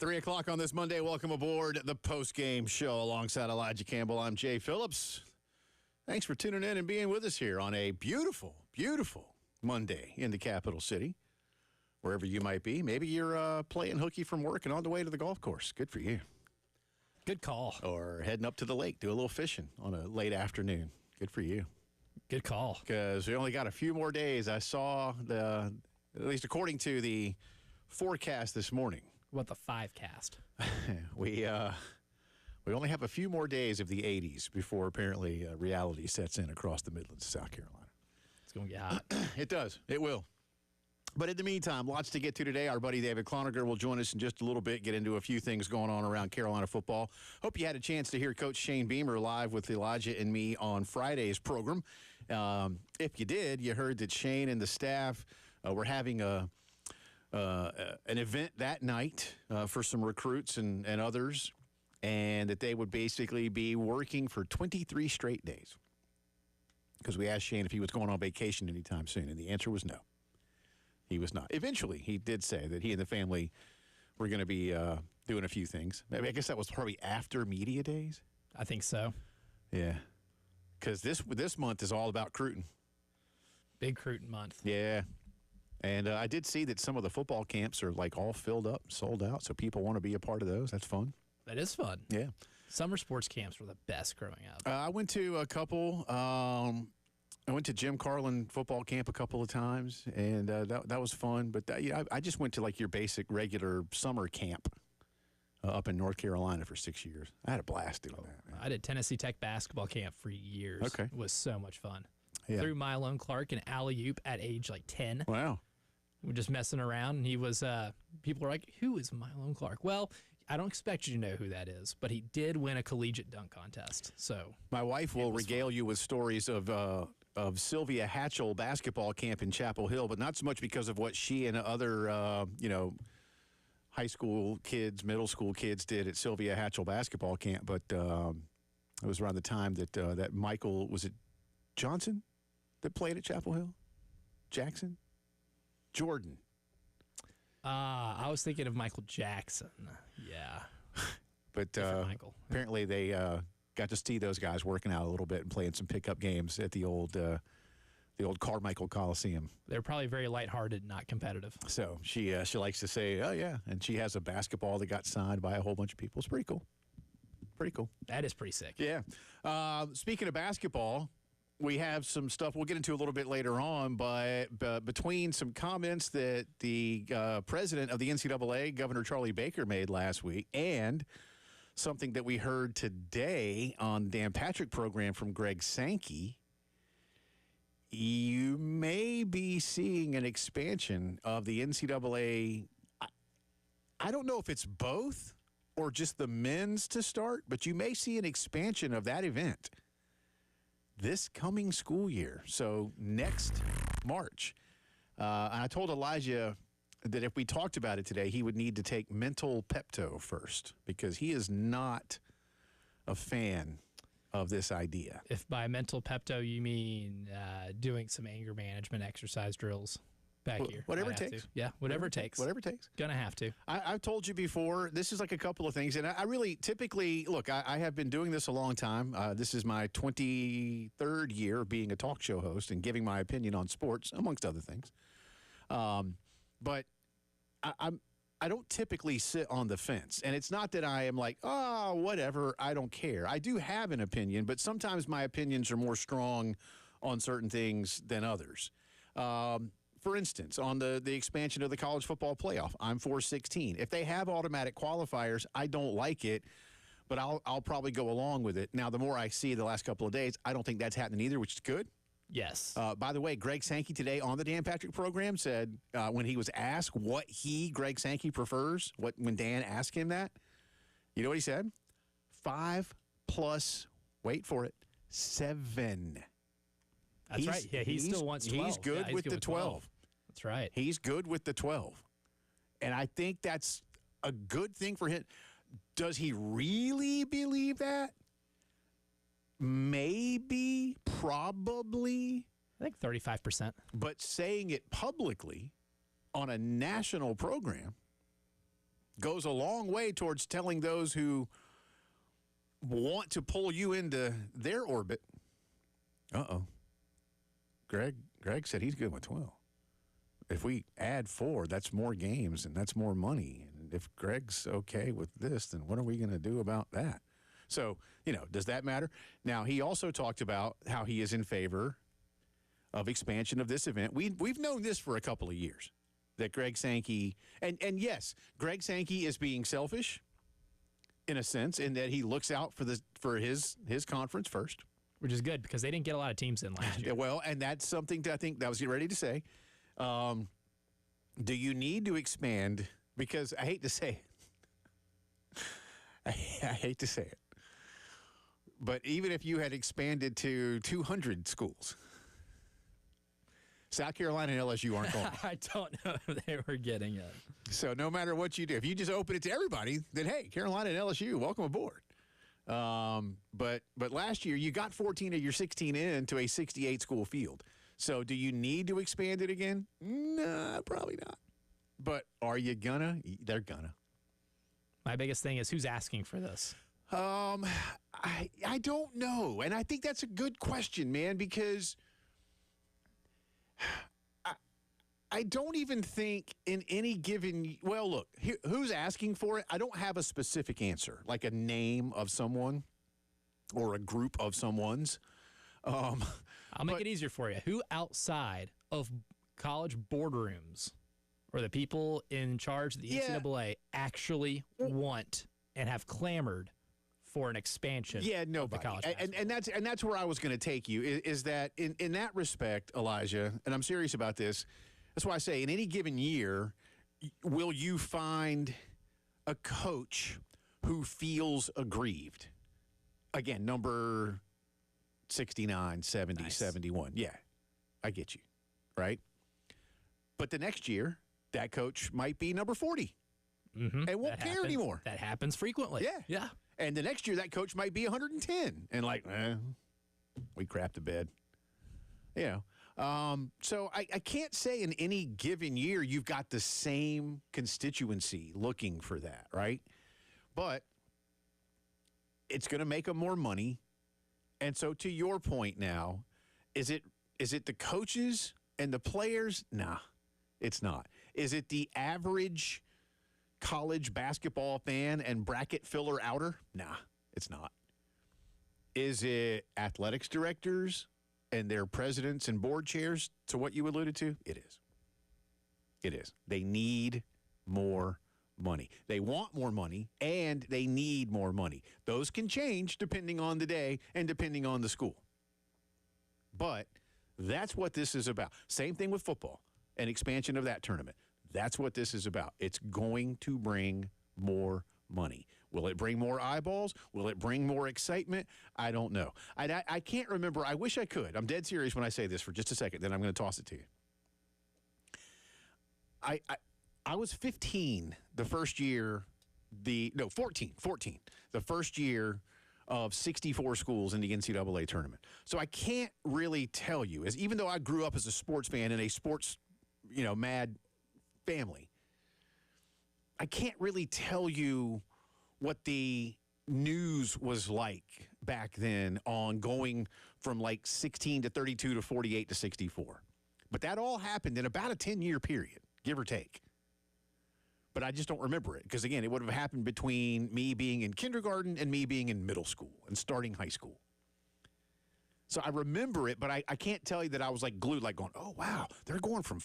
3 o'clock on this Monday. Welcome aboard the Postgame Show alongside Elijah Campbell. I'm Jay Phillips. Thanks for tuning in and being with us here on a beautiful, beautiful Monday in the capital city. Wherever you might be. Maybe you're playing hooky from work and on the way to the golf course. Good for you. Good call. Or heading up to the lake, do a little fishing on a late afternoon. Good for you. Good call. Because we only got a few more days. I saw at least according to the forecast this morning. What, the 5-cast? We only have a few more days of the 80s before apparently reality sets in across the Midlands of South Carolina. It's going to get hot. It does. It will. But in the meantime, lots to get to today. Our buddy David Cloninger will join us in just a little bit, get into a few things going on around Carolina football. Hope you had a chance to hear Coach Shane Beamer live with Elijah and me on Friday's program. If you did, you heard that Shane and the staff were having an event that night for some recruits and others, and that they would basically be working for 23 straight days. Because we asked Shane if he was going on vacation anytime soon, and the answer was no. He was not. Eventually, he did say that he and the family were going to be doing a few things. I guess that was probably after media days. I think so. Yeah. Because this month is all about recruiting. Big recruiting month. Yeah. And I did see that some of the football camps are like all filled up, sold out, so people want to be a part of those. That's fun. That is fun. Yeah. Summer sports camps were the best growing up. I went to a couple. I went to Jim Carlin football camp a couple of times, and that was fun. But I just went to like your basic regular summer camp up in North Carolina for 6 years. I had a blast doing that. Man. I did Tennessee Tech basketball camp for years. Okay. It was so much fun. Yeah. Threw Mylone Clark and alley-oop at age like 10. Wow. We were just messing around, and he was, people were like, who is Mylone Clark? Well, I don't expect you to know who that is, but he did win a collegiate dunk contest. So my wife will regale you with stories of Sylvia Hatchell basketball camp in Chapel Hill, but not so much because of what she and other, high school kids, middle school kids did at Sylvia Hatchell basketball camp, but it was around the time that Michael, was it Johnson that played at Chapel Hill? Jackson? Jordan. I was thinking of Michael Jackson. Yeah. But Michael. Apparently they got to see those guys working out a little bit and playing some pickup games at the old Carmichael Coliseum. They're probably very lighthearted, not competitive. So she likes to say, oh, yeah. And she has a basketball that got signed by a whole bunch of people. It's pretty cool. Pretty cool. That is pretty sick. Yeah. Speaking of basketball, we have some stuff we'll get into a little bit later on, but between some comments that the president of the NCAA, Governor Charlie Baker, made last week, and something that we heard today on the Dan Patrick program from Greg Sankey, you may be seeing an expansion of the NCAA. I don't know if it's both or just the men's to start, but you may see an expansion of that event this coming school year, so next March. And I told Elijah that if we talked about it today, he would need to take mental Pepto first because he is not a fan of this idea. If by mental Pepto you mean doing some anger management exercise drills back here. Whatever it takes. Yeah, whatever it takes. Whatever it takes. Gonna have to. I've told you before, this is like a couple of things, and I really typically, look, I have been doing this a long time. This is my 23rd year of being a talk show host and giving my opinion on sports, amongst other things. But I don't typically sit on the fence, and it's not that I am like, oh, whatever, I don't care. I do have an opinion, but sometimes my opinions are more strong on certain things than others. For instance, on the expansion of the college football playoff, I'm for 16. If they have automatic qualifiers, I don't like it, but I'll probably go along with it. Now, the more I see the last couple of days, I don't think that's happening either, which is good. Yes. By the way, Greg Sankey today on the Dan Patrick program said when he was asked what Greg Sankey, prefers, when Dan asked him that, you know what he said? 5 plus, wait for it, 7. That's right. Yeah, he still wants 12. He's good with the 12. That's right. He's good with the 12. And I think that's a good thing for him. Does he really believe that? Maybe, probably. I think 35%. But saying it publicly on a national program, goes a long way towards telling those who want to pull you into their orbit. Greg said he's good with 12. If we add 4, that's more games and that's more money. And if Greg's okay with this, then what are we going to do about that? So, does that matter? Now, he also talked about how he is in favor of expansion of this event. We've known this for a couple of years, that Greg Sankey, and yes, Greg Sankey is being selfish in a sense, in that he looks out for his conference first. Which is good because they didn't get a lot of teams in last year. Well, and that's something I think that I was getting ready to say. Do you need to expand? Because I hate to say it. I hate to say it. But even if you had expanded to 200 schools, South Carolina and LSU aren't going. I don't know if they were getting it. So no matter what you do, if you just open it to everybody, then hey, Carolina and LSU, welcome aboard. But last year you got 14 of your 16 into a 68 school field. So do you need to expand it again? Nah, probably not. But are you gonna? They're gonna. My biggest thing is who's asking for this? I don't know, and I think that's a good question, man, because I don't even think in any given. Well, look, who's asking for it? I don't have a specific answer, like a name of someone or a group of someone's. I'll make it easier for you. Who outside of college boardrooms or the people in charge of the NCAA actually want and have clamored for an expansion? Yeah, nobody. Of the college and that's where I was going to take you. Is that in that respect, Elijah? And I'm serious about this. That's why I say in any given year, will you find a coach who feels aggrieved? Again, number 69, 70, nice. 71. Yeah, I get you, right? But the next year, that coach might be number 40 and won't care anymore. That happens frequently. Yeah. And the next year, that coach might be 110 and we crapped the bed. So I can't say in any given year you've got the same constituency looking for that, right? But it's going to make them more money. And so to your point now, is it the coaches and the players? Nah, it's not. Is it the average college basketball fan and bracket filler outer? Nah, it's not. Is it athletics directors and their presidents and board chairs, to what you alluded to? It is. It is. They need more money. They want more money, and they need more money. Those can change depending on the day and depending on the school. But that's what this is about. Same thing with football, an expansion of that tournament. That's what this is about. It's going to bring more money. Will it bring more eyeballs? Will it bring more excitement? I don't know. I can't remember. I wish I could. I'm dead serious when I say this for just a second, then I'm going to toss it to you. I was 15 the first year, 14, the first year of 64 schools in the NCAA tournament. So I can't really tell you, even though I grew up as a sports fan in a sports, mad family, I can't really tell you what the news was like back then on going from like 16 to 32 to 48 to 64. But that all happened in about a 10-year period, give or take. But I just don't remember it because, again, it would have happened between me being in kindergarten and me being in middle school and starting high school. So I remember it, but I can't tell you that I was like glued, like going, oh, wow, they're going from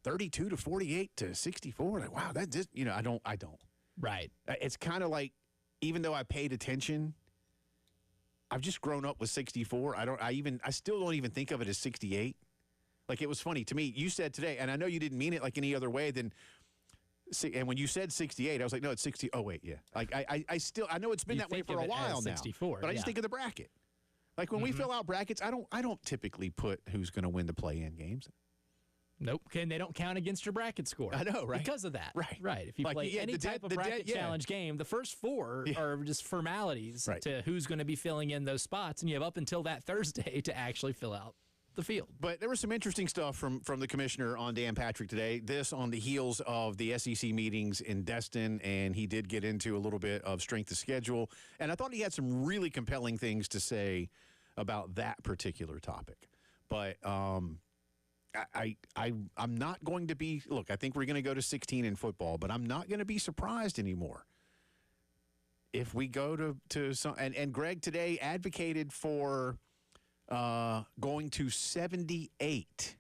32 to 48 to 64. Like, wow, that just, I don't. Right. It's kind of like, even though I paid attention, I've just grown up with 64. I still don't even think of it as 68. Like, it was funny to me. You said today, and I know you didn't mean it like any other way than, and when you said 68, I was like, no, it's 60. Oh, wait, yeah. Like, I know it's been that way for a while now. 64, but I just think of the bracket. Like, when we fill out brackets, I don't typically put who's going to win the play-in games. Nope. And they don't count against your bracket score. I know, right? Because of that. Right. If you play any type of bracket challenge game, the first four are just formalities to who's going to be filling in those spots, and you have up until that Thursday to actually fill out the field. But there was some interesting stuff from the commissioner on Dan Patrick today. This on the heels of the SEC meetings in Destin, and he did get into a little bit of strength of schedule. And I thought he had some really compelling things to say about that particular topic. But I'm not going to be – look, I think we're going to go to 16 in football, but I'm not going to be surprised anymore if we go to some – and Greg today advocated for going to 78,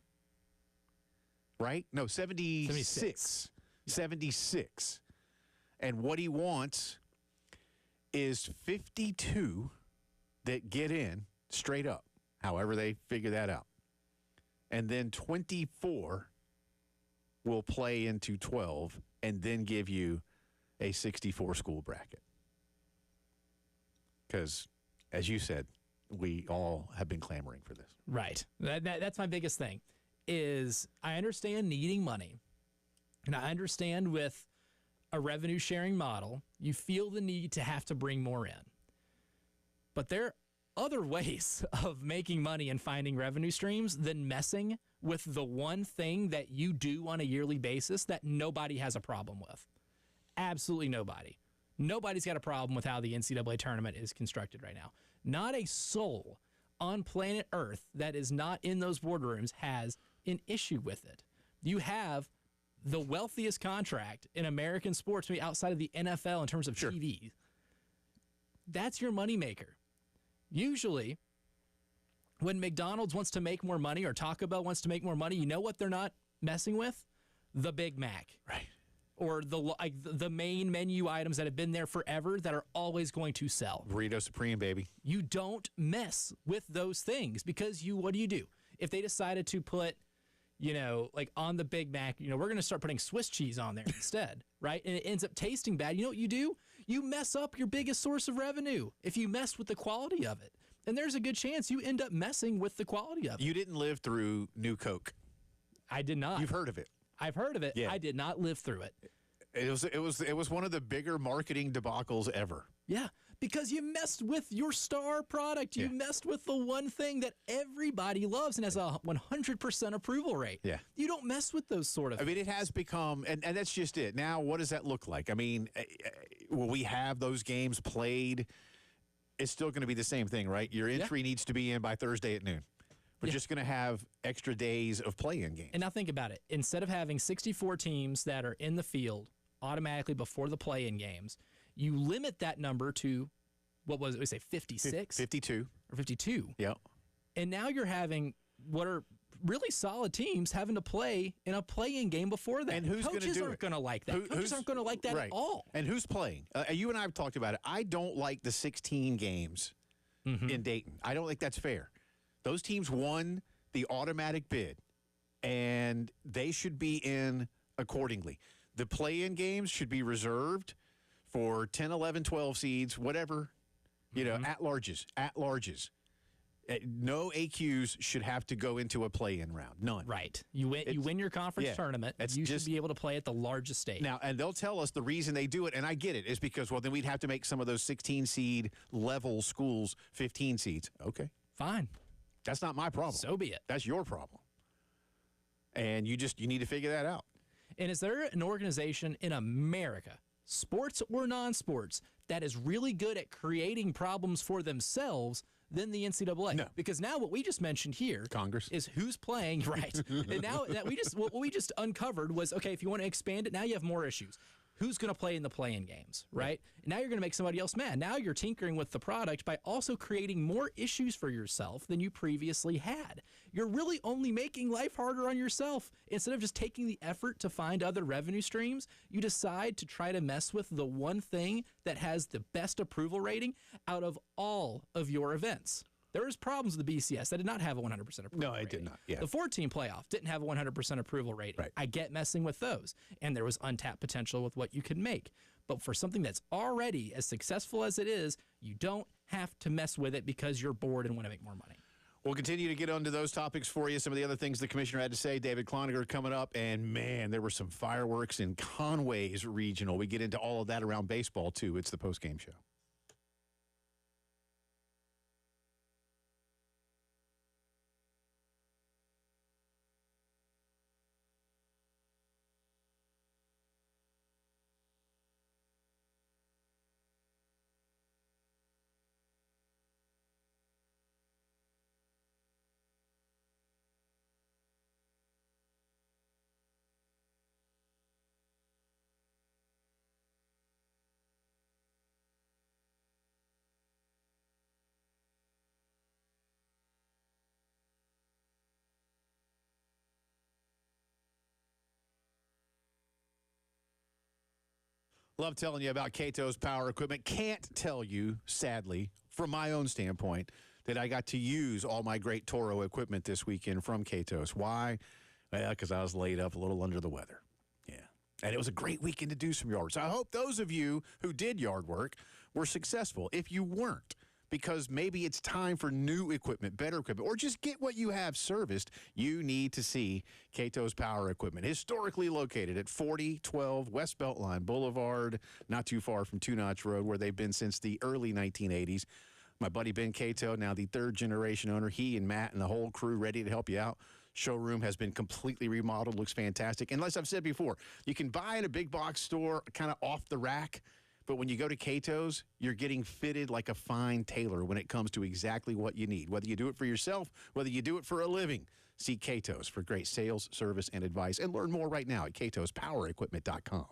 right? No, 76. 76. And what he wants is 52 that get in straight up, however they figure that out. And then 24 will play into 12 and then give you a 64 school bracket. Because, as you said, we all have been clamoring for this. Right. That's my biggest thing is I understand needing money, and I understand with a revenue sharing model, you feel the need to have to bring more in. But there are other ways of making money and finding revenue streams than messing with the one thing that you do on a yearly basis that nobody has a problem with. Absolutely nobody. Nobody's got a problem with how the NCAA tournament is constructed right now. Not a soul on planet Earth that is not in those boardrooms has an issue with it. You have the wealthiest contract in American sports, maybe outside of the NFL in terms of TV. That's your moneymaker. Usually, when McDonald's wants to make more money or Taco Bell wants to make more money, you know what they're not messing with? The Big Mac. Right. Or the main menu items that have been there forever that are always going to sell. Burrito Supreme, baby. You don't mess with those things because what do? If they decided to put, on the Big Mac, we're going to start putting Swiss cheese on there instead, right? And it ends up tasting bad. You know what you do? You mess up your biggest source of revenue if you mess with the quality of it. And there's a good chance you end up messing with the quality of it. You didn't live through New Coke. I did not. You've heard of it. I've heard of it. Yeah. I did not live through it. It was one of the bigger marketing debacles ever. Yeah, because you messed with your star product. You messed with the one thing that everybody loves and has a 100% approval rate. Yeah. You don't mess with those sort of things. I mean, it has become, and that's just it. Now, what does that look like? I mean, will we have those games played? It's still going to be the same thing, right? Your entry needs to be in by Thursday at noon. We're just going to have extra days of play-in games. And now think about it. Instead of having 64 teams that are in the field automatically before the play-in games, you limit that number to, what was it, we say 56? 52. Or 52. Yep. And now you're having what are really solid teams having to play in a play-in game before that. And who's going to do it? Coaches aren't going to like that. Coaches aren't going to like that at all. And who's playing? You and I have talked about it. I don't like the 16 games in Dayton. I don't think that's fair. Those teams won the automatic bid, and they should be in accordingly. The play-in games should be reserved for 10, 11, 12 seeds, whatever, at-larges. No AQs should have to go into a play-in round. None. Right. You win your conference tournament. You should be able to play at the largest stage. Now, and they'll tell us the reason they do it, and I get it, is because, then we'd have to make some of those 16-seed level schools 15 seeds. Okay. Fine. That's not my problem. So be it. That's your problem. And you need to figure that out. And is there an organization in America, sports or non-sports, that is really good at creating problems for themselves than the NCAA? No. Because now what we just mentioned here Congress is who's playing, right? And now that what we just uncovered was, okay, if you want to expand it, now you have more issues. Who's going to play in the play-in games, right? Now you're going to make somebody else mad. Now you're tinkering with the product by also creating more issues for yourself than you previously had. You're really only making life harder on yourself. Instead of just taking the effort to find other revenue streams, you decide to try to mess with the one thing that has the best approval rating out of all of your events. There was problems with the BCS. That did not have a 100% approval rating. No, it did not. Yeah. The 14 playoff didn't have a 100% approval rating. Right. I get messing with those. And there was untapped potential with what you could make. But for something that's already as successful as it is, you don't have to mess with it because you're bored and want to make more money. We'll continue to get onto those topics for you. Some of the other things the commissioner had to say. David Cloninger coming up. And, man, there were some fireworks in Conway's regional. We get into all of that around baseball, too. It's the Postgame Show. Love telling you about Cato's Power Equipment. Can't tell you, sadly, from my own standpoint, that I got to use all my great Toro equipment this weekend from Cato's. Why? Well, because I was laid up a little under the weather. Yeah. And it was a great weekend to do some yard work. So I hope those of you who did yard work were successful. If you weren't, because maybe it's time for new equipment, better equipment, or just get what you have serviced, you need to see Cato's Power Equipment. Historically located at 4012 West Beltline Boulevard, not too far from Two Notch Road, where they've been since the early 1980s. My buddy Ben Cato, now the third-generation owner, he and Matt and the whole crew ready to help you out. Showroom has been completely remodeled, looks fantastic. And as I've said before, you can buy in a big box store kind of off the rack, but when you go to Cato's, you're getting fitted like a fine tailor when it comes to exactly what you need. Whether you do it for yourself, whether you do it for a living, see Cato's for great sales, service, and advice. And learn more right now at catospowerequipment.com.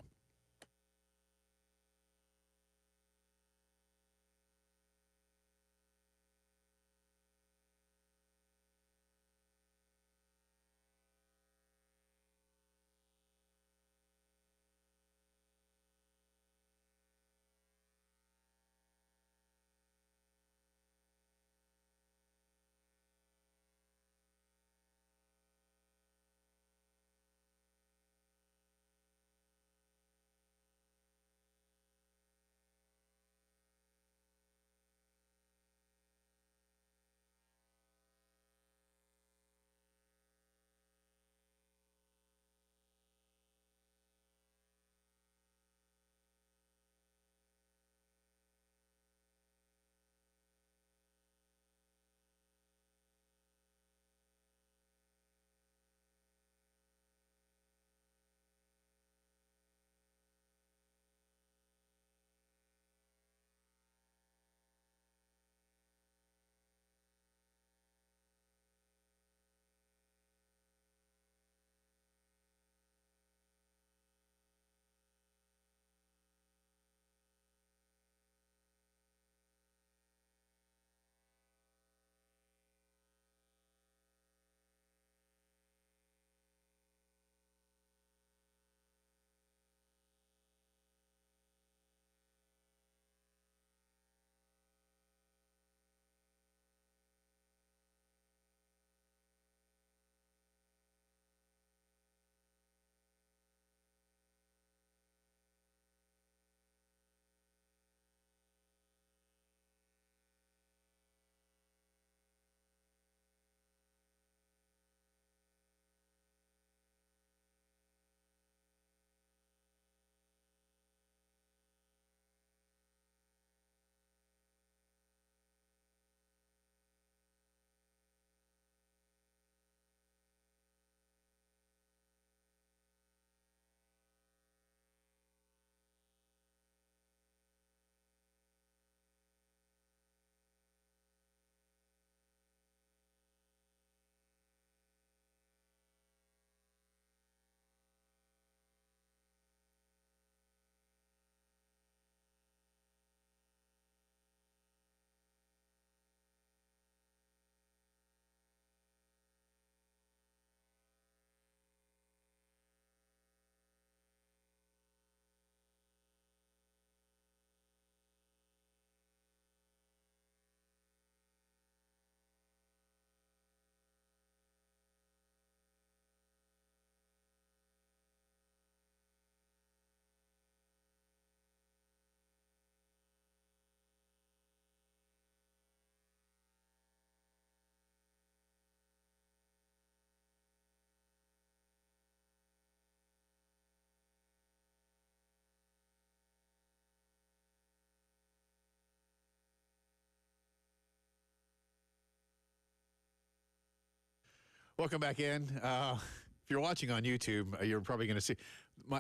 Welcome back in. If you're watching on YouTube, you're probably going to see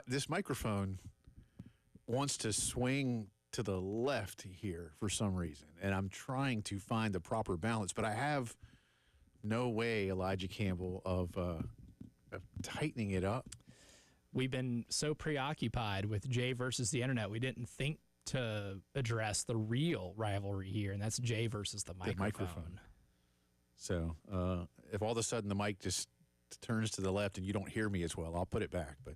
this microphone wants to swing to the left here for some reason, and I'm trying to find the proper balance, but I have no way, Elijah Campbell, of tightening it up. We've been so preoccupied with Jay versus the internet, we didn't think to address the real rivalry here, and that's Jay versus the microphone. So if all of a sudden the mic just turns to the left and you don't hear me as well, I'll put it back. But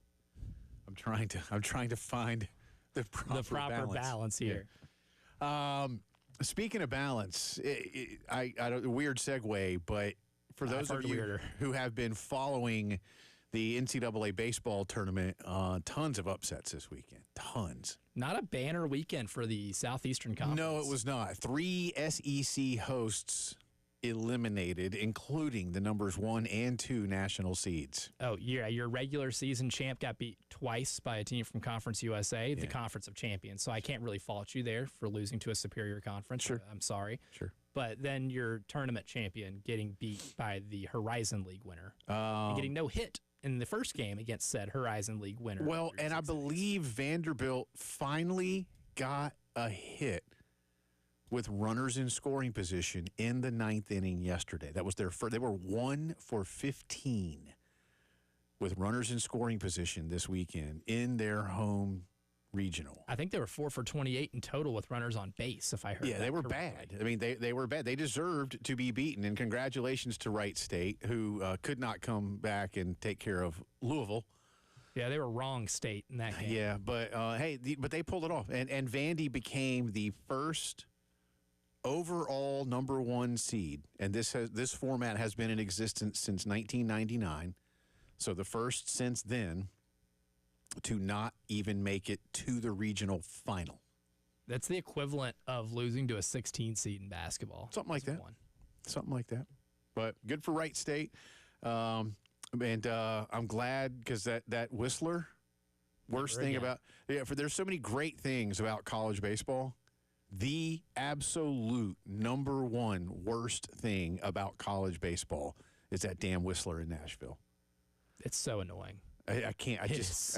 I'm trying to find the proper balance here. Yeah. Speaking of balance, I don't, weird segue, but for those of you who have been following the NCAA baseball tournament, tons of upsets this weekend. Tons. Not a banner weekend for the Southeastern Conference. No, it was not. 3 SEC hosts eliminated, including the numbers 1 and 2 national seeds. Oh, yeah. Your regular season champ got beat twice by a team from Conference USA, the Conference of Champions. So I can't really fault you there for losing to a superior conference. Sure. I'm sorry. Sure. But then your tournament champion getting beat by the Horizon League winner and getting no hit in the first game against said Horizon League winner. Well, and I believe Vanderbilt finally got a hit with runners in scoring position in the 9th inning yesterday. That was their first. They were 1 for 15 with runners in scoring position this weekend in their home regional. I think they were 4 for 28 in total with runners on base, if I heard. Yeah, they were bad. I mean, they were bad. They deserved to be beaten, and congratulations to Wright State, who could not come back and take care of Louisville. Yeah, they were wrong state in that game. Yeah, but but they pulled it off, and Vandy became the first overall number 1 seed, and this format has been in existence since 1999, so the first since then to not even make it to the regional final. That's the equivalent of losing to a 16 seed in basketball. Something like that. Something like that. But good for Wright State. And I'm glad because that Whistler, worst thing about there's so many great things about college baseball. The absolute number 1 worst thing about college baseball is that damn Whistler in Nashville. It's so annoying. I can't. It's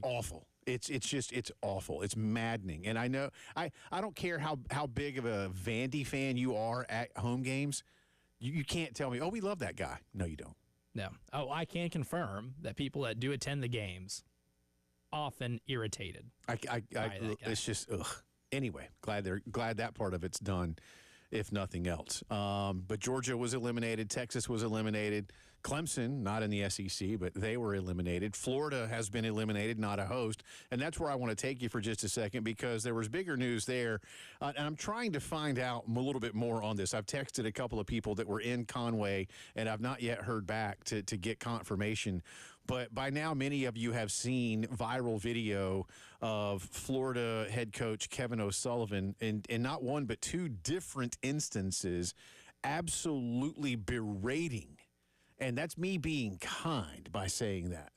awful. It's awful. It's maddening. And I know I don't care how big of a Vandy fan you are at home games. You can't tell me, oh, we love that guy. No, you don't. No. Oh, I can confirm that people that do attend the games often irritated. It's just ugh. Anyway, glad that part of it's done, if nothing else. But Georgia was eliminated. Texas was eliminated. Clemson, not in the SEC, but they were eliminated. Florida has been eliminated, not a host. And that's where I want to take you for just a second because there was bigger news there. And I'm trying to find out a little bit more on this. I've texted a couple of people that were in Conway, and I've not yet heard back to get confirmation. But by now, many of you have seen viral video of Florida head coach Kevin O'Sullivan in not one but 2 different instances absolutely berating. And that's me being kind by saying that.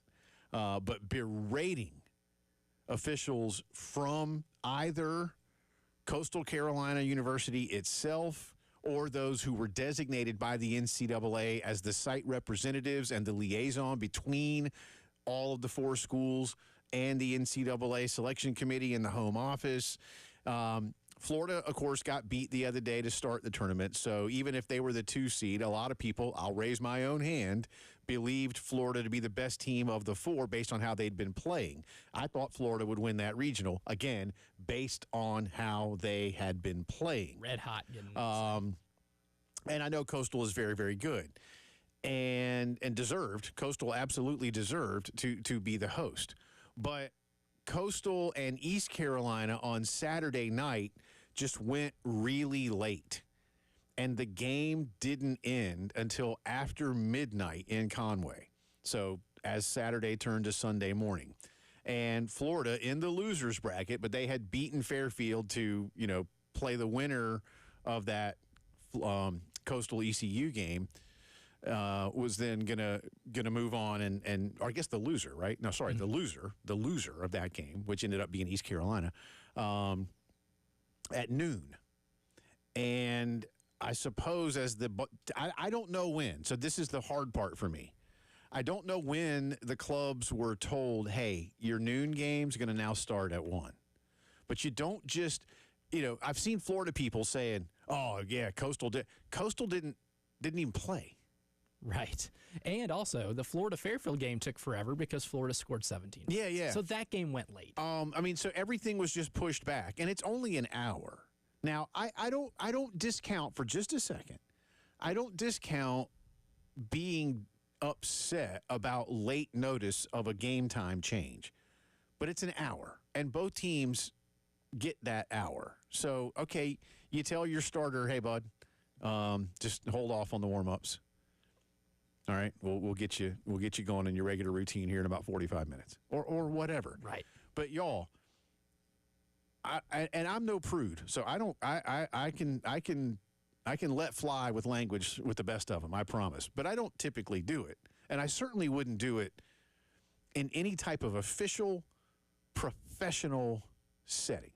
But berating officials from either Coastal Carolina University itself or those who were designated by the NCAA as the site representatives and the liaison between all of the 4 schools and the NCAA selection committee and the home office. Florida, of course, got beat the other day to start the tournament. So even if they were the 2 seed, a lot of people, I'll raise my own hand, believed Florida to be the best team of the 4 based on how they'd been playing. I thought Florida would win that regional, again, based on how they had been playing. Red hot. And I know Coastal is very, very good and deserved. Coastal absolutely deserved to be the host. But Coastal and East Carolina on Saturday night just went really late. And the game didn't end until after midnight in Conway. So as Saturday turned to Sunday morning. And Florida in the losers bracket, but they had beaten Fairfield to, play the winner of that Coastal ECU game. Was then gonna move on or I guess the loser, right? No, sorry, the loser of that game, which ended up being East Carolina, at noon. And I suppose I don't know when. So this is the hard part for me. I don't know when the clubs were told, hey, your noon game's going to now start at 1. But you don't just, I've seen Florida people saying, oh, yeah, Coastal didn't even play. Right. And also, the Florida-Fairfield game took forever because Florida scored 17. Yeah. So that game went late. So everything was just pushed back, and it's only an hour. Now, I don't discount for just a second. I don't discount being upset about late notice of a game time change, but it's an hour. and both teams get that hour. So, okay, you tell your starter, hey, bud, just hold off on the warm-ups. All right, we'll get you going in your regular routine here in about 45 minutes or whatever. Right. But y'all, and I'm no prude, so I can let fly with language with the best of them, I promise. But I don't typically do it, and I certainly wouldn't do it in any type of official, professional setting.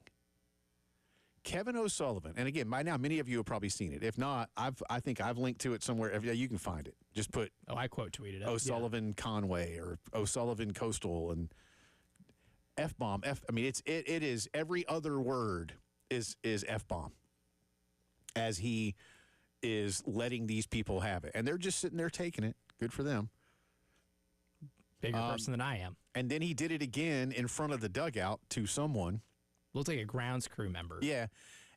Kevin O'Sullivan, and again, by now many of you have probably seen it. If not, I think I've linked to it somewhere. You can find it. Just put I quote tweeted it. O'Sullivan Conway or O'Sullivan Coastal and F-bomb. I mean, it is every other word is F-bomb as he is letting these people have it, and they're just sitting there taking it. Good for them. Bigger person than I am. And then he did it again in front of the dugout to someone. Looks like a grounds crew member. Yeah.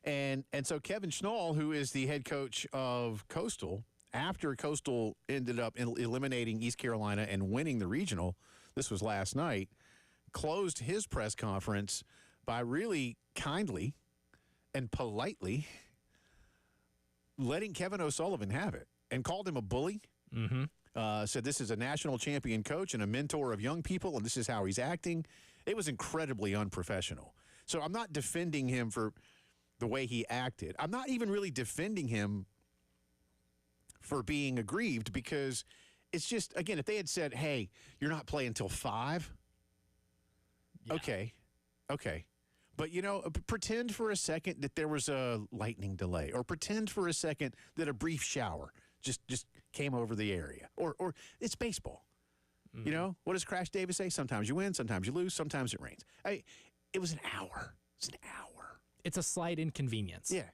And so Kevin Schnall, who is the head coach of Coastal, after Coastal ended up eliminating East Carolina and winning the regional, this was last night, closed his press conference by really kindly and politely letting Kevin O'Sullivan have it and called him a bully. Mm-hmm. Said this is a national champion coach and a mentor of young people, and this is how he's acting. It was incredibly unprofessional. So I'm not defending him for the way he acted. I'm not even really defending him for being aggrieved because it's just, again, if they had said, hey, you're not playing until 5, Yeah. Okay. But, pretend for a second that there was a lightning delay, or pretend for a second that a brief shower just came over the area, or it's baseball. Mm-hmm. What does Crash Davis say? Sometimes you win, sometimes you lose, sometimes it rains. It was an hour. It's an hour. It's a slight inconvenience. Yeah.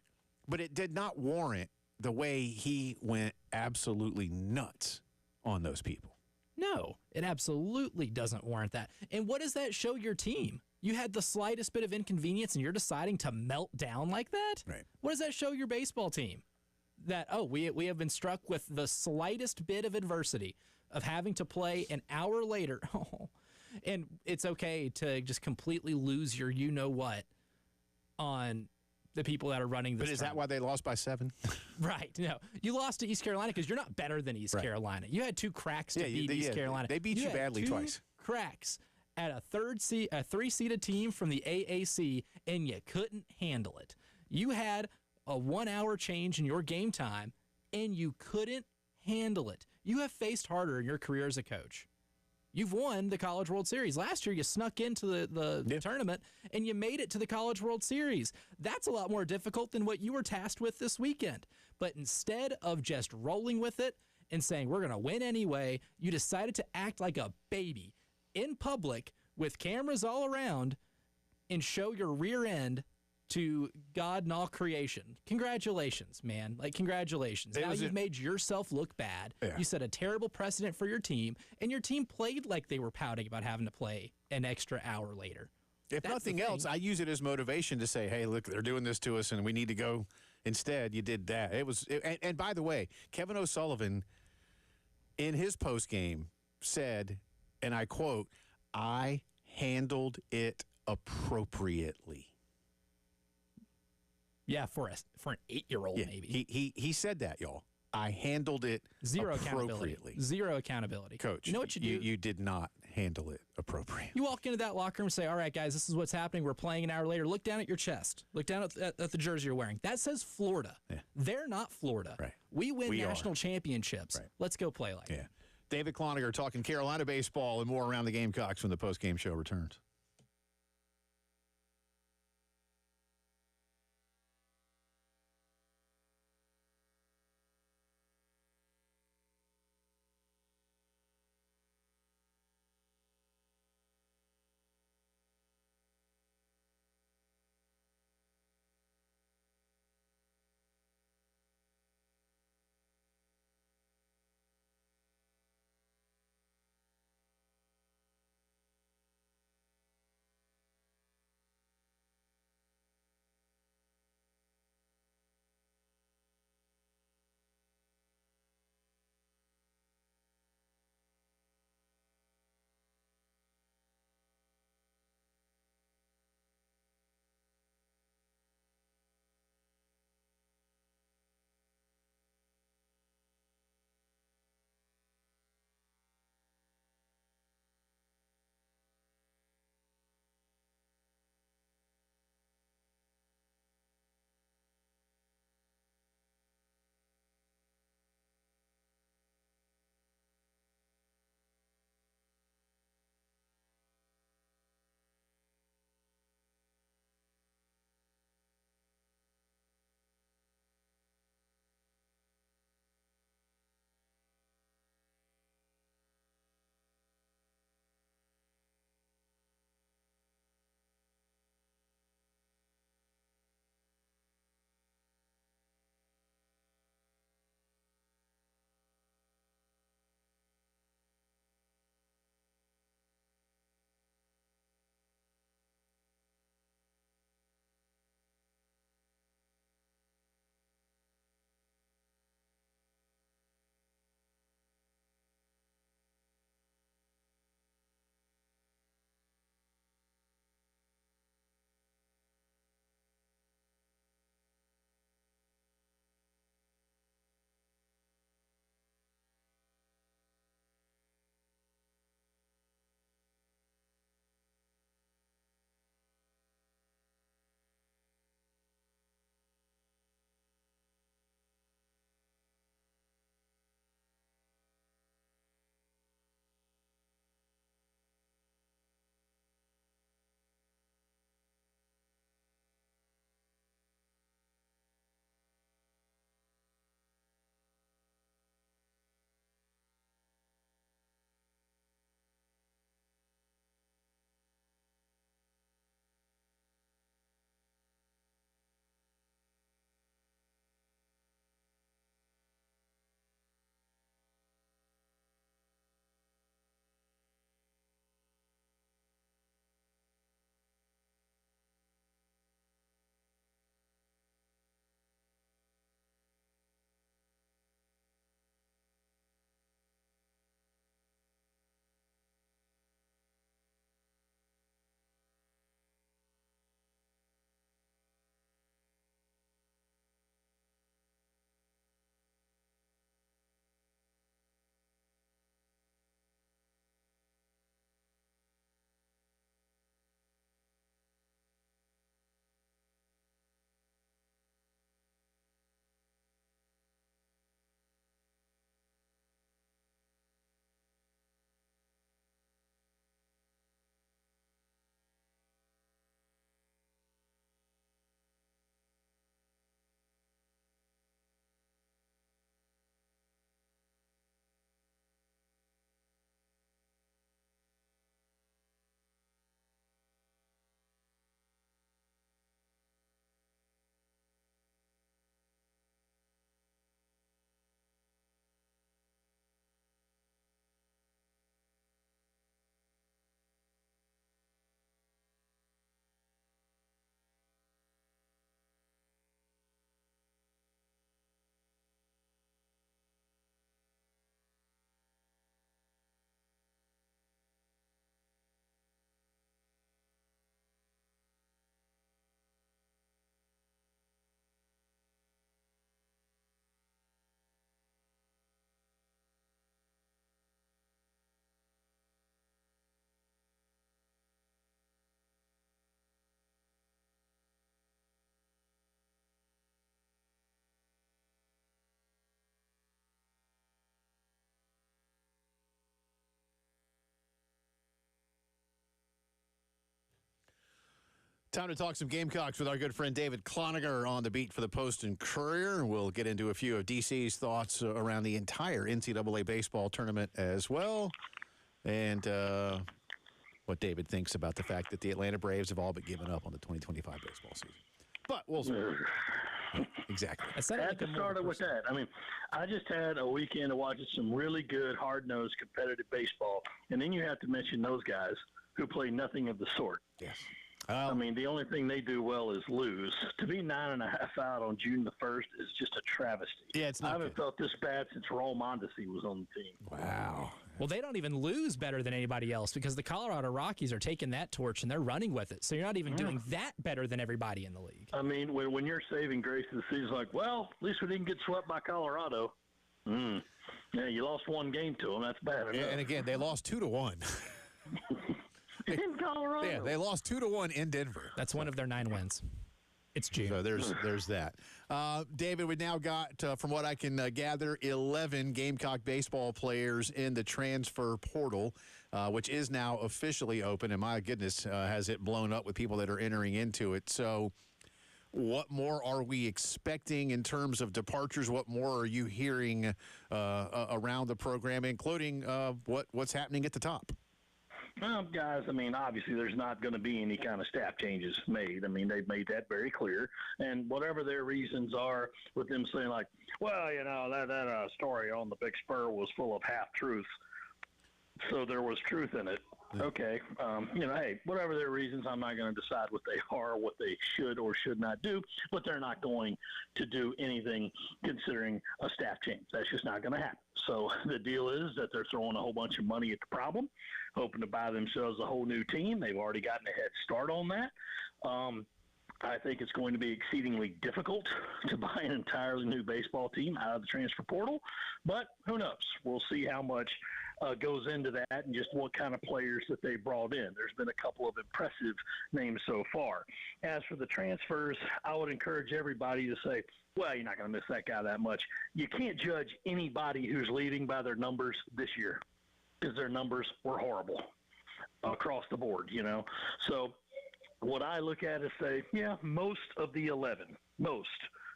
But it did not warrant the way he went absolutely nuts on those people. No, it absolutely doesn't warrant that. And what does that show your team? You had the slightest bit of inconvenience and you're deciding to melt down like that? Right. What does that show your baseball team? That, we have been struck with the slightest bit of adversity of having to play an hour later. And it's okay to just completely lose your you-know-what on the people that are running this. But is that why they lost by 7? Right. No. You lost to East Carolina because you're not better than East Carolina. You had 2 cracks to beat East Carolina. They beat you badly twice. Cracks at a 3-seeded team from the AAC, and you couldn't handle it. You had a 1-hour change in your game time, and you couldn't handle it. You have faced harder in your career as a coach. You've won the College World Series. Last year, you snuck into the tournament, and you made it to the College World Series. That's a lot more difficult than what you were tasked with this weekend. But instead of just rolling with it and saying, we're going to win anyway, you decided to act like a baby in public with cameras all around and show your rear end to God and all creation. Congratulations, man. Congratulations. Now you've made yourself look bad. Yeah. You set a terrible precedent for your team, and your team played like they were pouting about having to play an extra hour later. If nothing else, I use it as motivation to say, hey, look, they're doing this to us, and we need to go. Instead, you did that. And by the way, Kevin O'Sullivan, in his postgame, said, and I quote, I handled it appropriately. Yeah, for an 8-year-old, maybe. He said that, y'all. I handled it appropriately. Zero accountability. Coach, you know what you do? You did not handle it appropriately. You walk into that locker room and say, all right, guys, this is what's happening. We're playing an hour later. Look down at your chest. Look down at the jersey you're wearing. That says Florida. Yeah. They're not Florida. Right. We win national championships. Right. Let's go play like it. David Cloninger talking Carolina baseball and more around the Gamecocks when the postgame show returns. Time to talk some Gamecocks with our good friend David Cloninger on the beat for the Post and Courier. We'll get into a few of DC's thoughts around the entire NCAA baseball tournament as well. And what David thinks about the fact that the Atlanta Braves have all but given up on the 2025 baseball season. But we'll see. Exactly. I had to start it with that. I mean, I just had a weekend of watching some really good, hard-nosed, competitive baseball, and then you have to mention those guys who play nothing of the sort. Yes. I mean, the only thing they do well is lose. To be 9.5 out on June the 1st is just a travesty. Yeah, it's not I haven't felt this bad since Raul Mondesi was on the team. Wow. Well, they don't even lose better than anybody else because the Colorado Rockies are taking that torch and they're running with it. So you're not even doing that better than everybody in the league. I mean, when you're saving grace of the season, like, well, at least we didn't get swept by Colorado. Yeah, you lost one game to them. That's bad enough. Yeah, and again, they lost 2-1. In Colorado. Yeah, they lost 2-1 in Denver. That's one of their 9 wins. It's June. So there's that. David, we now got, from what I can gather, 11 Gamecock baseball players in the transfer portal, which is now officially open. And my goodness, has it blown up with people that are entering into it. So what more are we expecting in terms of departures? What more are you hearing around the program, including what's happening at the top? Well, guys, I mean, obviously there's not going to be any kind of staff changes made. I mean, they've made that very clear. And whatever their reasons are with them saying, like, well, you know, that story on the Big Spur was full of half-truths, so there was truth in it. Okay, you know, hey, whatever their reasons, I'm not going to decide what they are, what they should or should not do, but they're not going to do anything considering a staff change. That's just not going to happen. So the deal is that they're throwing a whole bunch of money at the problem, hoping to buy themselves a whole new team. They've already gotten a head start on that. I think it's going to be exceedingly difficult to buy an entirely new baseball team out of the transfer portal, but who knows? We'll see how much goes into that and just what kind of players that they brought in. There's been a couple of impressive names so far. As for the transfers, I would encourage everybody to say, well, you're not going to miss that guy that much. You can't judge anybody who's leaving by their numbers this year because their numbers were horrible across the board, you know. So what I look at is say, yeah, most of the 11,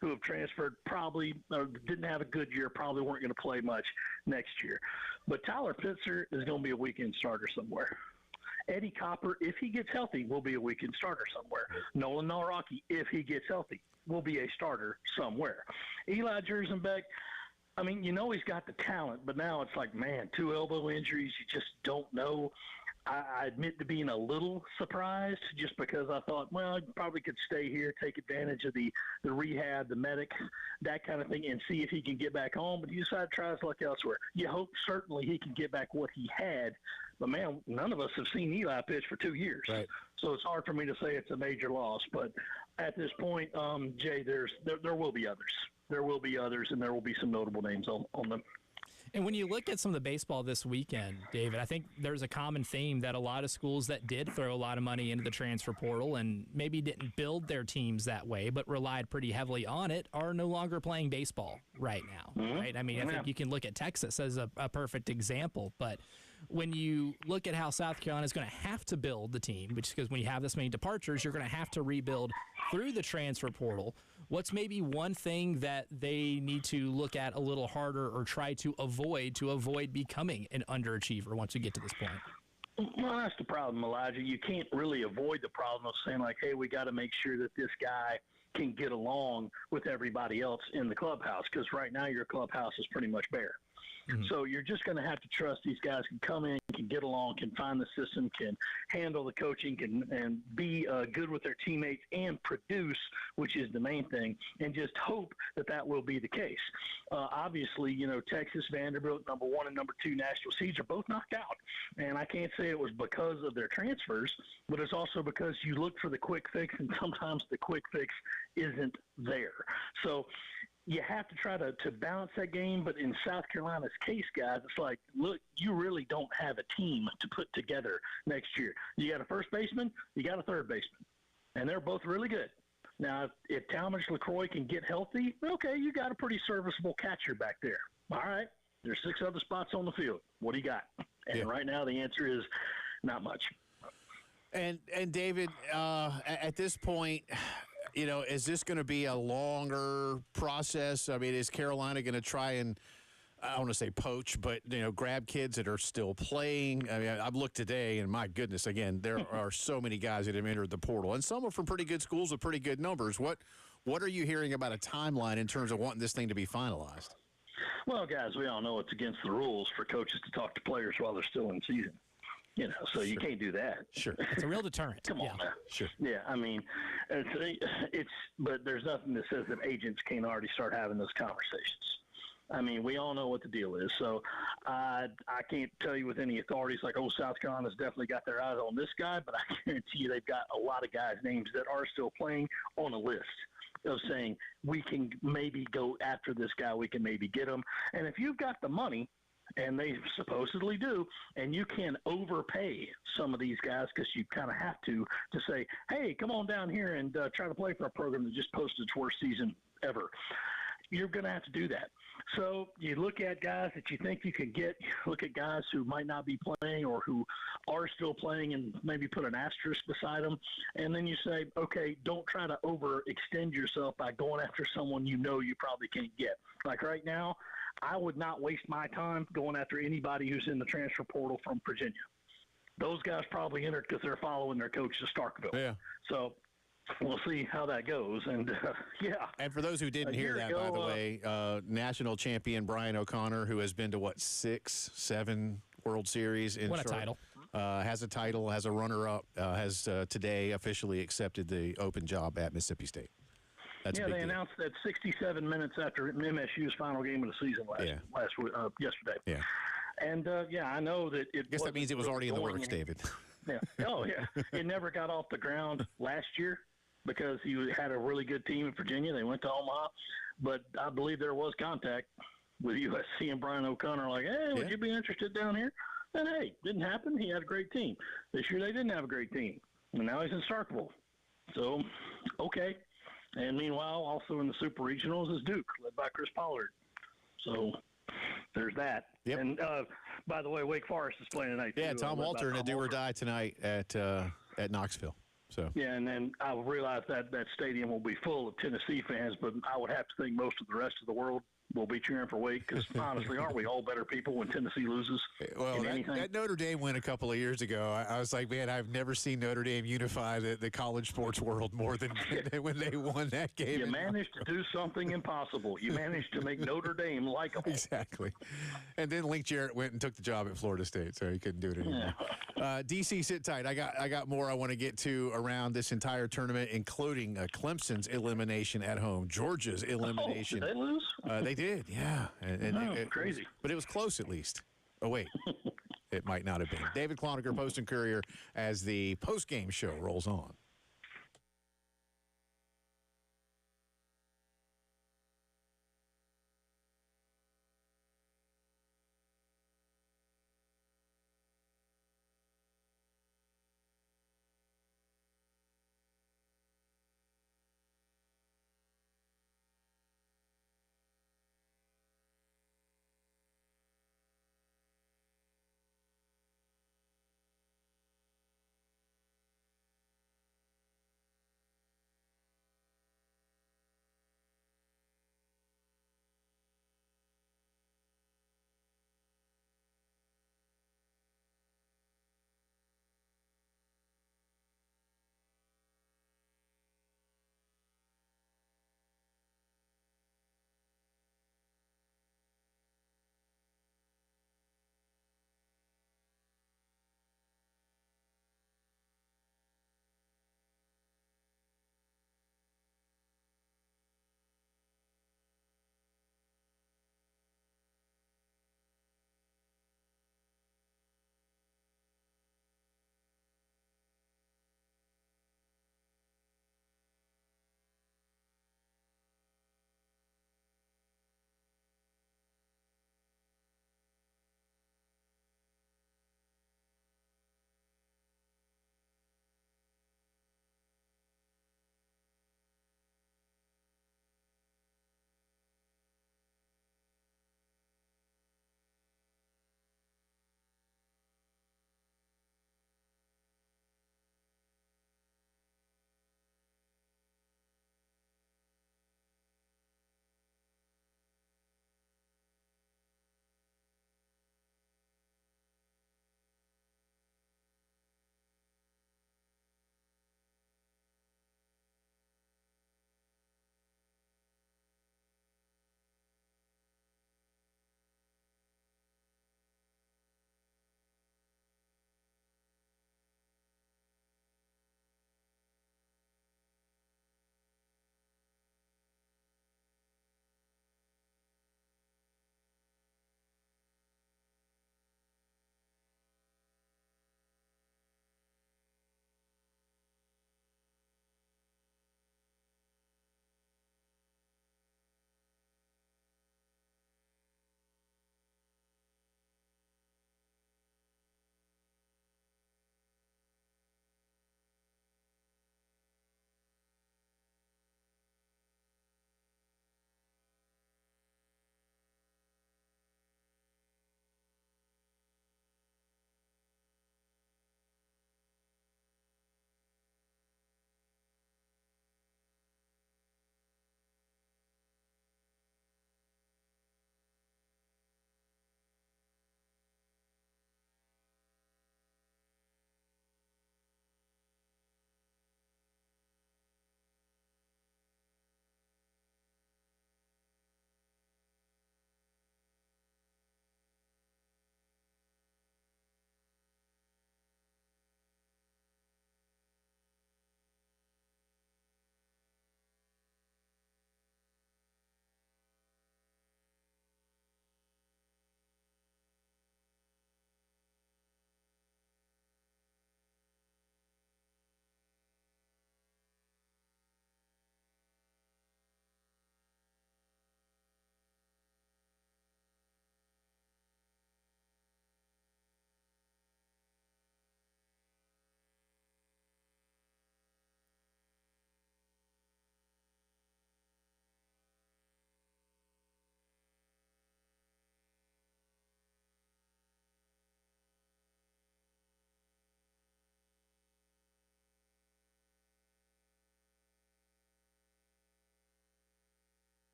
who have transferred probably or didn't have a good year, probably weren't going to play much next year. But Tyler Pitzer is going to be a weekend starter somewhere. Eddie Copper, if he gets healthy, will be a weekend starter somewhere. Nolan Nalaraki, if he gets healthy, will be a starter somewhere. Eli Jersenbeck, I mean, you know he's got the talent, but now it's like, man, 2 elbow injuries, you just don't know. I admit to being a little surprised just because I thought, well, I probably could stay here, take advantage of the rehab, the medic, that kind of thing, and see if he can get back home. But he decided to try his luck elsewhere. You hope certainly he can get back what he had. But, man, none of us have seen Eli pitch for 2 years. Right. So it's hard for me to say it's a major loss. But at this point, Jay, there will be others. There will be others, and there will be some notable names on them. And when you look at some of the baseball this weekend, David, I think there's a common theme that a lot of schools that did throw a lot of money into the transfer portal and maybe didn't build their teams that way but relied pretty heavily on it are no longer playing baseball right now, right? I mean, I think you can look at Texas as a perfect example, but when you look at how South Carolina is going to have to build the team, which is because when you have this many departures, you're going to have to rebuild through the transfer portal. What's maybe one thing that they need to look at a little harder or try to avoid becoming an underachiever once we get to this point? Well, that's the problem, Elijah. You can't really avoid the problem of saying, like, hey, we got to make sure that this guy can get along with everybody else in the clubhouse, because right now your clubhouse is pretty much bare. Mm-hmm. So you're just going to have to trust these guys can come in, can get along, can find the system, can handle the coaching, and be good with their teammates and produce, which is the main thing, and just hope that that will be the case. Obviously, you know, Texas, Vanderbilt, number 1 and number 2 national seeds are both knocked out. And I can't say it was because of their transfers, but it's also because you look for the quick fix, and sometimes the quick fix isn't there. So you have to try to balance that game, but in South Carolina's case, guys, it's like, look, you really don't have a team to put together next year. You got a first baseman, you got a third baseman, and they're both really good. Now, if Talmadge LaCroix can get healthy, okay, you got a pretty serviceable catcher back there. All right, there's 6 other spots on the field. What do you got? And right now the answer is not much. And David, at this point, is this going to be a longer process? I mean, is Carolina going to try and, I don't want to say poach, but, grab kids that are still playing? I mean, I've looked today, and my goodness, again, there are so many guys that have entered the portal, and some are from pretty good schools with pretty good numbers. What are you hearing about a timeline in terms of wanting this thing to be finalized? Well, guys, we all know it's against the rules for coaches to talk to players while they're still in season. So you can't do that. Sure. It's a real deterrent. Come on, man. Sure. Yeah, I mean, but there's nothing that says that agents can't already start having those conversations. I mean, we all know what the deal is. So I can't tell you with any authorities like, South Carolina's definitely got their eyes on this guy, but I guarantee you they've got a lot of guys' names that are still playing on a list of saying, we can maybe go after this guy, we can maybe get him. And if you've got the money, and they supposedly do, and you can overpay some of these guys because you kind of have to say, hey, come on down here and try to play for a program that just posted its worst season ever. You're going to have to do that. So you look at guys that you think you can get, look at guys who might not be playing or who are still playing and maybe put an asterisk beside them. And then you say, okay, don't try to overextend yourself by going after someone you probably can't get. Like right now, I would not waste my time going after anybody who's in the transfer portal from Virginia. Those guys probably entered because they're following their coach to Starkville. Yeah. So we'll see how that goes. And, yeah. And for those who didn't hear that, by the way, national champion Brian O'Connor, who has been to, 6, 7 World Series. Won a title. Has a title, has a runner-up, has today officially accepted the open job at Mississippi State. That's they announced that 67 minutes after MSU's final game of the season yesterday. Yeah. And, I know that it. I guess that means it was already in the works, David. Yeah. Oh, yeah. It never got off the ground last year because he had a really good team in Virginia. They went to Omaha. But I believe there was contact with USC and Brian O'Connor like, hey, would you be interested down here? And, hey, didn't happen. He had a great team. This year they didn't have a great team. And now he's in Starkville. So, okay. And meanwhile, also in the Super Regionals is Duke, led by Chris Pollard. So there's that. Yep. And by the way, Wake Forest is playing tonight. Yeah, too, Tom Walter in a do or die tonight at Knoxville. So yeah, and then I realize that stadium will be full of Tennessee fans, but I would have to think most of the rest of the world will be cheering for Wake because honestly, aren't we all better people when Tennessee loses? Well, that Notre Dame win a couple of years ago, I was like, man, I've never seen Notre Dame unify the college sports world more than when they won that game. You managed to do something impossible. You managed to make Notre Dame likable. Exactly. And then Link Jarrett went and took the job at Florida State, so he couldn't do it anymore. Yeah. DC, sit tight. I got more I want to get to around this entire tournament, including Clemson's elimination at home, Georgia's elimination. Did they lose? They did, yeah. And crazy. But it was close at least. Oh, wait. It might not have been. David Cloninger, Post and Courier, as the postgame show rolls on.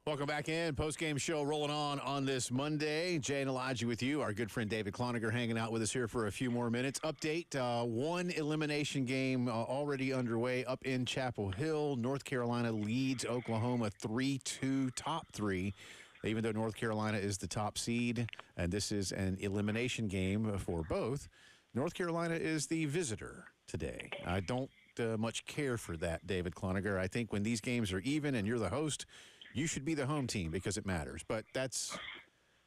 Welcome back in. Postgame Show rolling on this Monday. Jay and Elijah with you. Our good friend David Cloninger hanging out with us here for a few more minutes. Update, one elimination game already underway up in Chapel Hill. North Carolina leads Oklahoma 3-2, top three, even though North Carolina is the top seed. And this is an elimination game for both. North Carolina is the visitor today. I don't much care for that, David Cloninger. I think when these games are even and you're the host, you should be the home team because it matters. But that's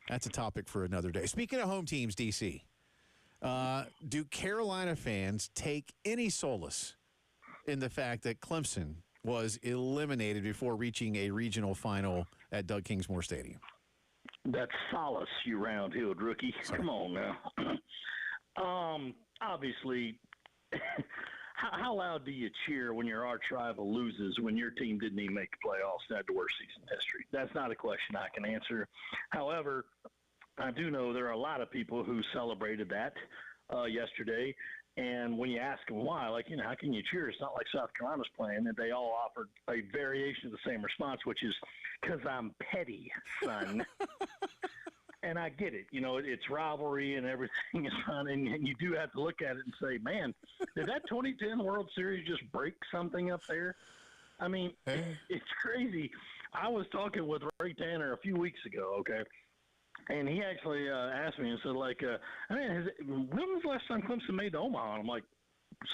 a topic for another day. Speaking of home teams, DC, do Carolina fans take any solace in the fact that Clemson was eliminated before reaching a regional final at Doug Kingsmore Stadium? That's solace, you round-heeled rookie. Sorry. Come on now. Obviously, how loud do you cheer when your arch rival loses when your team didn't even make the playoffs and had the worst season in history? That's not a question I can answer. However, I do know there are a lot of people who celebrated that yesterday. And when you ask them why, how can you cheer? It's not like South Carolina's playing. And they all offered a variation of the same response, which is, because I'm petty, son. And I get it. It's rivalry and everything is fun. And you do have to look at it and say, man, did that 2010 World Series just break something up there? I mean, it's crazy. I was talking with Ray Tanner a few weeks ago, okay? And he actually asked me and said, when was the last time Clemson made to Omaha? And I'm like,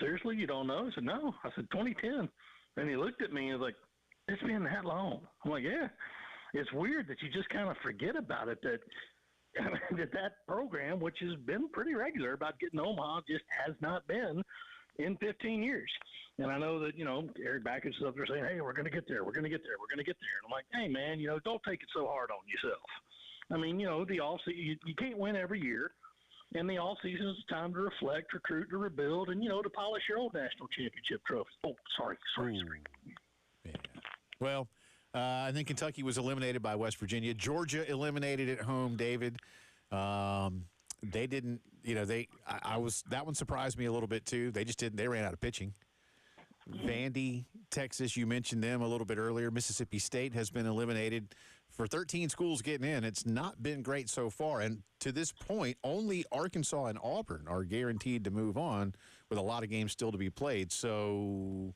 seriously, you don't know? He said, no. I said, 2010. And he looked at me and was like, it's been that long. I'm like, yeah. It's weird that you just kind of forget about it, that program, which has been pretty regular about getting to Omaha, just has not been in 15 years. And I know that, Eric Backus is up there saying, hey, we're going to get there. We're going to get there. We're going to get there. And I'm like, hey, man, don't take it so hard on yourself. I mean, the off-season, you can't win every year. And the off-season is a time to reflect, recruit, to rebuild, and, to polish your old national championship trophy. Oh, sorry. Yeah. Well, I think Kentucky was eliminated by West Virginia. Georgia eliminated at home, David. They didn't, that one surprised me a little bit too. They just didn't, they ran out of pitching. Vandy, Texas, you mentioned them a little bit earlier. Mississippi State has been eliminated. For 13 schools getting in, it's not been great so far. And to this point, only Arkansas and Auburn are guaranteed to move on with a lot of games still to be played. So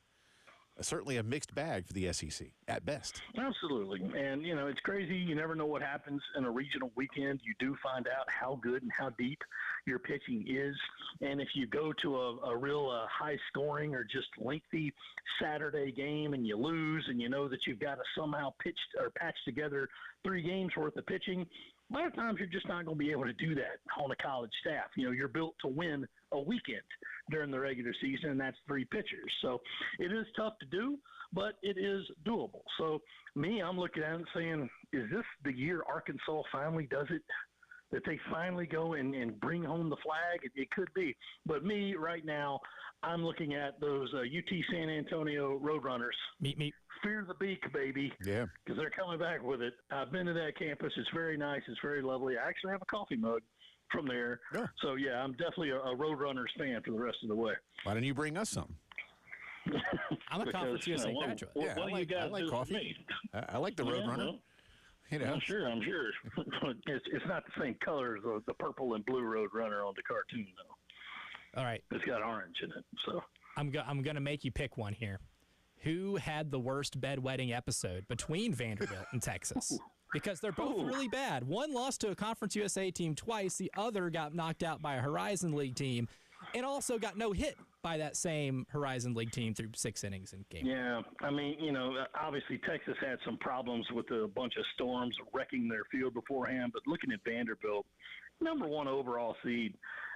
certainly a mixed bag for the SEC at best. Absolutely. And, it's crazy. You never know what happens in a regional weekend. You do find out how good and how deep your pitching is. And if you go to a real high scoring or just lengthy Saturday game and you lose and you know that you've got to somehow pitch or patch together 3 games worth of pitching, a lot of times you're just not going to be able to do that on a college staff. You're built to win a weekend during the regular season, and that's 3 pitchers. So it is tough to do, but it is doable. So I'm looking at it and saying, is this the year Arkansas finally does it? That they finally go and bring home the flag? It could be. But right now, I'm looking at those UT San Antonio Roadrunners. Meet. Fear the beak, baby. Yeah. Because they're coming back with it. I've been to that campus. It's very nice. It's very lovely. I actually have a coffee mug from there. Yeah. So, yeah, I'm definitely a Roadrunners fan for the rest of the way. Why don't you bring us some? I'm a Conference USA graduate. What do you guys I like do coffee. with me? I like the Roadrunner. I'm sure. It's not the same color as the purple and blue Roadrunner on the cartoon, though. All right. It's got orange in it. So I'm going to make you pick one here. Who had the worst bedwetting episode between Vanderbilt and Texas? Because they're both really bad. One lost to a Conference USA team twice. The other got knocked out by a Horizon League team and also got no hit by that same Horizon League team through 6 innings in game. Yeah, I mean, obviously Texas had some problems with a bunch of storms wrecking their field beforehand, but looking at Vanderbilt, number 1 overall seed,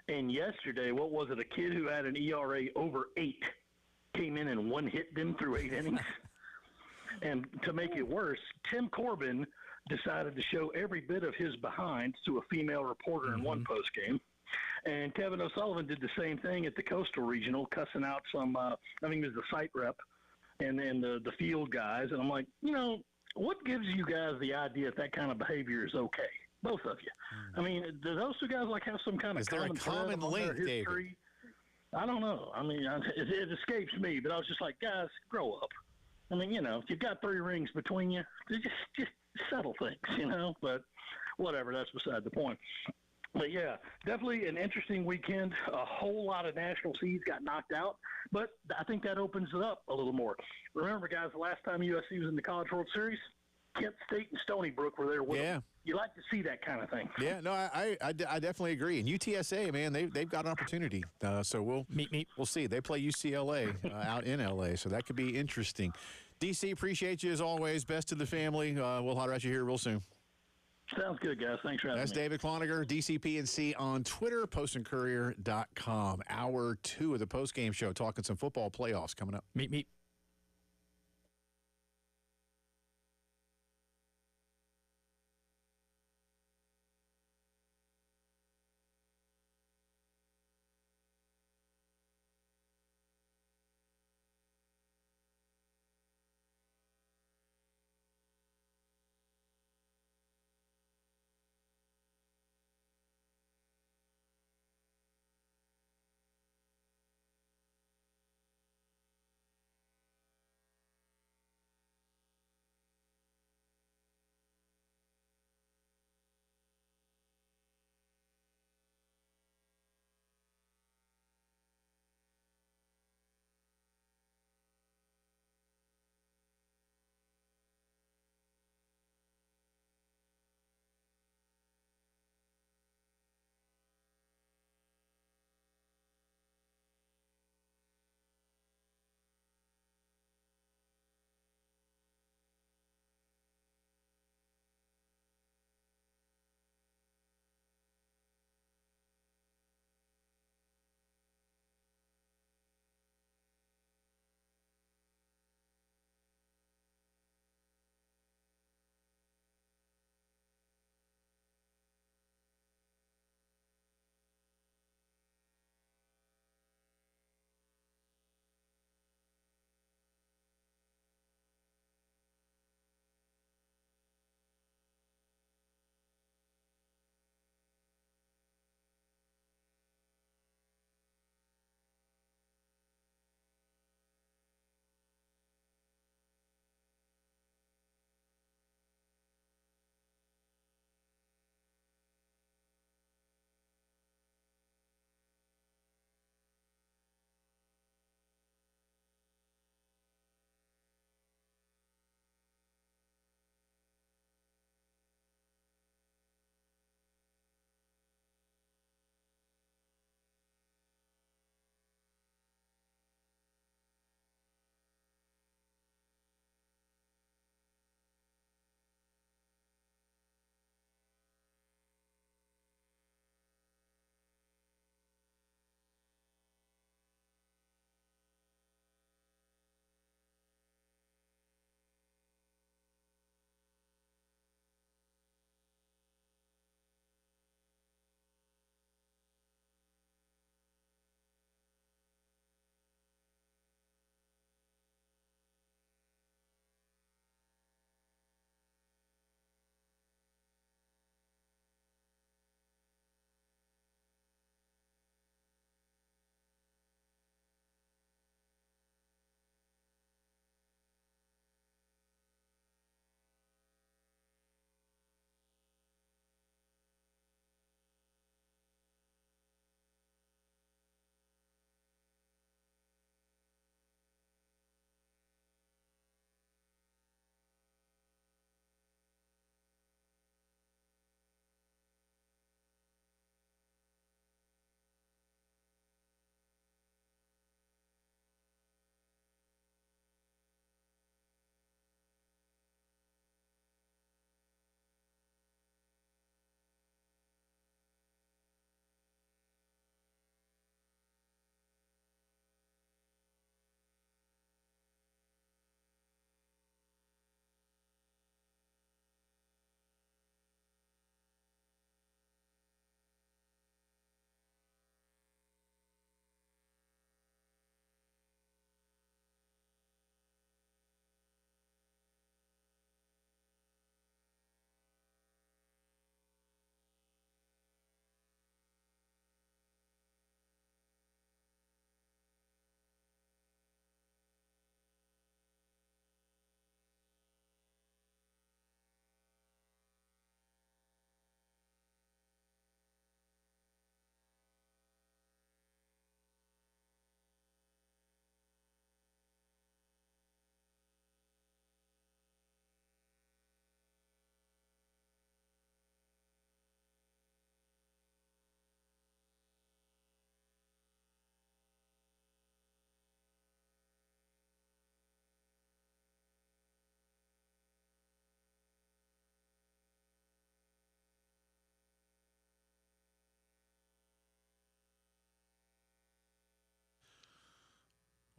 and yesterday, what was it, a kid who had an ERA over 8 came in and one-hit them through 8 innings? And to make it worse, Tim Corbin decided to show every bit of his behind to a female reporter in one postgame. And Kevin O'Sullivan did the same thing at the Coastal Regional, cussing out some, I think it was the site rep and then the field guys. And I'm like, what gives you guys the idea that kind of behavior is okay? Both of you. I mean, do those 2 guys have some kind of Is there a common link, David? I don't know. I mean, it escapes me, but I was just like, guys, grow up. I mean, if you've got 3 rings between you, just settle things, but whatever, that's beside the point. But, yeah, definitely an interesting weekend. A whole lot of national seeds got knocked out, but I think that opens it up a little more. Remember, guys, the last time USC was in the College World Series, Kent State and Stony Brook were there with them. You like to see that kind of thing. Yeah, no, I definitely agree. And UTSA, man, they've got an opportunity. So we'll see. They play UCLA out in LA, so that could be interesting. DC, appreciate you as always. Best to the family. We'll holler at you here real soon. Sounds good, guys. Thanks for having me. That's David Cloninger, DCPNC on Twitter, postandcourier.com. Hour 2 of the postgame show, talking some football playoffs coming up. Meet.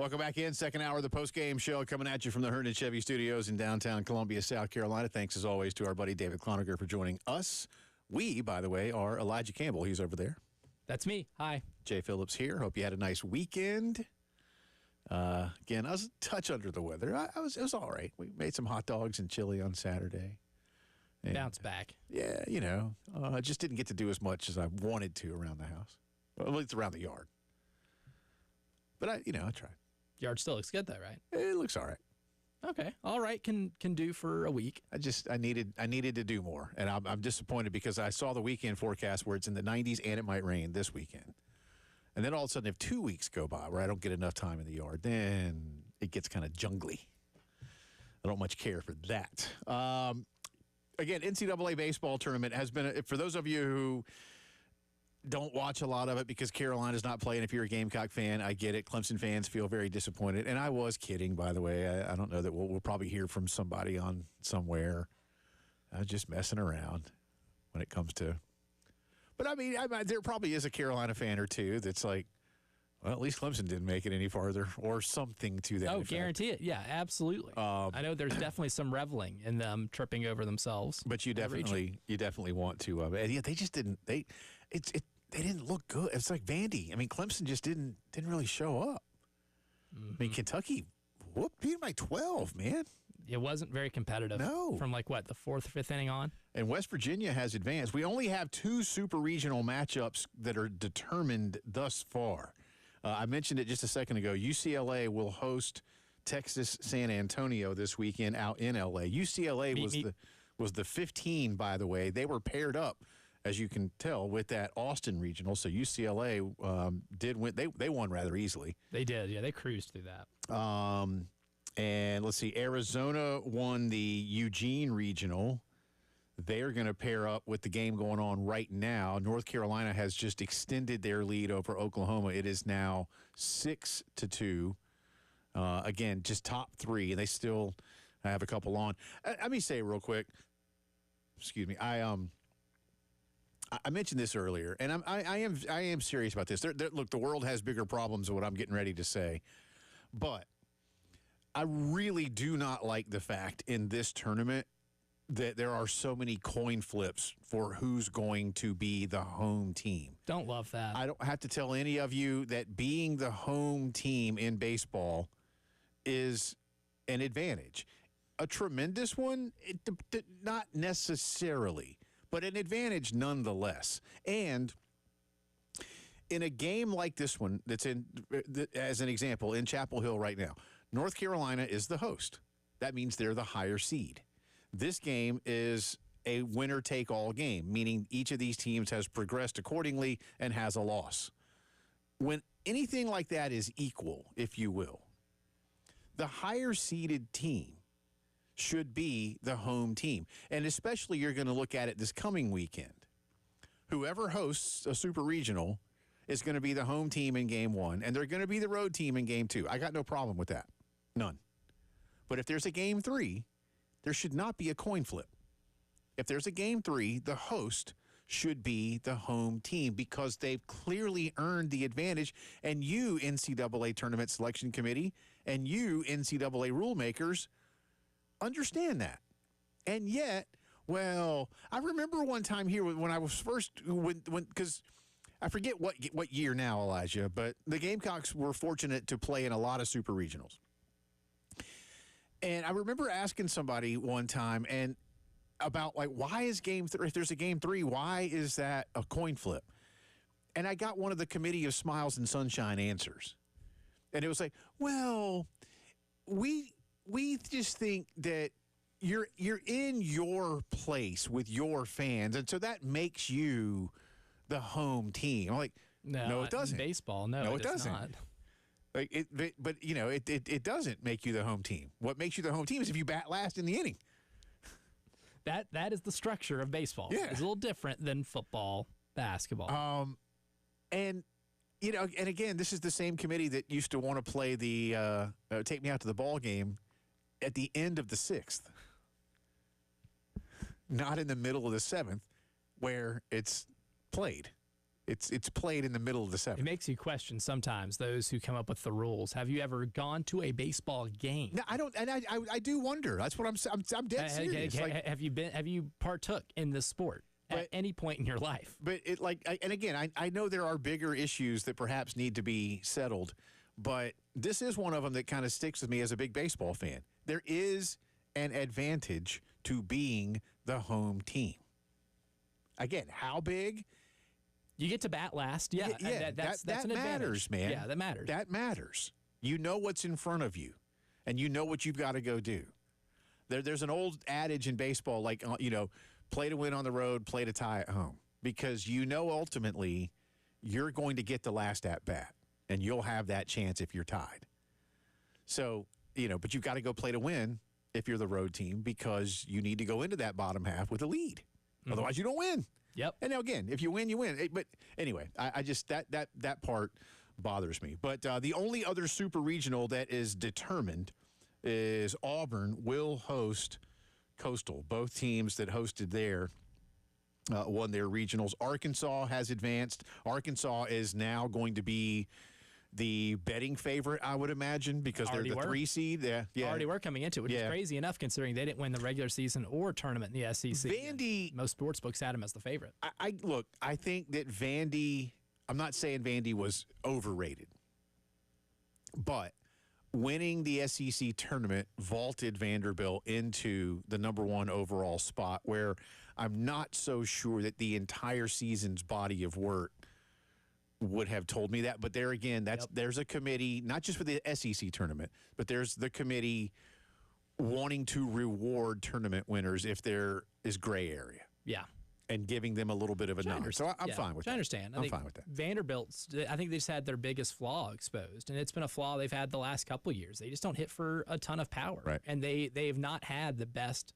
Welcome back in. Second hour of the Postgame Show coming at you from the Herndon Chevy Studios in downtown Columbia, South Carolina. Thanks, as always, to our buddy David Cloninger for joining us. We, by the way, are Elijah Campbell. He's over there. That's me. Hi. Jay Phillips here. Hope you had a nice weekend. Again, I was a touch under the weather. It was all right. We made some hot dogs and chili on Saturday. And, Bounce back. Yeah, I just didn't get to do as much as I wanted to around the house. Well, at least around the yard. But I tried. Yard still looks good, though, right? It looks all right. Okay. All right. Can do for a week. I needed to do more, and I'm disappointed because I saw the weekend forecast where it's in the 90s and it might rain this weekend. And then all of a sudden, if 2 weeks go by where I don't get enough time in the yard, then it gets kind of jungly. I don't much care for that. Again, NCAA baseball tournament has been, for those of you who don't watch a lot of it because Carolina's not playing. If you're a Gamecock fan, I get it. Clemson fans feel very disappointed. And I was kidding, by the way. I don't know that we'll probably hear from somebody on somewhere. I was just messing around when it comes to. But, I mean, there probably is a Carolina fan or two that's like, well, at least Clemson didn't make it any farther or something to that effect. Guarantee it. Yeah, absolutely. I know there's definitely some reveling in them tripping over themselves. But you definitely want to. And yeah, they just didn't. They didn't look good. It's like Vandy. I mean, Clemson just didn't really show up. Mm-hmm. I mean, Kentucky beat them by 12, man. It wasn't very competitive. No. From the fourth or fifth inning on. And West Virginia has advanced. We only have 2 super regional matchups that are determined thus far. I mentioned it just a second ago. UCLA will host Texas San Antonio this weekend out in L.A. UCLA was the 15, by the way. They were paired up, as you can tell, with that Austin regional. So UCLA did win. They won rather easily. They did. Yeah, they cruised through that. And let's see, Arizona won the Eugene regional. They're going to pair up with the game going on right now. North Carolina has just extended their lead over Oklahoma. It is now 6-2. Again, just top 3, and they still have a couple on. Let me say real quick. Excuse me. I mentioned this earlier, and I am serious about this. Look, the world has bigger problems than what I'm getting ready to say, but I really do not like the fact in this tournament that there are so many coin flips for who's going to be the home team. Don't love that. I don't have to tell any of you that being the home team in baseball is an advantage. A tremendous one? Not necessarily, but an advantage nonetheless. And in a game like this one that's as an example, in Chapel Hill right now, North Carolina is the host. That means they're the higher seed. This game is a winner-take-all game, meaning each of these teams has progressed accordingly and has a loss. When anything like that is equal, if you will, the higher-seeded team should be the home team. And especially you're going to look at it this coming weekend. Whoever hosts a super regional is going to be the home team in game 1, and they're going to be the road team in game 2. I got no problem with that. None. But if there's a game 3, there should not be a coin flip. If there's a game 3, the host should be the home team because they've clearly earned the advantage. And you, NCAA Tournament Selection Committee, and you, NCAA rule makers, understand that. And yet, well, I remember one time here when I was first, because I forget what year now, Elijah, but the Gamecocks were fortunate to play in a lot of super regionals. And I remember asking somebody one time and about why is game 3, if there's a game 3, why is that a coin flip? And I got one of the Committee of Smiles and Sunshine answers. And it was like, well, we just think that you're in your place with your fans, and so that makes you the home team. I'm like, no, it doesn't. Baseball, no, it doesn't. Not. But it doesn't make you the home team. What makes you the home team is if you bat last in the inning. That is the structure of baseball. Yeah. It's a little different than football, basketball. And again, this is the same committee that used to want to play the take me out to the ball game at the end of the 6th, not in the middle of the 7th, where it's played. It's played in the middle of the It seventh. makes you question sometimes those who come up with the rules. Have you ever gone to a baseball game? No, I don't, and I do wonder. That's what I'm dead serious. Have you partook in this sport at any point in your life? But and again, I know there are bigger issues that perhaps need to be settled, but this is one of them that kind of sticks with me as a big baseball fan. There is an advantage to being the home team. Again, how big? You get to bat last. Yeah, that's that an matters, advantage. man. Yeah, that matters. That matters. You know what's in front of you, and you know what you've got to go do. There's an old adage in baseball, like, play to win on the road, play to tie at home, because ultimately you're going to get the last at bat, and you'll have that chance if you're tied. So, but you've got to go play to win if you're the road team, because you need to go into that bottom half with a lead. Mm-hmm. Otherwise, you don't win. Yep. And now again, if you win, you win. But anyway, I just that part bothers me. But the only other super regional that is determined is Auburn will host Coastal. Both teams that hosted there won their regionals. Arkansas has advanced. Arkansas is now going to be the betting favorite, I would imagine, because they're the 3 seed. Yeah. Already were coming into it, which is crazy enough considering they didn't win the regular season or tournament in the SEC. Vandy, most sports books had them as the favorite. I think that Vandy, I'm not saying Vandy was overrated, but winning the SEC tournament vaulted Vanderbilt into the number 1 overall spot, where I'm not so sure that the entire season's body of work would have told me that. But there again, there's a committee, not just for the SEC tournament, but there's the committee wanting to reward tournament winners if there is gray area. Yeah. And giving them a little bit of a nod. So I'm fine with that. I understand. I'm fine with that. Vanderbilt's, I think they just had their biggest flaw exposed, and it's been a flaw they've had the last couple of years. They just don't hit for a ton of power. Right. And they've not had the best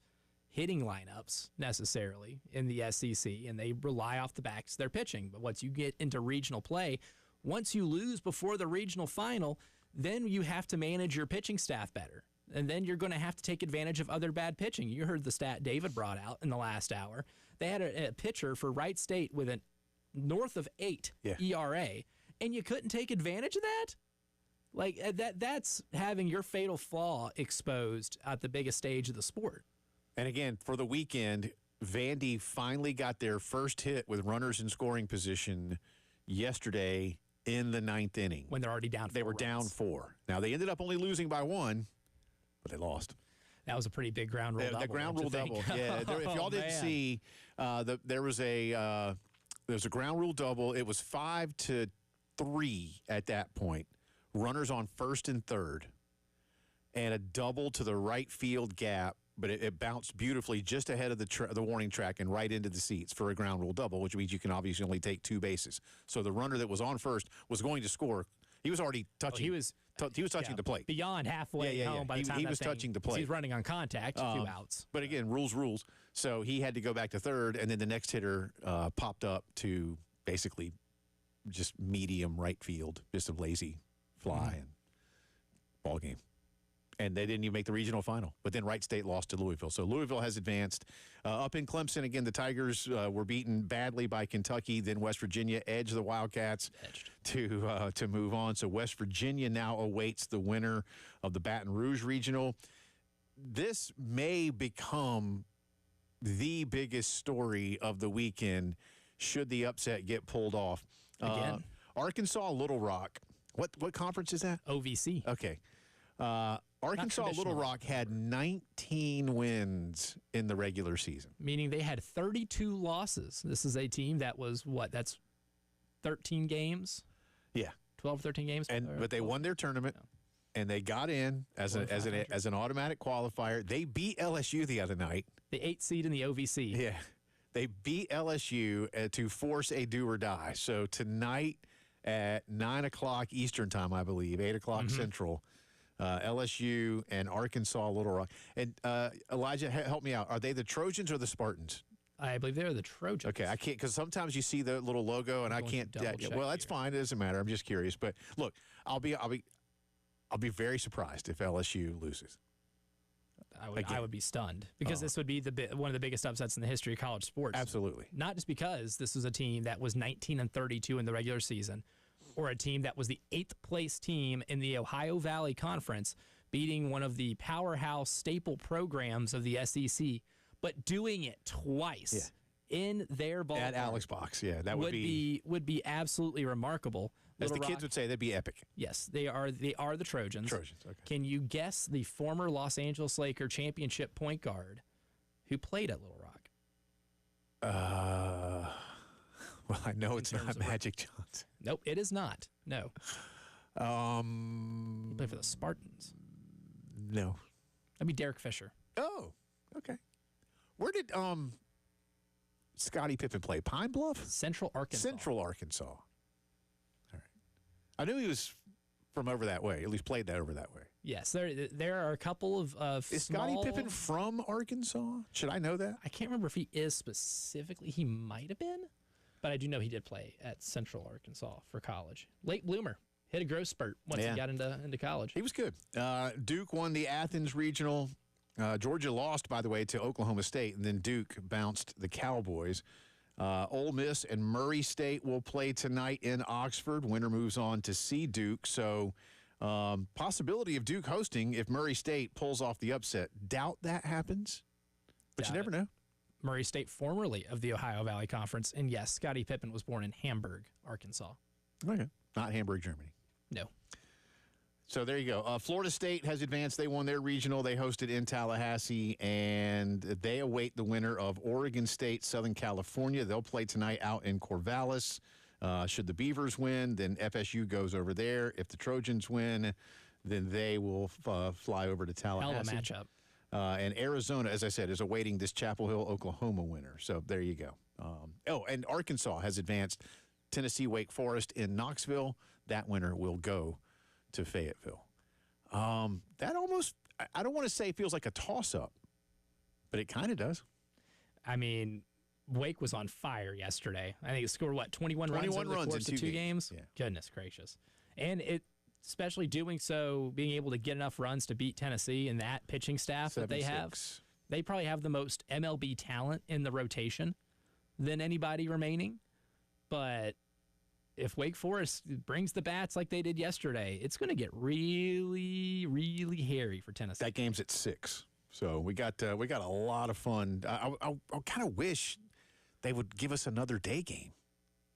hitting lineups necessarily in the SEC, and they rely off the backs of their pitching. But once you get into regional play, once you lose before the regional final, then you have to manage your pitching staff better. And then you're going to have to take advantage of other bad pitching. You heard the stat David brought out in the last hour. They had a pitcher for Wright State with a north of 8 ERA, and you couldn't take advantage of that? Like, that's having your fatal flaw exposed at the biggest stage of the sport. And again, for the weekend, Vandy finally got their first hit with runners in scoring position yesterday in the 9th inning. When they're already down 4 They were down 4. Now, they ended up only losing by 1, but they lost. That was a pretty big ground rule double. The ground rule double. Yeah, if y'all didn't see, there was a ground rule double. It was 5-3 at that point. Runners on first and third, and a double to the right field gap. But it bounced beautifully just ahead of the warning track and right into the seats for a ground rule double, which means you can obviously only take 2 bases. So the runner that was on first was going to score. He was already touching. He was touching the plate. Beyond halfway home by the time he was touching the plate. He's running on contact, 2 outs. But again, rules. So he had to go back to third, and then the next hitter popped up to basically just medium right field, just a lazy fly and ball game. And they didn't even make the regional final. But then Wright State lost to Louisville. So Louisville has advanced. Up in Clemson, again, the Tigers were beaten badly by Kentucky. Then West Virginia edged the Wildcats to move on. So West Virginia now awaits the winner of the Baton Rouge Regional. This may become the biggest story of the weekend should the upset get pulled off. Again. Arkansas Little Rock. What conference is that? OVC. Okay. Arkansas Little Rock had 19 wins in the regular season. Meaning they had 32 losses. This is a team that was, that's 13 games? Yeah. 12, 13 games? But they won their tournament, and they got in as an automatic qualifier. They beat LSU the other night. The 8th seed in the OVC. Yeah. They beat LSU to force a do or die. So tonight at 9 o'clock Eastern time, I believe, 8 o'clock Central, LSU and Arkansas Little Rock. And Elijah, help me out. Are they the Trojans or the Spartans? I believe they're the Trojans. Okay, I can't, because sometimes you see the little logo and I can't. Well, that's fine. It doesn't matter. I'm just curious. But look, I'll be very surprised if LSU loses. I would be stunned because this would be one of the biggest upsets in the history of college sports. Absolutely. Not just because this was a team that was 19-32 in the regular season, or a team that was the 8th place team in the Ohio Valley Conference, beating one of the powerhouse staple programs of the SEC, but doing it twice in their ballpark at Alex Box. Yeah, that would be absolutely remarkable. As the kids would say, that'd be epic. Yes, they are the Trojans. Trojans, okay. Can you guess the former Los Angeles Laker championship point guard who played at Little Rock? Well, I know it's not Magic Johnson. Nope, it is not. No. He played for the Spartans. No. That'd be Derek Fisher. Oh, okay. Where did Scottie Pippen play? Pine Bluff? Central Arkansas. Central Arkansas. All right. I knew he was from over that way, at least played that over that way. Yes, there are a couple of Is Scottie Pippen from Arkansas? Should I know that? I can't remember if he is specifically. He might have been, but I do know he did play at Central Arkansas for college. Late bloomer. Hit a growth spurt once he got into college. He was good. Duke won the Athens Regional. Georgia lost, by the way, to Oklahoma State, and then Duke bounced the Cowboys. Ole Miss and Murray State will play tonight in Oxford. Winner moves on to see Duke. So possibility of Duke hosting if Murray State pulls off the upset. Doubt that happens, but you never know. Murray State, formerly of the Ohio Valley Conference. And yes, Scottie Pippen was born in Hamburg, Arkansas. Okay. Not Hamburg, Germany. No. So there you go. Florida State has advanced. They won their regional. They hosted in Tallahassee, and they await the winner of Oregon State, Southern California. They'll play tonight out in Corvallis. Should the Beavers win, then FSU goes over there. If the Trojans win, then they will fly over to Tallahassee. Hell of a matchup. And Arizona, as I said, is awaiting this Chapel Hill, Oklahoma winner. So there you go. And Arkansas has advanced. Tennessee, Wake Forest in Knoxville. That winner will go to Fayetteville. That almost, I don't want to say feels like a toss-up, but it kind of does. I mean, Wake was on fire yesterday. I think it scored, 21 runs over the course of two games? Yeah. Goodness gracious. And it, especially doing so, being able to get enough runs to beat Tennessee and that pitching staff that they have. They probably have the most MLB talent in the rotation than anybody remaining. But if Wake Forest brings the bats like they did yesterday, it's going to get really, really hairy for Tennessee. That game's at 6, so we got a lot of fun. I kind of wish they would give us another day game,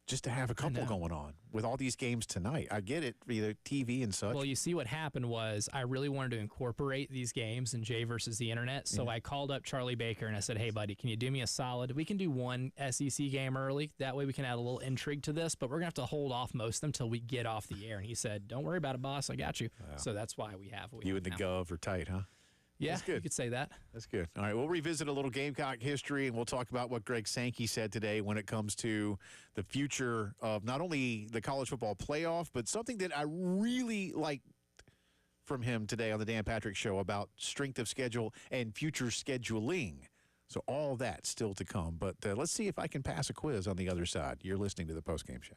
just to have a couple going on with all these games tonight. I get it, either TV and such. Well, you see what happened was I really wanted to incorporate these games in Jay versus the Internet, so I called up Charlie Baker and I said, hey, buddy, can you do me a solid? We can do one SEC game early. That way we can add a little intrigue to this, but we're going to have to hold off most of them until we get off the air. And he said, don't worry about it, boss. I got you. Wow. So that's why we have you and the Gov are tight, huh? Yeah, that's good. You could say that. That's good. All right, we'll revisit a little Gamecock history, and we'll talk about what Greg Sankey said today when it comes to the future of not only the college football playoff, but something that I really liked from him today on the Dan Patrick Show about strength of schedule and future scheduling. So all that still to come. But let's see if I can pass a quiz on the other side. You're listening to the Postgame Show.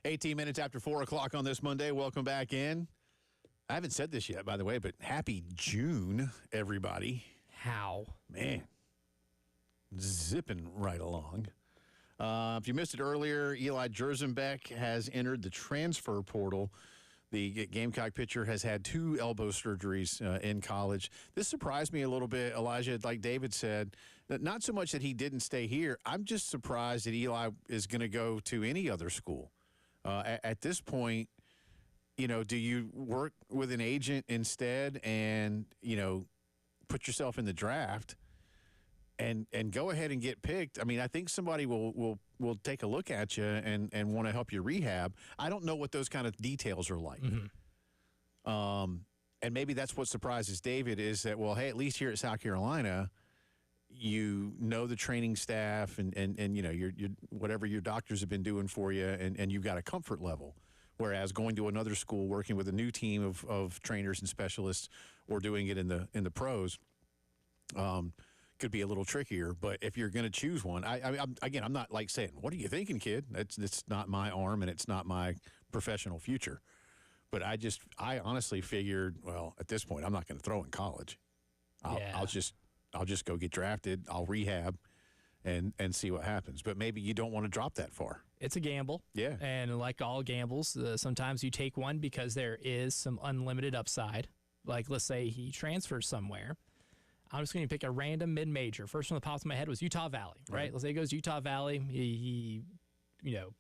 18 minutes after 4 o'clock on this Monday. Welcome back in. I haven't said this yet, by the way, but happy June, everybody. How? Man, zipping right along. If you missed it earlier, Eli Jerzenbeck has entered the transfer portal. The Gamecock pitcher has had 2 elbow surgeries in college. This surprised me a little bit, Elijah, like David said. Not so much that he didn't stay here. I'm just surprised that Eli is going to go to any other school. At this point, do you work with an agent instead and, put yourself in the draft and go ahead and get picked? I mean, I think somebody will take a look at you and want to help you rehab. I don't know what those kind of details are like. Mm-hmm. And maybe that's what surprises David is that, well, hey, at least here at South Carolina, the training staff and your whatever your doctors have been doing for you, and you've got a comfort level. Whereas going to another school, working with a new team of trainers and specialists, or doing it in the pros, could be a little trickier. But if you're going to choose one, I'm not like saying, "What are you thinking, kid?" It's not my arm and it's not my professional future. But I honestly figured, well, at this point, I'm not going to throw in college. I'll just go get drafted. I'll rehab and see what happens. But maybe you don't want to drop that far. It's a gamble. Yeah. And like all gambles, sometimes you take one because there is some unlimited upside. Like, let's say he transfers somewhere. I'm just going to pick a random mid-major. First one that popped in my head was Utah Valley, right? Let's say he goes to Utah Valley. He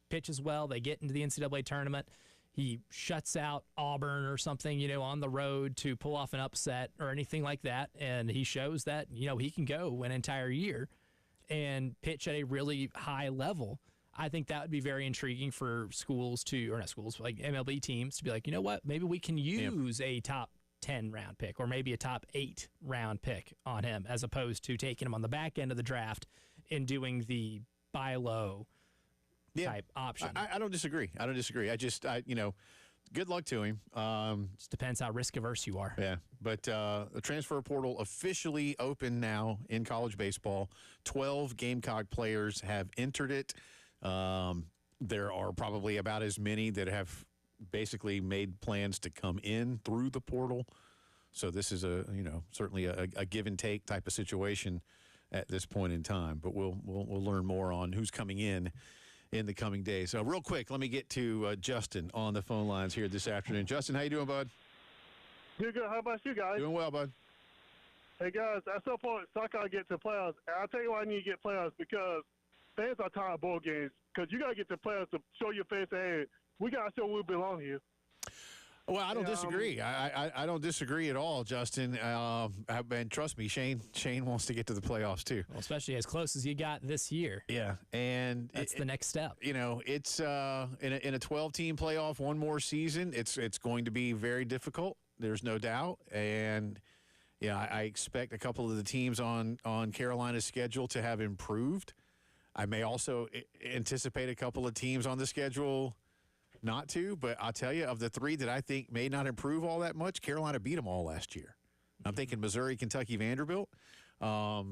pitches well. They get into the NCAA tournament. He shuts out Auburn or something, on the road to pull off an upset or anything like that. And he shows that, he can go an entire year and pitch at a really high level. I think that would be very intriguing for like MLB teams to be like, you know what, maybe we can use a top 10 round pick or maybe a top 8 round pick on him, as opposed to taking him on the back end of the draft and doing the buy low type option. I don't disagree. Good luck to him. Just depends how risk averse you are. Yeah, but the transfer portal officially open now in college baseball. 12 Gamecock players have entered it. There are probably about as many that have basically made plans to come in through the portal. So this is certainly a give and take type of situation at this point in time. But we'll learn more on who's coming in the coming days. So real quick, let me get to Justin on the phone lines here this afternoon. Justin, how you doing, bud? Doing good. How about you guys? Doing well, bud. Hey, guys, at some point, South Carolina get to playoffs. And I'll tell you why I need to get playoffs, because fans are tired of bowl games. Because you got to get to playoffs to show your face, hey, we got to show we belong here. Well, I don't disagree. I don't disagree at all, Justin. And trust me, Shane wants to get to the playoffs too. Well, especially as close as you got this year. Yeah, and that's the next step. It's in a 12-team playoff, one more season. It's going to be very difficult. There's no doubt. And I expect a couple of the teams on Carolina's schedule to have improved. I may also anticipate a couple of teams on the schedule not to, but I'll tell you, of the 3 that I think may not improve all that much, Carolina beat them all last year. I'm thinking Missouri, Kentucky, Vanderbilt. I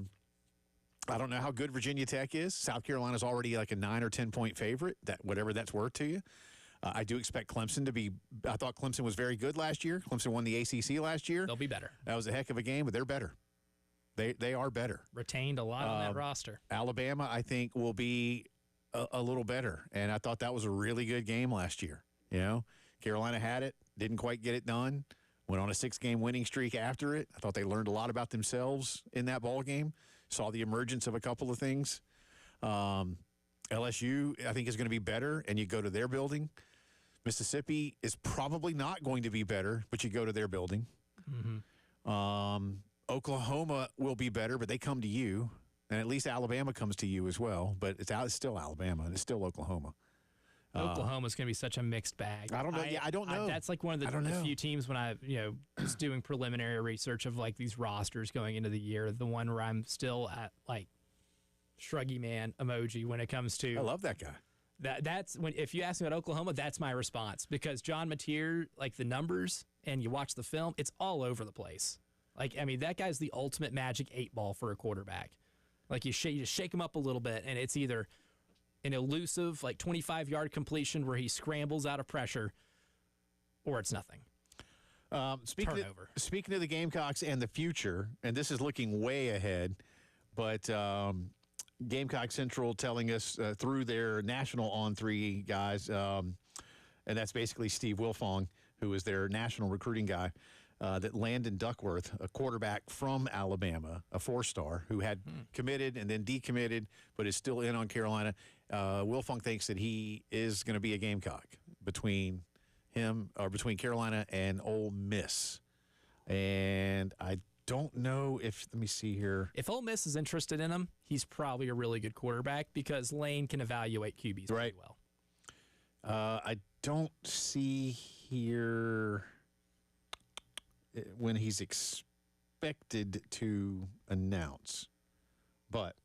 don't know how good Virginia Tech is. South Carolina's already like a 9 or 10 point favorite, whatever that's worth to you. I do expect Clemson to be – I thought Clemson was very good last year. Clemson won the ACC last year. They'll be better. That was a heck of a game, but they're better. They are better. Retained a lot on that roster. Alabama, I think, will be a little better, and I thought that was a really good game last year. Carolina had it, didn't quite get it done, went on a 6-game winning streak after it. I thought they learned a lot about themselves in that ball game, saw the emergence of a couple of things. LSU, I think, is going to be better, and you go to their building. Mississippi is probably not going to be better, but you go to their building. Mm-hmm. Oklahoma will be better, but they come to you. And at least Alabama comes to you as well. But it's still Alabama, and it's still Oklahoma. Oklahoma's going to be such a mixed bag. I don't know. I don't know. That's like one of the few teams when I was doing preliminary research of like these rosters going into the year, the one where I'm still at like shruggy man emoji when it comes to. I love that guy. That's when, if you ask me about Oklahoma, that's my response, because John Mateer, like the numbers, and you watch the film, it's all over the place. Like, I mean, that guy's the ultimate magic 8 ball for a quarterback. Like, you just shake him up a little bit, and it's either an elusive, like 25-yard completion where he scrambles out of pressure, or it's nothing. Speaking of the Gamecocks and the future, and this is looking way ahead, but Gamecock Central telling us through their national on-3 guys, and that's basically Steve Wilfong, who is their national recruiting guy, that Landon Duckworth, a quarterback from Alabama, a 4-star, who had committed and then decommitted, but is still in on Carolina. Wilfong thinks that he is going to be a Gamecock between Carolina and Ole Miss. And I don't know if, let me see here. If Ole Miss is interested in him, he's probably a really good quarterback because Lane can evaluate QBs pretty well. I don't see here when he's expected to announce, but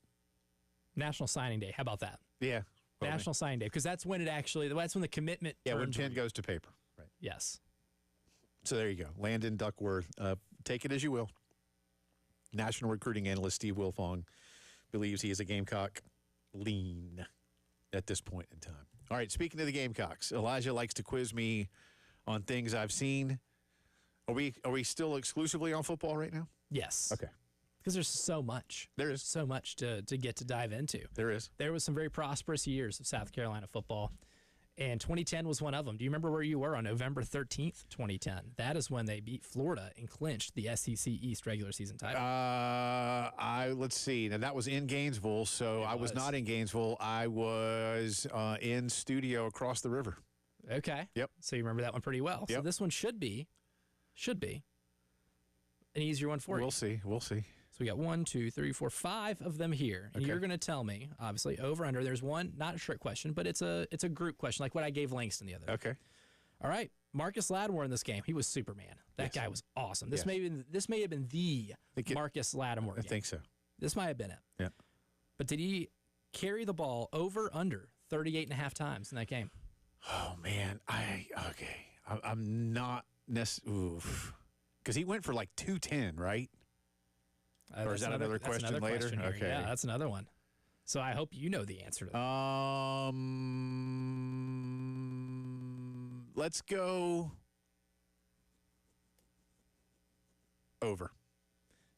National Signing Day. How about that? Yeah. National Signing Day, because that's when the commitment when turns pen goes to paper. Right. Yes. So there you go. Landon Duckworth. Take it as you will. National recruiting analyst Steve Wilfong believes he is a Gamecock lean at this point in time. All right, speaking of the Gamecocks, Elijah likes to quiz me on things I've seen. Are we still exclusively on football right now? Yes. Okay. Because there's so much. There is. So much to get to dive into. There is. There was some very prosperous years of South Carolina football, and 2010 was one of them. Do you remember where you were on November 13th, 2010? That is when they beat Florida and clinched the SEC East regular season title. Let's see. Now, that was in Gainesville, so I was not in Gainesville. I was in studio across the river. Okay. Yep. So you remember that one pretty well. Yep. So this one should be an easier one for you. We'll see. So we got 1, 2, 3, 4, 5 of them here, and you're going to tell me, obviously, over under. There's one, not a trick question, but it's a group question, like what I gave Langston the other day. Okay. All right, Marcus Lattimore in this game, he was Superman. That guy was awesome. This may have been the Marcus Lattimore game. I think so. This might have been it. Yeah. But did he carry the ball over under 38.5 times in that game? Oh man, I'm not necessarily because he went for like 210, right? Or is that another question later? Okay. Yeah, that's another one. So I hope you know the answer to that. Let's go over.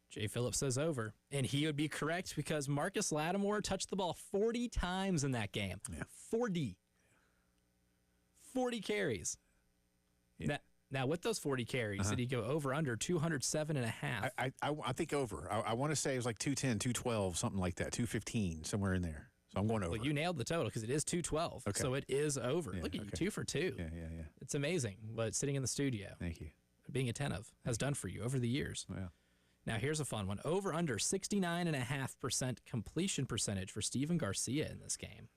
Jay Phillips says over, and he would be correct because Marcus Lattimore touched the ball 40 times in that game. Yeah. 40 carries. Yeah. Now, with those 40 carries, did he go over under 207.5? I think over. I want to say it was like 210, 212, something like that, 215, somewhere in there. So I'm going over. Well, you nailed the total because it is 212. Okay. So it is over. Yeah, Look at you, 2 for 2. Yeah. It's amazing what sitting in the studio, Thank you. being attentive, has done for you over the years. Yeah. Now, here's a fun one. Over under 69.5% completion percentage for Steven Garcia in this game.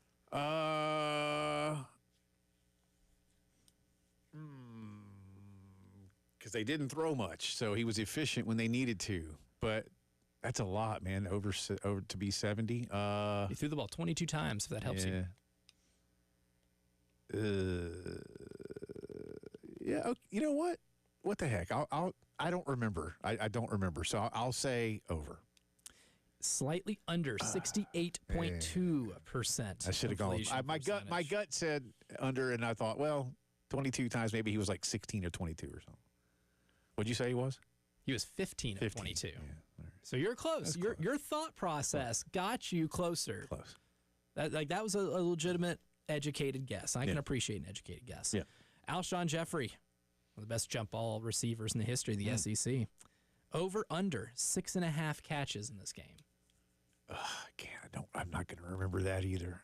Because they didn't throw much, so he was efficient when they needed to. But that's a lot, man. Over to be 70. He threw the ball 22 times, if that helps you. Yeah. Okay, you know what? What the heck? I don't remember. I don't remember. So I'll say over. Slightly under 68.2%. I should have gone. My gut said under, and I thought, well, 22 times. Maybe he was like 16 or 22 or something. What'd you say he was? He was 15 of 22. Yeah, right. So you're close. Your thought process got you closer. Close. That was a legitimate, educated guess. I can appreciate an educated guess. Yeah. Alshon Jeffrey, one of the best jump ball receivers in the history of the SEC. Over under 6.5 catches in this game. I'm not going to remember that either.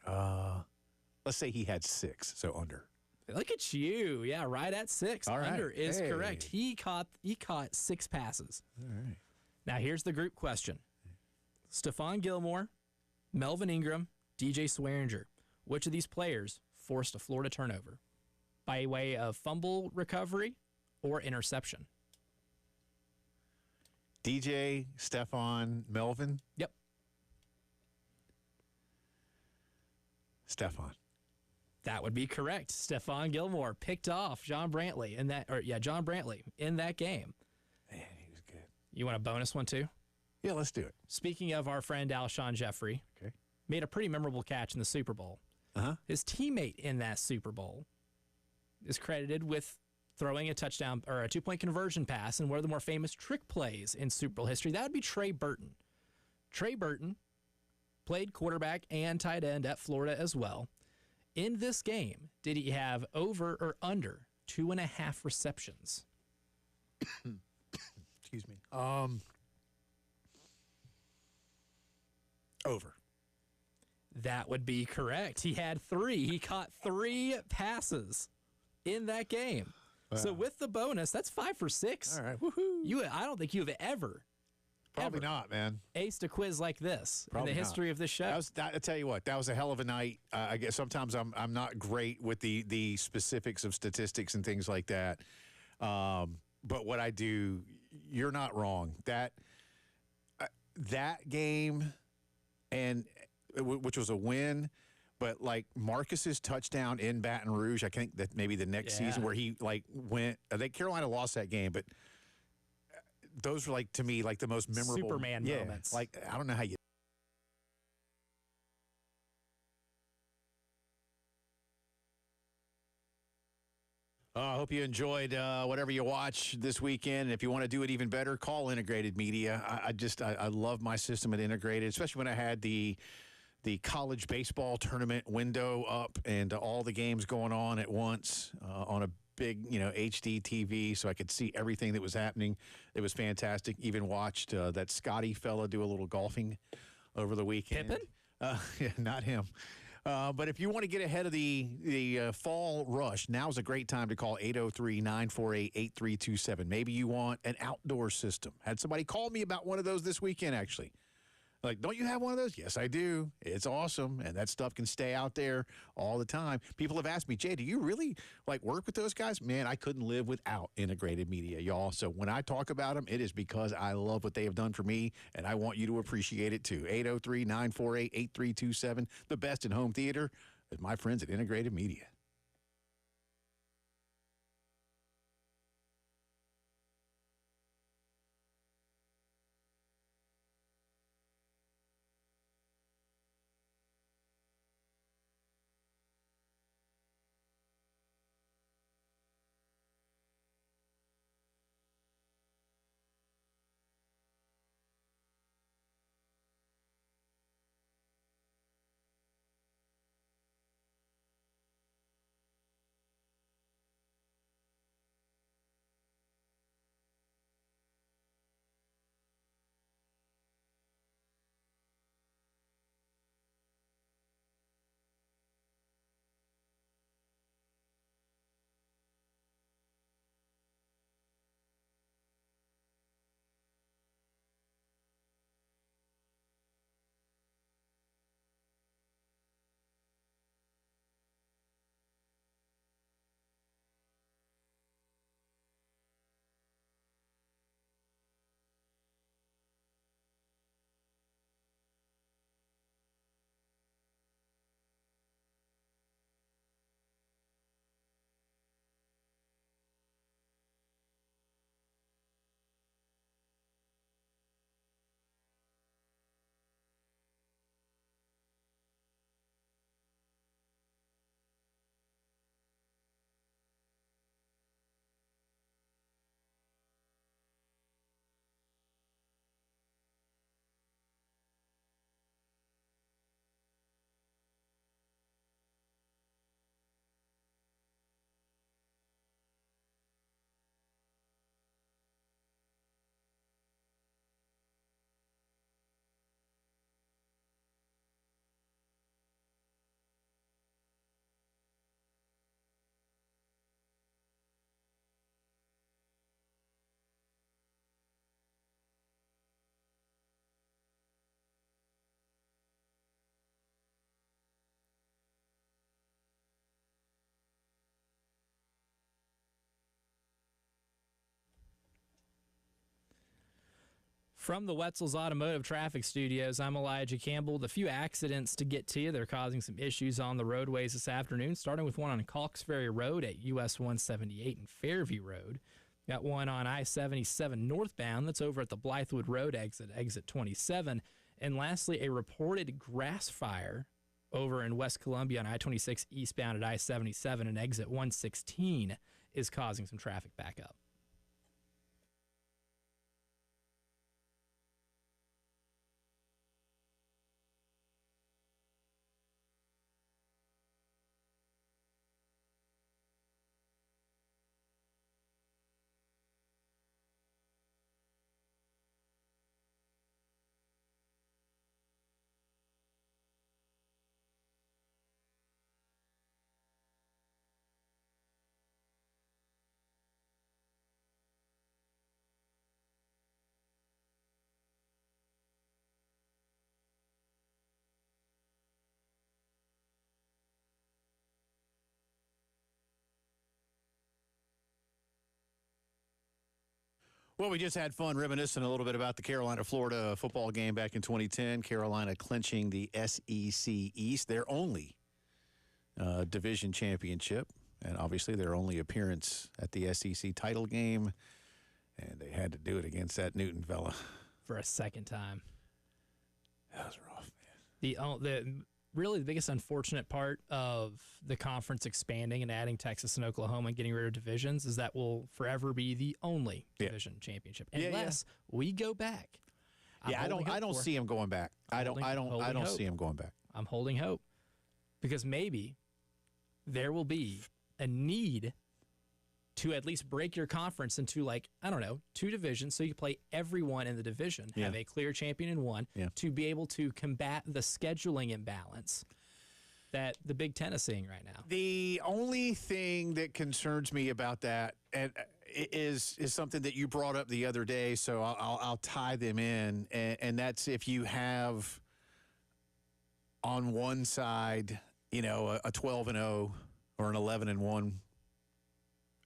Let's say he had 6, so under. Look at you. Yeah, right at 6. All right. Under is correct. He caught 6 passes. All right. Now, here's the group question. Stephon Gilmore, Melvin Ingram, DJ Swearinger. Which of these players forced a Florida turnover? By way of fumble recovery or interception? DJ, Stephon, Melvin? Yep. Stephon. That would be correct. Stephon Gilmore picked off John Brantley in that game. Man, he was good. You want a bonus one too? Yeah, let's do it. Speaking of our friend Alshon Jeffrey, Okay. made a pretty memorable catch in the Super Bowl. his teammate in that Super Bowl, is credited with throwing a touchdown or a 2-point conversion pass in one of the more famous trick plays in Super Bowl history. That would be Trey Burton. Trey Burton played quarterback and tight end at Florida as well. In this game, did he have over or under 2.5 receptions? Excuse me. Over. That would be correct. He had 3. He caught 3 passes in that game. Wow. So with the bonus, that's 5 for 6. All right. Woohoo. I don't think you have Probably not, man. aced a quiz like this Probably in the history of this show. I tell you what, that was a hell of a night. I guess sometimes I'm not great with the specifics of statistics and things like that. But what I do, you're not wrong. That game, and which was a win, but like Marcus's touchdown in Baton Rouge, I think that maybe the next season where he went. I think Carolina lost that game, but those were to me the most memorable Superman moments. I don't know how you. I hope you enjoyed whatever you watch this weekend. And if you want to do it even better, call Integrated Media. I love my system at Integrated, especially when I had the college baseball tournament window up and all the games going on at once on a big, HD TV, so I could see everything that was happening. It was fantastic. Even watched that Scotty fella do a little golfing over the weekend. Pippen? Yeah, not him. But if you want to get ahead of the fall rush, now's a great time to call 803-948-8327. Maybe you want an outdoor system. Had somebody call me about one of those this weekend, actually. Don't you have one of those? Yes, I do. It's awesome, and that stuff can stay out there all the time. People have asked me, Jay, do you really work with those guys? Man, I couldn't live without Integrated Media, y'all. So when I talk about them, it is because I love what they have done for me, and I want you to appreciate it too. 803-948-8327. The best in home theater is my friends at Integrated Media. From the Wetzel's Automotive Traffic Studios, I'm Elijah Campbell. With a few accidents to get to you. They're causing some issues on the roadways this afternoon, starting with one on Calks Ferry Road at US 178 and Fairview Road. Got one on I-77 northbound that's over at the Blythewood Road exit 27. And lastly, a reported grass fire over in West Columbia on I-26 eastbound at I-77 and exit 116 is causing some traffic backup. Well, we just had fun reminiscing a little bit about the Carolina-Florida football game back in 2010. Carolina clinching the SEC East, their only division championship, and obviously their only appearance at the SEC title game. And they had to do it against that Newton fella. For a second time. That was rough, man. Really the biggest unfortunate part of the conference expanding and adding Texas and Oklahoma and getting rid of divisions is that will forever be the only division championship unless we go back. I don't see him going back. I don't see him going back. I'm holding hope because maybe there will be a need to at least break your conference into, like, I don't know, 2 divisions so you play everyone in the division, have a clear champion in one, to be able to combat the scheduling imbalance that the Big Ten is seeing right now. The only thing that concerns me about that is something that you brought up the other day, so I'll tie them in, and that's if you have on one side, a 12-0 or an 11-1.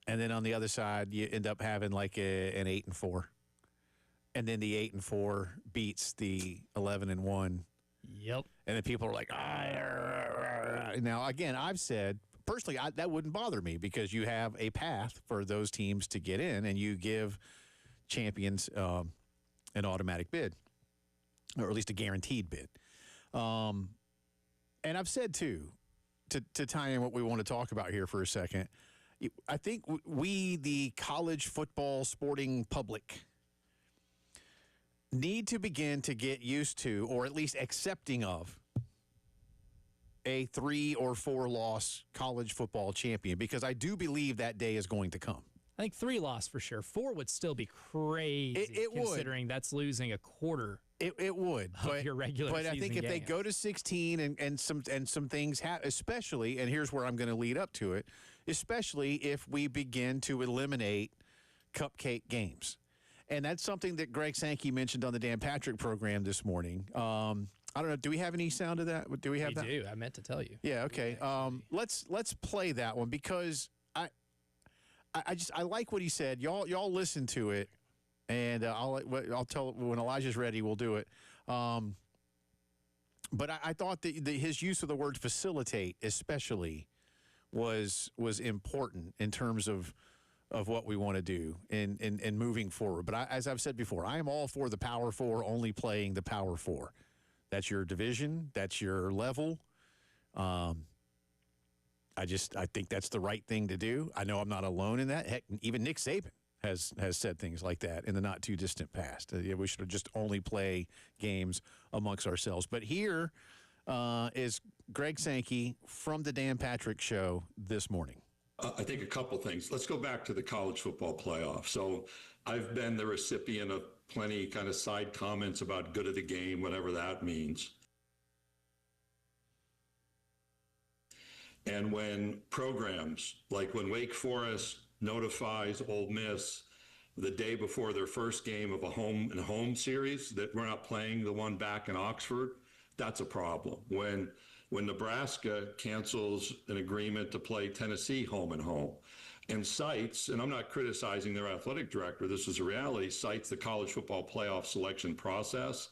And then on the other side, you end up having like an 8-4, and then the 8-4 beats the 11-1. Yep. And then people are like, Now again, I've said personally that wouldn't bother me because you have a path for those teams to get in, and you give champions an automatic bid, or at least a guaranteed bid. And I've said too, to tie in what we want to talk about here for a second. I think we, the college football sporting public, need to begin to get used to, or at least accepting of, a 3 or 4 loss college football champion, because I do believe that day is going to come. I think 3 loss for sure. 4 would still be crazy, considering that's losing a quarter. It would, but your regular but I think if they go to 16 and some things happen, especially, and here's where I'm going to lead up to it, especially if we begin to eliminate cupcake games. And that's something that Greg Sankey mentioned on the Dan Patrick program this morning. I don't know. Do we have any sound of that? Do we have that? We do. I meant to tell you. Yeah. Okay. Let's play that one because I like what he said. Y'all listen to it, and I'll tell when Elijah's ready. We'll do it. But I thought that his use of the word facilitate, especially, was important in terms of what we want to do and moving forward. But as I've said before, I am all for the Power Four only playing the Power Four. That's your division. That's your level. I think that's the right thing to do. I know I'm not alone in that. Heck, even Nick Saban has said things like that in the not too distant past. We should just only play games amongst ourselves. But here is Greg Sankey from the Dan Patrick Show this morning. I think a couple things. Let's go back to the college football playoff. So I've been the recipient of plenty kind of side comments about good of the game, whatever that means. And when programs, like when Wake Forest notifies Ole Miss the day before their first game of a home series that we're not playing the one back in Oxford, that's a problem. When Nebraska cancels an agreement to play Tennessee home and home, and cites, and I'm not criticizing their athletic director, this is a reality, cites the college football playoff selection process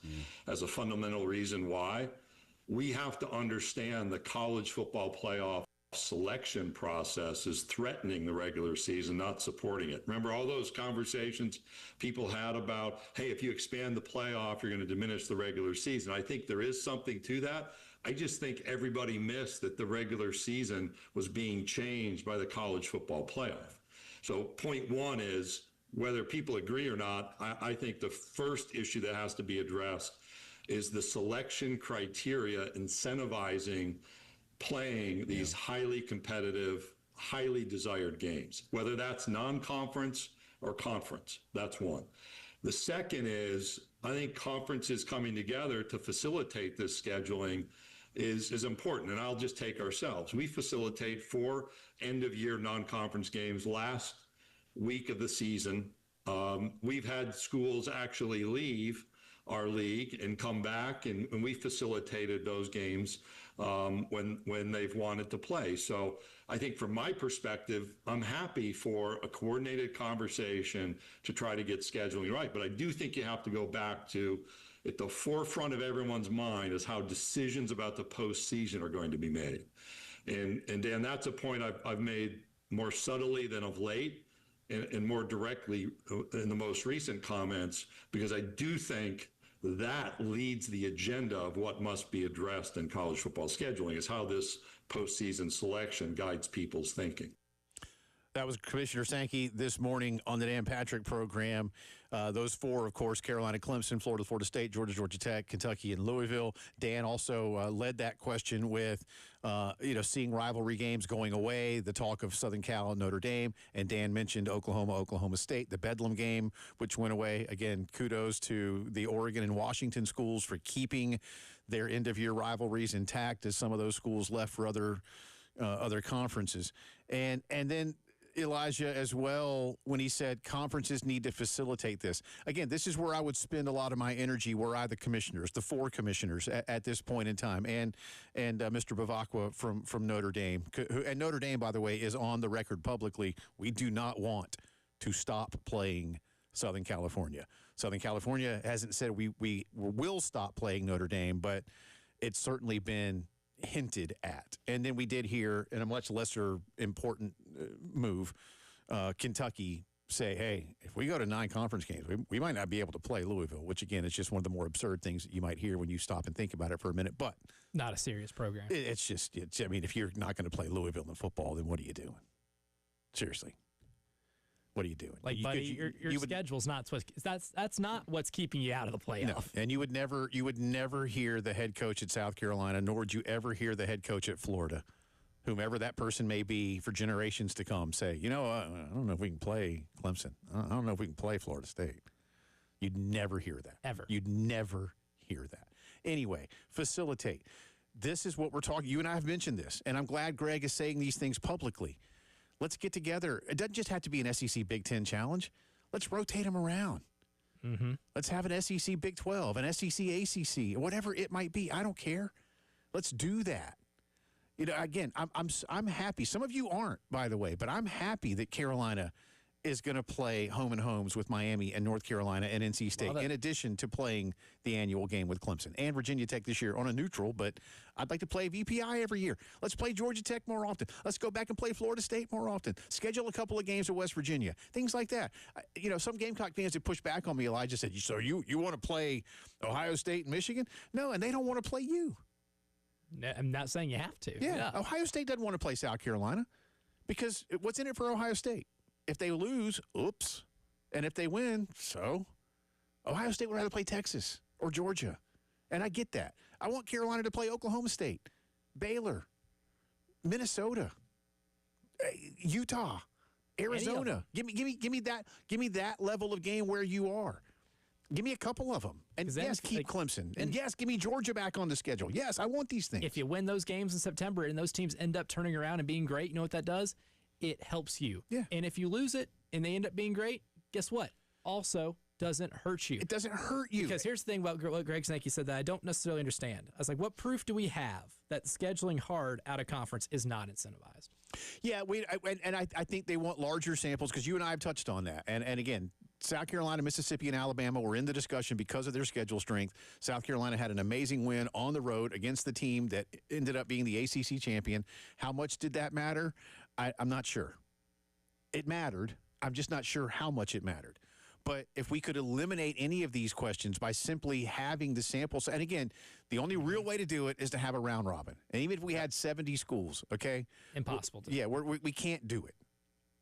as a fundamental reason why, we have to understand the college football playoff selection process is threatening the regular season, not supporting it. Remember all those conversations people had about, hey, if you expand the playoff, you're going to diminish the regular season. I think there is something to that, I just think everybody missed that the regular season was being changed by the college football playoff. So point one is, whether people agree or not, I think the first issue that has to be addressed is the selection criteria incentivizing playing these highly competitive, highly desired games, whether that's non-conference or conference. That's one. The second is, I think conferences coming together to facilitate this scheduling is important. And I'll just take ourselves. We facilitate 4 end-of-year non-conference games last week of the season. We've had schools actually leave our league and come back, and we facilitated those games when they've wanted to play. So I think from my perspective, I'm happy for a coordinated conversation to try to get scheduling right. But I do think you have to go back to, at the forefront of everyone's mind is how decisions about the postseason are going to be made. And Dan, that's a point I've made more subtly than of late, and more directly in the most recent comments, because I do think that leads the agenda of what must be addressed in college football scheduling, is how this postseason selection guides people's thinking. That was Commissioner Sankey this morning on the Dan Patrick program. Those 4, of course, Carolina, Clemson, Florida, Florida State, Georgia, Georgia Tech, Kentucky, and Louisville. Dan also led that question with, seeing rivalry games going away, the talk of Southern Cal and Notre Dame. And Dan mentioned Oklahoma, Oklahoma State, the Bedlam game, which went away. Again, kudos to the Oregon and Washington schools for keeping their end-of-year rivalries intact, as some of those schools left for other conferences. And then Elijah as well, when he said conferences need to facilitate this. Again, this is where I would spend a lot of my energy, were I the commissioners, the 4 commissioners at this point in time, and Mr. Bavacqua from Notre Dame. And Notre Dame, by the way, is on the record publicly. We do not want to stop playing Southern California. Southern California hasn't said we will stop playing Notre Dame, but it's certainly been hinted at. And then we did hear, in a much lesser important move, Kentucky say, hey, if we go to 9 conference games, we might not be able to play Louisville, which, again, is just one of the more absurd things that you might hear when you stop and think about it for a minute. But not a serious program. It's I mean, if you're not going to play Louisville in football, then what are you doing? Seriously. What are you doing? Like, buddy, your schedule's not that's not what's keeping you out of the playoff. No. And you would never hear the head coach at South Carolina, nor would you ever hear the head coach at Florida, whomever that person may be for generations to come, say, I don't know if we can play Clemson. I don't know if we can play Florida State. You'd never hear that. Ever. You'd never hear that. Anyway, facilitate. This is what we're talking. You and I have mentioned this, and I'm glad Greg is saying these things publicly. Let's get together. It doesn't just have to be an SEC Big Ten challenge. Let's rotate them around. Mm-hmm. Let's have an SEC Big 12, an SEC ACC, whatever it might be. I don't care. Let's do that. Again, I'm happy. Some of you aren't, by the way, but I'm happy that Carolina is going to play home and homes with Miami and North Carolina and NC State, in addition to playing the annual game with Clemson and Virginia Tech this year on a neutral. But I'd like to play VPI every year. Let's play Georgia Tech more often. Let's go back and play Florida State more often. Schedule a couple of games at West Virginia. Things like that. Some Gamecock fans that push back on me, Elijah, said, so you want to play Ohio State and Michigan? No, and they don't want to play you. I'm not saying you have to. Yeah, Ohio State doesn't want to play South Carolina because what's in it for Ohio State? If they lose, oops. And if they win, so. Ohio State would rather play Texas or Georgia. And I get that. I want Carolina to play Oklahoma State, Baylor, Minnesota, Utah, Arizona. Give me that level of game where you are. Give me a couple of them. And yes, keep Clemson. And yes, give me Georgia back on the schedule. Yes, I want these things. If you win those games in September and those teams end up turning around and being great, you know what that does? It helps you. Yeah. And if you lose it and they end up being great, guess what? Also doesn't hurt you. It doesn't hurt you. Because here's the thing about what Greg Sankey said that I don't necessarily understand. I was like, what proof do we have that scheduling hard out of conference is not incentivized? Yeah, I think they want larger samples because you and I have touched on that. And again, South Carolina, Mississippi, and Alabama were in the discussion because of their schedule strength. South Carolina had an amazing win on the road against the team that ended up being the ACC champion. How much did that matter? I'm not sure. It mattered. I'm just not sure how much it mattered. But if we could eliminate any of these questions by simply having the samples, and again, the only real way to do it is to have a round robin. And even if we had 70 schools, okay? Impossible to do. Yeah, we can't do it.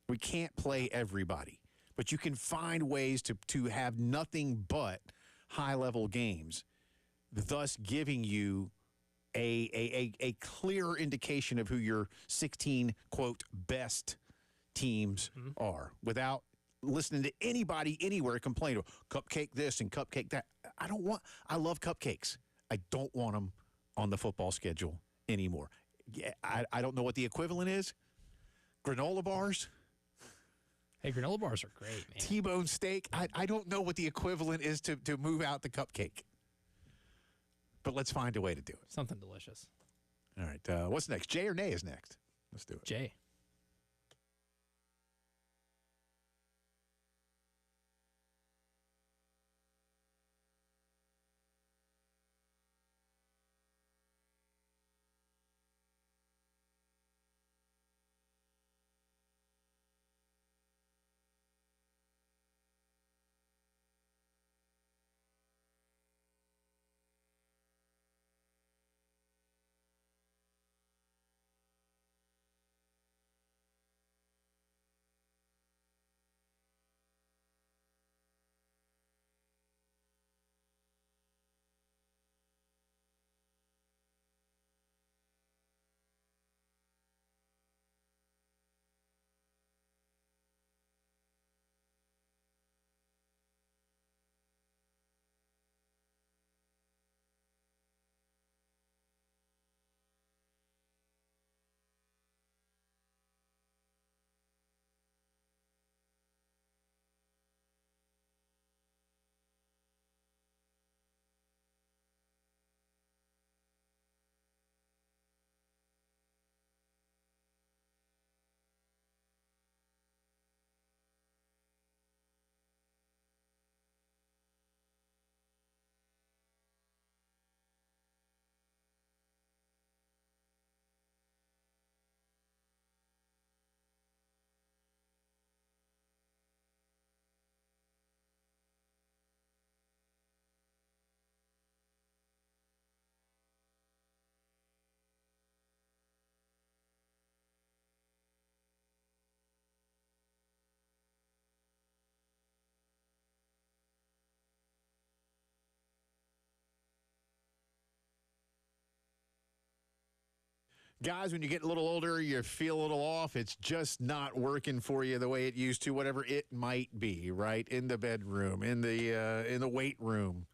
We can't play everybody. But you can find ways to have nothing but high-level games, thus giving you a clearer indication of who your 16, quote, best teams are without listening to anybody anywhere complain, cupcake this and cupcake that. I love cupcakes. I don't want them on the football schedule anymore. Yeah, I don't know what the equivalent is. Granola bars. Hey, granola bars are great, man. T-bone steak. I don't know what the equivalent is to move out the cupcake. But let's find a way to do it. Something delicious. All right. What's next? Jay or Nay is next. Let's do it. Jay. Guys, when you get a little older, you feel a little off. It's just not working for you the way it used to, whatever it might be, right? In the bedroom, in the weight room,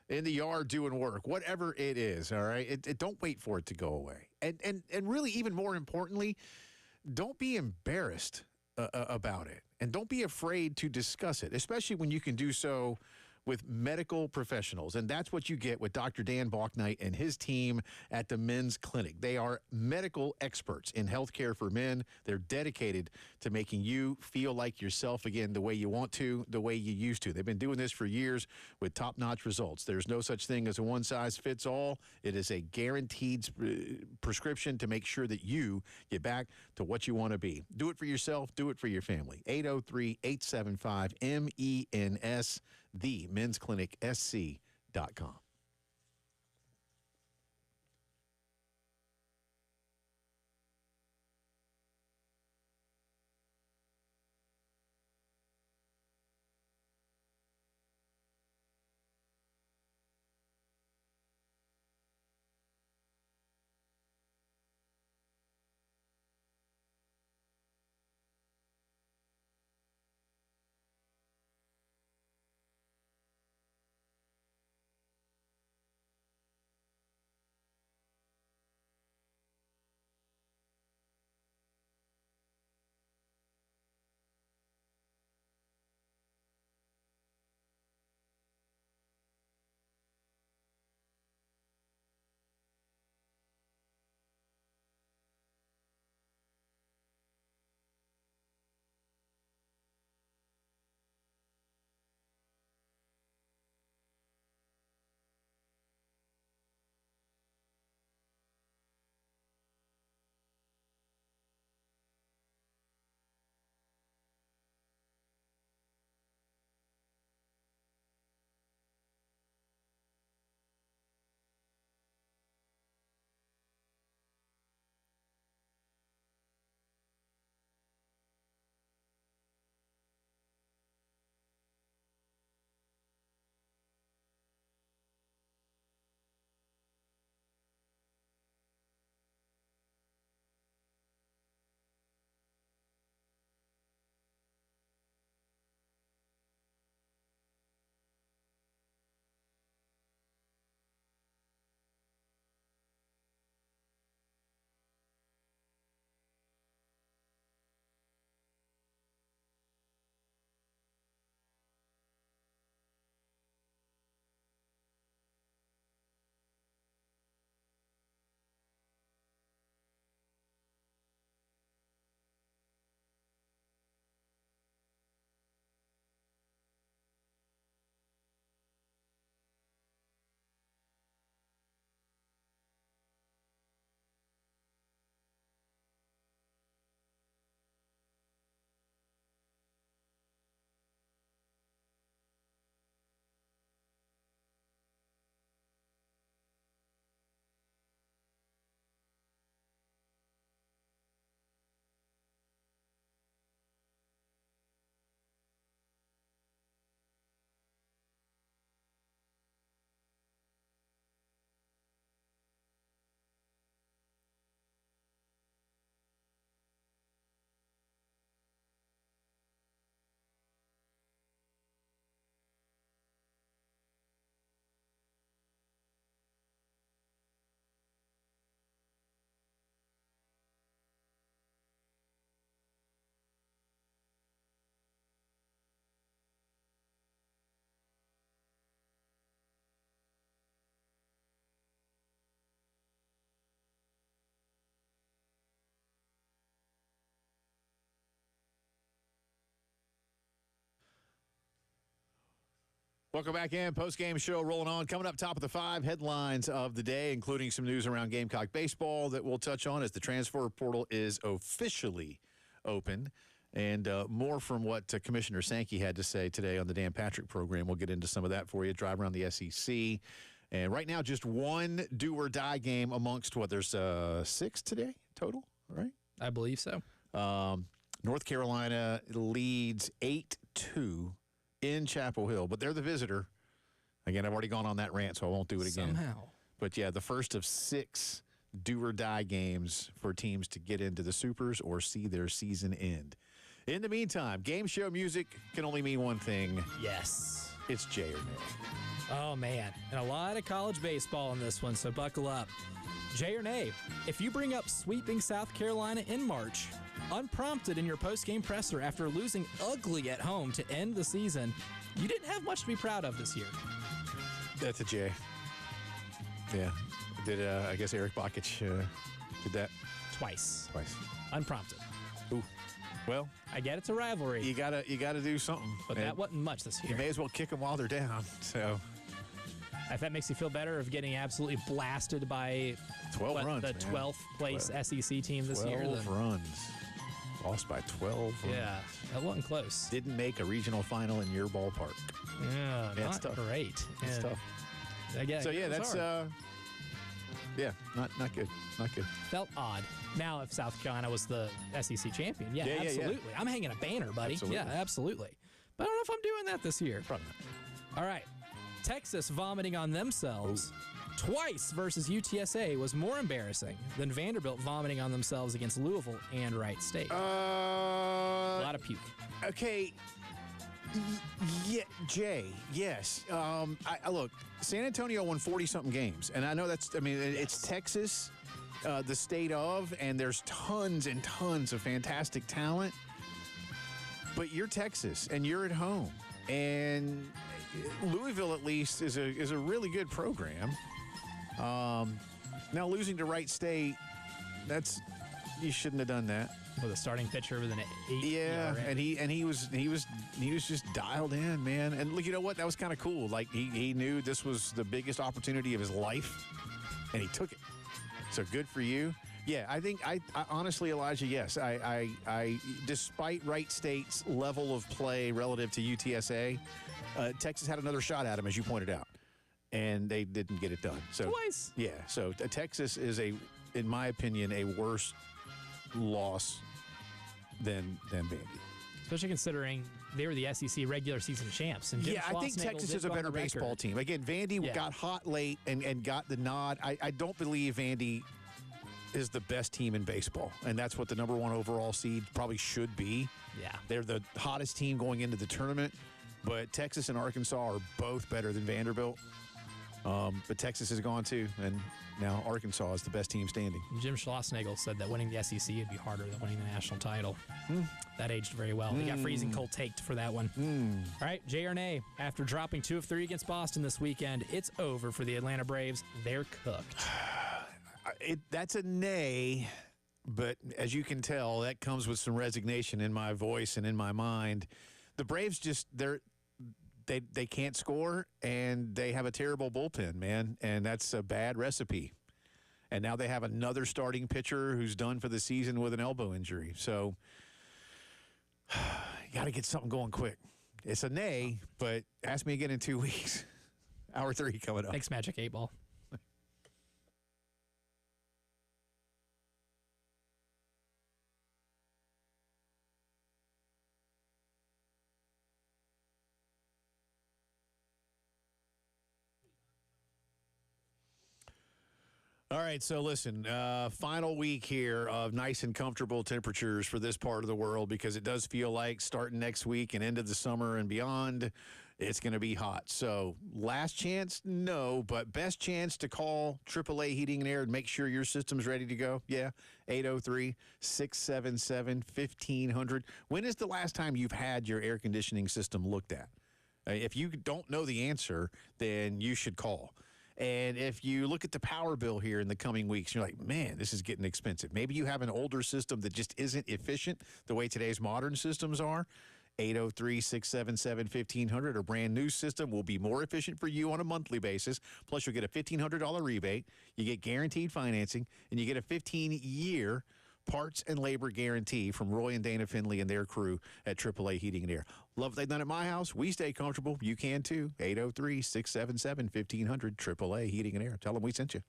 in the yard doing work, whatever it is, all right? Don't wait for it to go away. And really, even more importantly, don't be embarrassed about it. And don't be afraid to discuss it, especially when you can do so with medical professionals. And that's what you get with Dr. Dan Balknight and his team at the Men's Clinic. They are medical experts in healthcare for men. They're dedicated to making you feel like yourself again the way you want to, the way you used to. They've been doing this for years with top-notch results. There's no such thing as a one-size-fits-all. It is a guaranteed prescription to make sure that you get back to what you want to be. Do it for yourself. Do it for your family. 803-875-MENS. The Men's Clinic SC.com. Welcome back in. Postgame show rolling on. Coming up top of the 5 headlines of the day, including some news around Gamecock baseball that we'll touch on as the transfer portal is officially open. And more from what Commissioner Sankey had to say today on the Dan Patrick program. We'll get into some of that for you. Drive around the SEC. And right now, just one do-or-die game amongst, there's 6 today total, right? I believe so. North Carolina leads 8-2 in Chapel Hill, but they're the visitor. Again, I've already gone on that rant, so I won't do it again. Somehow. But, yeah, the first of 6 do-or-die games for teams to get into the Supers or see their season end. In the meantime, game show music can only mean one thing. Yes. It's Jay or Nay. Oh, man. And a lot of college baseball in this one, so buckle up. Jay or nay, if you bring up sweeping South Carolina in March, unprompted in your post-game presser after losing ugly at home to end the season, you didn't have much to be proud of this year. That's a J. Yeah. Did I guess Eric Bakich did that? Twice. Twice. Unprompted. Ooh. Well, I get it's a rivalry. you gotta do something. But that wasn't much this year. You may as well kick them while they're down. So if that makes you feel better of getting absolutely blasted by 12 runs, the man. 12th place SEC team this year. 12 runs. Lost by 12 runs. Yeah, that wasn't close. Didn't make a regional final in your ballpark. Yeah, it's not tough. great. It's And tough. I guess So yeah, that's hard. not good. Not good. Felt odd. Now, if South Carolina was the SEC champion, yeah, Yeah, yeah, yeah. absolutely. I'm hanging a banner, buddy. Absolutely. Yeah, absolutely. But I don't know if I'm doing that this year. Probably not. All right. Texas vomiting on themselves twice versus UTSA was more embarrassing than Vanderbilt vomiting on themselves against Louisville and Wright State. A lot of puke. Okay. Yeah, Jay. Yes. I look. San Antonio won 40-something games, and I know that's. I mean, it's Texas, the state of, and there's tons and tons of fantastic talent. But you're Texas, and you're at home, and Louisville at least is a really good program. Now losing to Wright State, you shouldn't have done that. With a starting pitcher with an 8. Yeah, ERA. and he was just dialed in, man. And look, you know what? That was kind of cool. Like he knew this was the biggest opportunity of his life, and he took it. So good for you. Yeah, I think I honestly, Elijah, yes. I despite Wright State's level of play relative to UTSA, Texas had another shot at him, as you pointed out, and they didn't get it done. So Twice. Yeah. So Texas is in my opinion, a worse loss than Vandy. Especially considering they were the SEC regular season champs. And Jim Yeah, I think Schlossnagle Texas did is a go on better the record. baseball team. Again, Vandy got hot late and got the nod. I don't believe Vandy is the best team in baseball, and that's what the number 1 overall seed probably should be. Yeah. They're the hottest team going into the tournament, but Texas and Arkansas are both better than Vanderbilt. But Texas has gone too, and now Arkansas is the best team standing. Jim Schlossnagle said that winning the SEC would be harder than winning the national title. That aged very well. He got freezing cold taked for that one. All right, Jay or nay, after dropping 2 of 3 against Boston this weekend, it's over for the Atlanta Braves. They're cooked. That's a nay, but as you can tell, that comes with some resignation in my voice and in my mind. The Braves they can't score, and they have a terrible bullpen, man, and that's a bad recipe. And now they have another starting pitcher who's done for the season with an elbow injury. So you got to get something going quick. It's a nay, but ask me again in 2 weeks. Hour 3 coming up. Thanks, Magic 8 Ball. All right, so listen, final week here of nice and comfortable temperatures for this part of the world, because it does feel like starting next week and into the summer and beyond, it's going to be hot. So last chance, no, but best chance to call AAA Heating and Air and make sure your system's ready to go. Yeah, 803-677-1500. When is the last time you've had your air conditioning system looked at? If you don't know the answer, then you should call. And if you look at the power bill here in the coming weeks, you're like, man, this is getting expensive. Maybe you have an older system that just isn't efficient the way today's modern systems are. 803-677-1500. A brand new system will be more efficient for you on a monthly basis. Plus, you'll get a $1,500 rebate. You get guaranteed financing, and you get a 15-year parts and labor guarantee from Roy and Dana Finley and their crew at AAA Heating and Air. Love what they've done at my house. We stay comfortable. You can too. 803-677-1500. AAA Heating and Air. Tell them we sent you.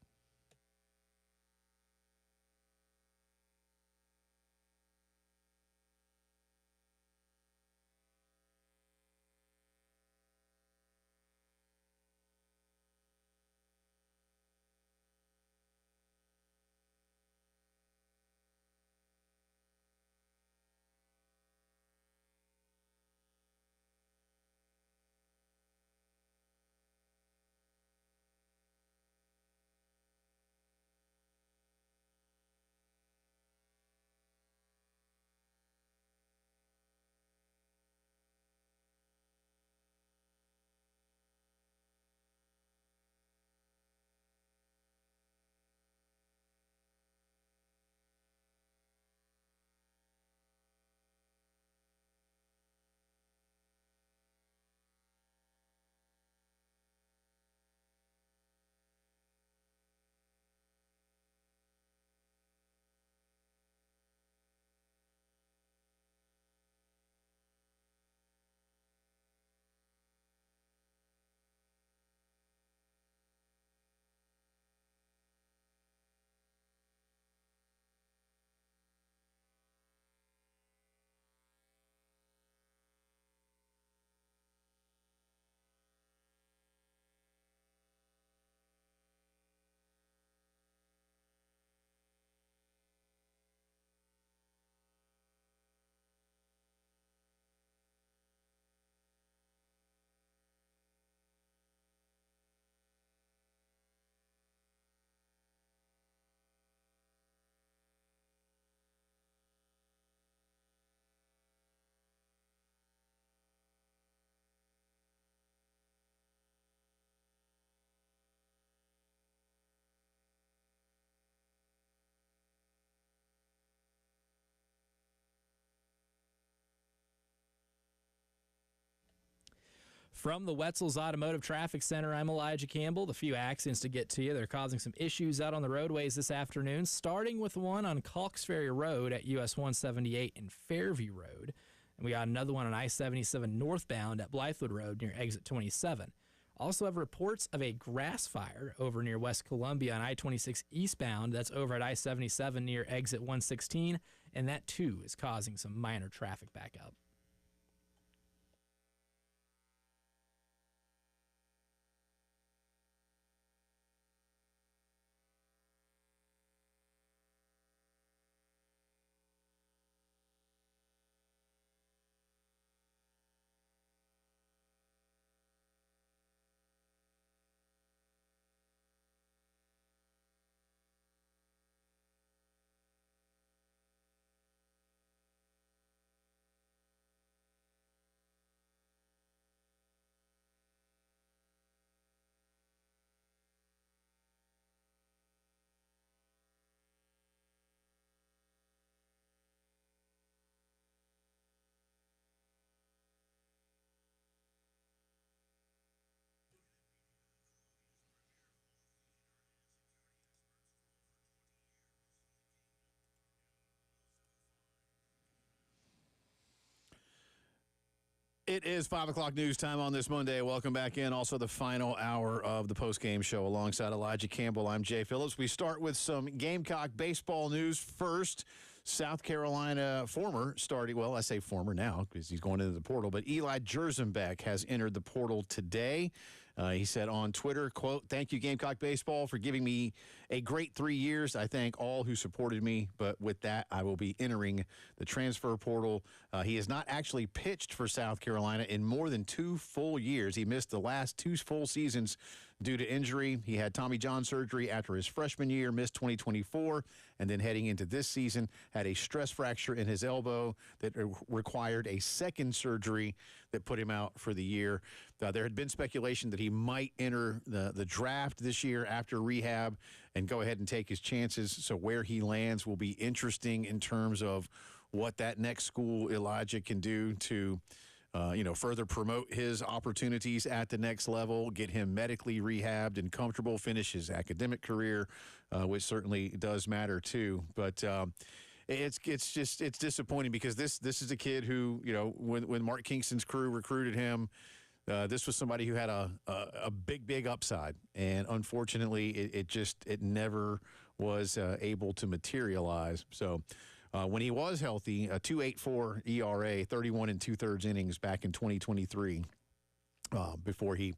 From the Wetzel's Automotive Traffic Center, I'm Elijah Campbell. The few accidents to get to you. They're causing some issues out on the roadways this afternoon, starting with one on Calks Ferry Road at US 178 and Fairview Road. And we got another one on I-77 northbound at Blythewood Road near exit 27. Also have reports of a grass fire over near West Columbia on I-26 eastbound. That's over at I-77 near exit 116, and that too is causing some minor traffic backup. It is 5 o'clock news time on this Monday. Welcome back in. Also, the final hour of the postgame show alongside Elijah Campbell. I'm Jay Phillips. We start with some Gamecock baseball news first. South Carolina former starting, well, I say former now because he's going into the portal, but Eli Jerzenbeck has entered the portal today. He said on Twitter, quote, "Thank you, Gamecock Baseball, for giving me a great 3 years. I thank all who supported me, but with that, I will be entering the transfer portal." He has not actually pitched for South Carolina in more than 2 full years. He missed the last 2 full seasons due to injury. He had Tommy John surgery after his freshman year, missed 2024, and then heading into this season, had a stress fracture in his elbow that required a second surgery that put him out for the year. There had been speculation that he might enter the draft this year after rehab and go ahead and take his chances. So where he lands will be interesting in terms of what that next school Elijah can do to further promote his opportunities at the next level, get him medically rehabbed and comfortable, finish his academic career, which certainly does matter too. But it's disappointing because this is a kid who, when Mark Kingston's crew recruited him, this was somebody who had a big upside, and unfortunately, it never was able to materialize. So. When he was healthy, a 2.84 ERA, 31 2/3 innings back in 2023 before he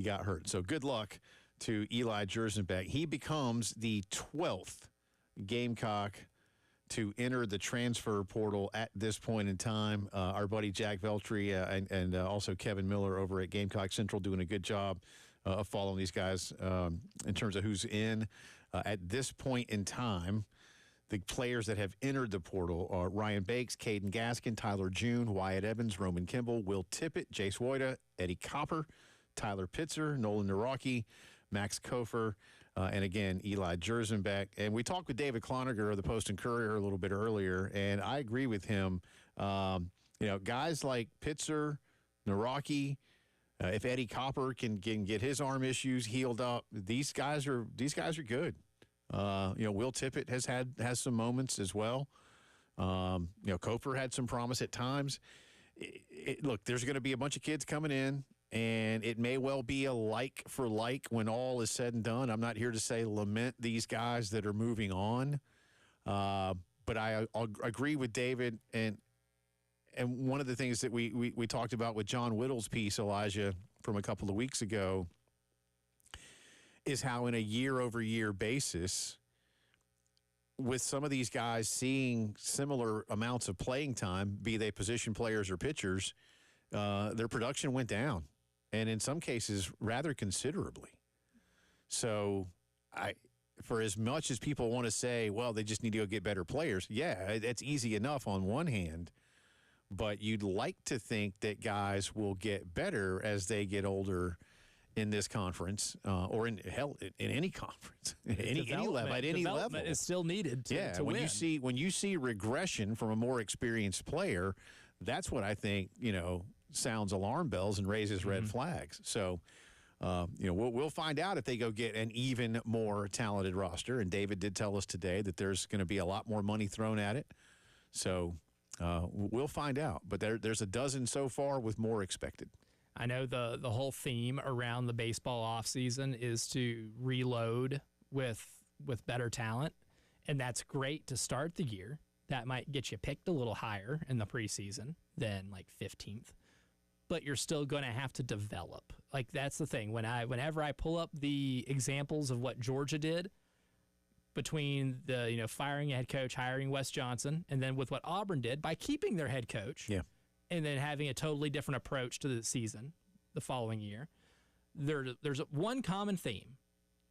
got hurt. So good luck to Eli Jersenbeck. He becomes the 12th Gamecock to enter the transfer portal at this point in time. Our buddy Jack Veltri and also Kevin Miller over at Gamecock Central doing a good job of following these guys in terms of who's in. At this point in time, the players that have entered the portal are Ryan Bakes, Caden Gaskin, Tyler June, Wyatt Evans, Roman Kimball, Will Tippett, Jace Woida, Eddie Copper, Tyler Pitzer, Nolan Naraki, Max Kofer, and again, Eli Jersenbeck. And we talked with David Cloninger of the Post and Courier a little bit earlier, and I agree with him. Guys like Pitzer, Naraki, if Eddie Copper can get his arm issues healed up, these guys are good. Will Tippett has some moments as well. Kofer had some promise at times. Look, there's going to be a bunch of kids coming in, and it may well be a like for like when all is said and done. I'm not here to say lament these guys that are moving on, but I'll agree with David. And one of the things that we talked about with John Whittle's piece, Elijah, from a couple of weeks ago, is how in a year-over-year basis, with some of these guys seeing similar amounts of playing time, be they position players or pitchers, their production went down, and in some cases rather considerably. So for as much as people want to say, well, they just need to go get better players, yeah, that's easy enough on one hand, but you'd like to think that guys will get better as they get older in this conference, or in any conference, any level, at any level. Development is still needed to when win. When you see regression from a more experienced player, that's what I think sounds alarm bells and raises red flags. So we'll find out if they go get an even more talented roster. And David did tell us today that there's going to be a lot more money thrown at it. So we'll find out. But there's a dozen so far, with more expected. I know the whole theme around the baseball offseason is to reload with better talent, and that's great to start the year. That might get you picked a little higher in the preseason than like 15th, but you're still going to have to develop. Like, that's the thing. Whenever I pull up the examples of what Georgia did between the firing a head coach, hiring Wes Johnson, and then with what Auburn did by keeping their head coach. Yeah. And then having a totally different approach to the season the following year, there's one common theme.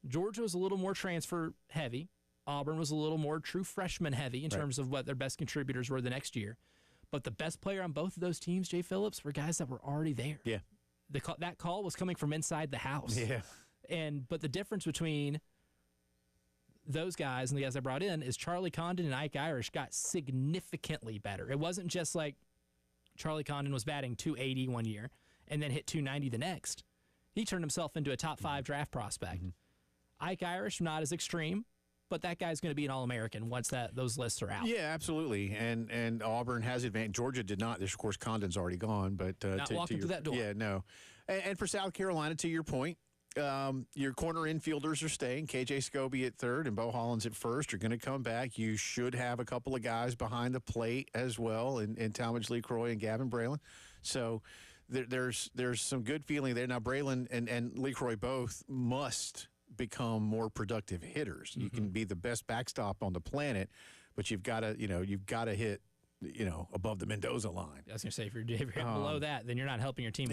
Georgia was a little more transfer heavy. Auburn was a little more true freshman heavy in terms of what their best contributors were the next year. But the best player on both of those teams, Jay Phillips, were guys that were already there. Yeah. That call was coming from inside the house. Yeah. But the difference between those guys and the guys I brought in is Charlie Condon and Ike Irish got significantly better. It wasn't just like Charlie Condon was batting 280 one year and then hit 290 the next. He turned himself into a top 5 draft prospect. Ike Irish, not as extreme, but that guy's going to be an All-American once those lists are out. Yeah, absolutely. And Auburn has advanced. Georgia did not. Of course, Condon's already gone. But not walking through that door. Yeah, no. And for South Carolina, to your point, your corner infielders are staying. KJ Scobie at third and Bo Hollins at first are going to come back. You should have a couple of guys behind the plate as well, in Talmadge LeCroy and Gavin Braylon. So there's some good feeling there. Now, Braylon and LeCroy both must become more productive hitters. You can be the best backstop on the planet, but you've got to hit above the Mendoza line. I was going to say, if you're hitting below that, then you're not helping your team.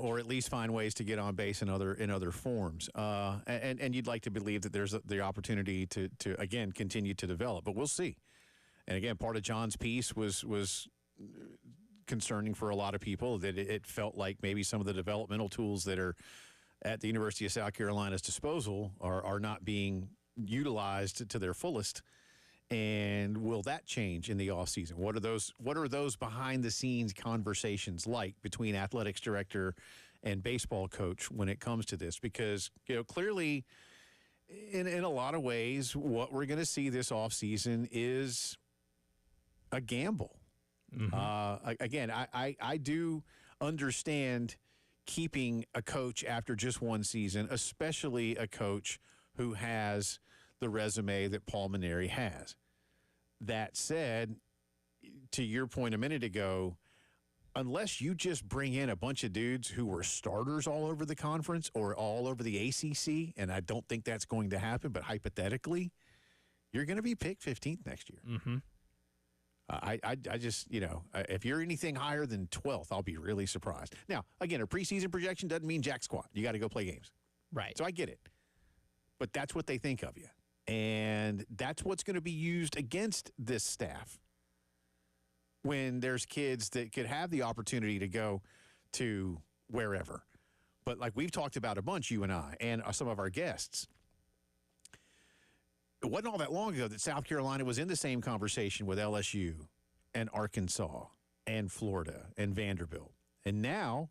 Or at least find ways to get on base in other forms. And you'd like to believe that there's the opportunity to again continue to develop, but we'll see. And again, part of John's piece was concerning for a lot of people, that it felt like maybe some of the developmental tools that are at the University of South Carolina's disposal are not being utilized to their fullest. And will that change in the offseason? What are those behind the scenes conversations like between athletics director and baseball coach when it comes to this? Because, clearly in a lot of ways, what we're going to see this offseason is a gamble. Again, I do understand keeping a coach after just one season, especially a coach who has the resume that Paul Mainieri has. That said, to your point a minute ago, unless you just bring in a bunch of dudes who were starters all over the conference or all over the ACC, and I don't think that's going to happen, but hypothetically, you're going to be picked 15th next year. I just, if you're anything higher than 12th, I'll be really surprised. Now, again, a preseason projection doesn't mean jack squat. You got to go play games. Right. So I get it. But that's what they think of you. And that's what's going to be used against this staff when there's kids that could have the opportunity to go to wherever. But like we've talked about a bunch, you and I, and some of our guests, it wasn't all that long ago that South Carolina was in the same conversation with LSU and Arkansas and Florida and Vanderbilt. And now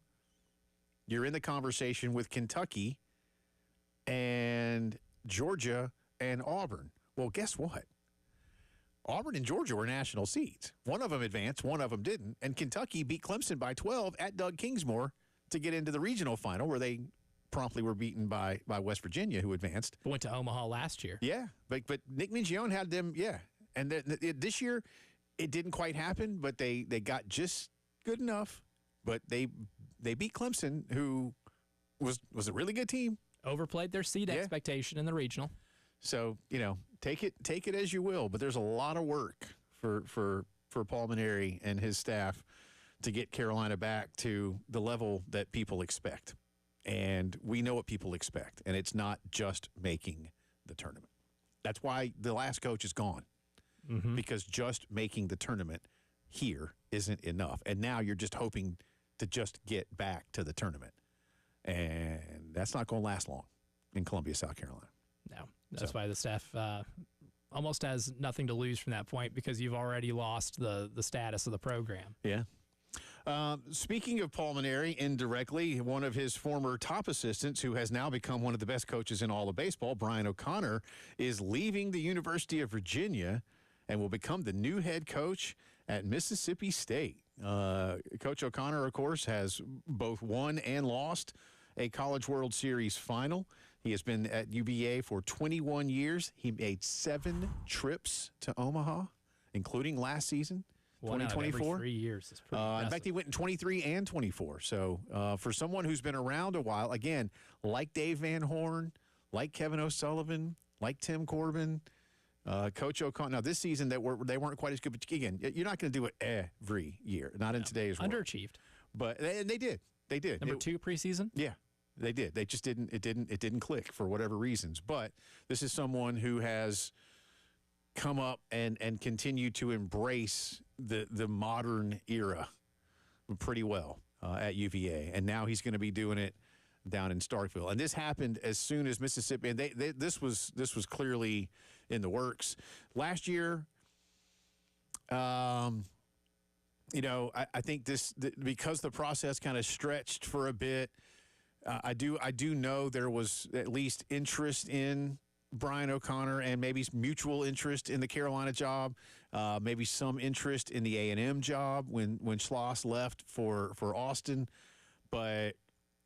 you're in the conversation with Kentucky and Georgia and Auburn. Well, guess what? Auburn and Georgia were national seeds. One of them advanced, one of them didn't. And Kentucky beat Clemson by 12 at Doug Kingsmore to get into the regional final, where they promptly were beaten by West Virginia, who advanced. Went to Omaha last year. Yeah, but Nick Mingione had them, yeah. And this year, it didn't quite happen, but they got just good enough. But they beat Clemson, who was a really good team. Overplayed their seed expectation in the regional. So, take it as you will, but there's a lot of work for Paul Mainieri and his staff to get Carolina back to the level that people expect. And we know what people expect, and it's not just making the tournament. That's why the last coach is gone, because just making the tournament here isn't enough. And now you're just hoping to just get back to the tournament. And that's not going to last long in Columbia, South Carolina. No, that's why the staff almost has nothing to lose from that point, because you've already lost the status of the program. Yeah. Speaking of Paul Mainieri, indirectly, one of his former top assistants, who has now become one of the best coaches in all of baseball, Brian O'Connor, is leaving the University of Virginia and will become the new head coach at Mississippi State. Coach O'Connor, of course, has both won and lost a College World Series final. He has been at UVA for 21 years. He made 7 trips to Omaha, including last season. 2024. 3 years. Is pretty in fact, he went in 23 and 24. So for someone who's been around a while, again, like Dave Van Horn, like Kevin O'Sullivan, like Tim Corbin, Coach O'Connor. Now, this season they weren't quite as good. But again, you're not going to do it every year. Not in today's world. Underachieved. But they did. They did. Number 2 preseason? Yeah. They did. They just didn't. It didn't click for whatever reasons. But this is someone who has come up and continue to embrace the modern era pretty well at UVA, and now he's going to be doing it down in Starkville. And this happened as soon as Mississippi. And this was clearly in the works last year. I think because the process kind of stretched for a bit. I do know there was at least interest in Brian O'Connor, and maybe mutual interest in the Carolina job, maybe some interest in the A&M job when Schloss left for Austin. But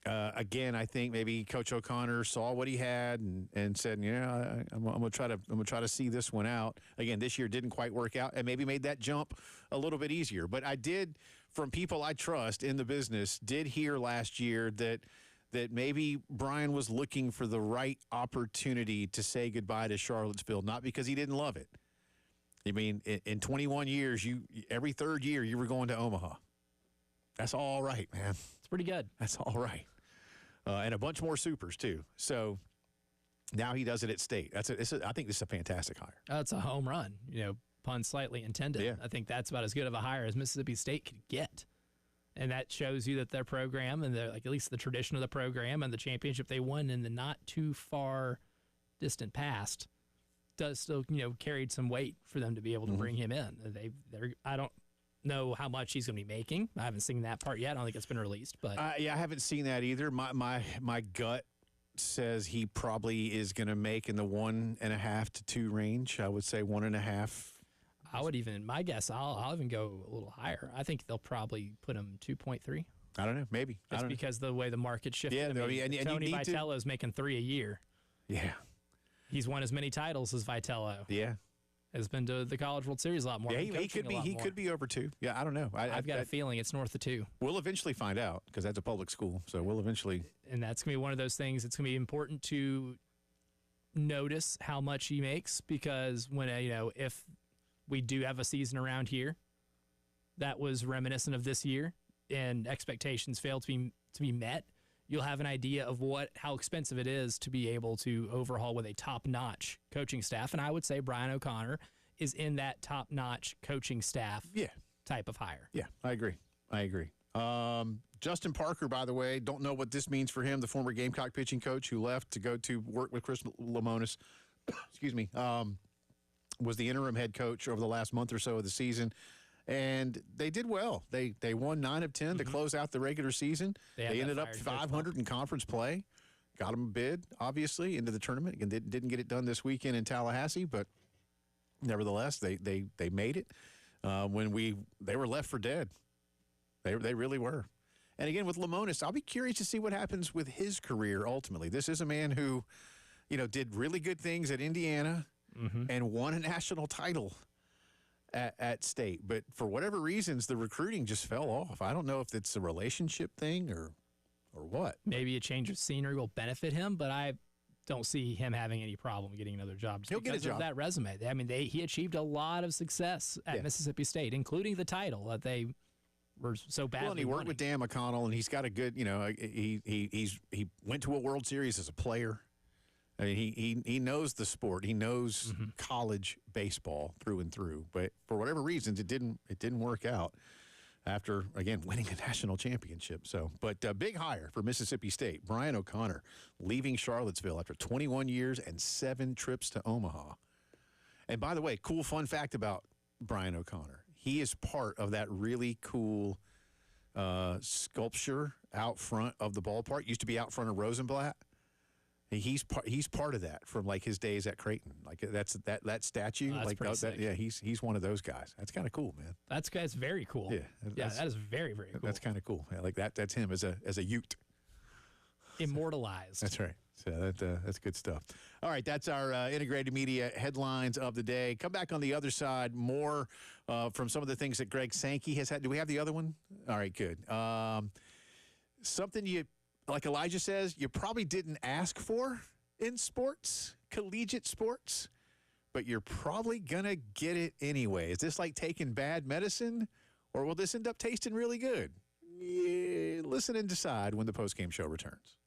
again, I think maybe Coach O'Connor saw what he had and said, I'm gonna try to see this one out. Again, this year didn't quite work out, and maybe made that jump a little bit easier. But I did, from people I trust in the business, did hear last year that maybe Brian was looking for the right opportunity to say goodbye to Charlottesville, not because he didn't love it. I mean, in 21 years, every third year you were going to Omaha. That's all right, man. It's pretty good. That's all right. And a bunch more supers, too. So now he does it at State. I think this is a fantastic hire. That's a home run, pun slightly intended. Yeah. I think that's about as good of a hire as Mississippi State could get. And that shows you that their program and at least the tradition of the program and the championship they won in the not too far distant past does still, carried some weight for them to be able to bring him in. I don't know how much he's going to be making. I haven't seen that part yet. I don't think it's been released, but yeah, I haven't seen that either. My gut says he probably is going to make in the 1.5 to 2 range. I would say 1.5. My guess, I'll even go a little higher. I think they'll probably put him 2.3. I don't know, maybe. Just because the way the market shifted. Yeah, and Tony Vitello is making 3 a year. Yeah. He's won as many titles as Vitello. Yeah. Has been to the College World Series a lot more. Yeah, he could be over 2. Yeah, I don't know. I've got a feeling it's north of 2. We'll eventually find out because that's a public school. So we'll eventually. And that's going to be one of those things. It's going to be important to notice how much he makes because when if we do have a season around here that was reminiscent of this year and expectations fail to be met, you'll have an idea of how expensive it is to be able to overhaul with a top-notch coaching staff. And I would say Brian O'Connor is in that top-notch coaching staff type of hire. Yeah, I agree. Justin Parker, by the way, don't know what this means for him, the former Gamecock pitching coach who left to go to work with Chris Lemonis, excuse me, was the interim head coach over the last month or so of the season. And they did well. They won 9 of 10 to close out the regular season. They ended up 500 in conference play. Got them a bid, obviously, into the tournament. And didn't get it done this weekend in Tallahassee, but nevertheless, they made it. They were left for dead. They really were. And again, with Lemonis, I'll be curious to see what happens with his career ultimately. This is a man who, did really good things at Indiana and won a national title at state, but for whatever reasons, the recruiting just fell off. I don't know if it's a relationship thing or what. Maybe a change of scenery will benefit him, but I don't see him having any problem getting another job. He'll get a job. Of that resume. I mean, he achieved a lot of success at Mississippi State, including the title that they were so badly. Well, and he worked with Dan McConnell, and he's got a good. He went to a World Series as a player. I mean, he knows the sport. He knows college baseball through and through. But for whatever reasons, it didn't work out after, again, winning a national championship. So, but big hire for Mississippi State. Brian O'Connor leaving Charlottesville after 21 years and 7 trips to Omaha. And by the way, cool fun fact about Brian O'Connor. He is part of that really cool sculpture out front of the ballpark. Used to be out front of Rosenblatt. He's part of that from like his days at Creighton. Like that statue. Oh, that's sick. Yeah, he's one of those guys. That's kind of cool, man. That's very cool. Yeah, that is very, very cool. That's kind of cool. Yeah, like that's him as a Ute. Immortalized. That's right. So that's good stuff. All right, that's our integrated media headlines of the day. Come back on the other side, more from some of the things that Greg Sankey has had. Do we have the other one? All right, good. Something like Elijah says, you probably didn't ask for in sports, collegiate sports, but you're probably going to get it anyway. Is this like taking bad medicine, or will this end up tasting really good? Yeah, listen and decide when the postgame show returns.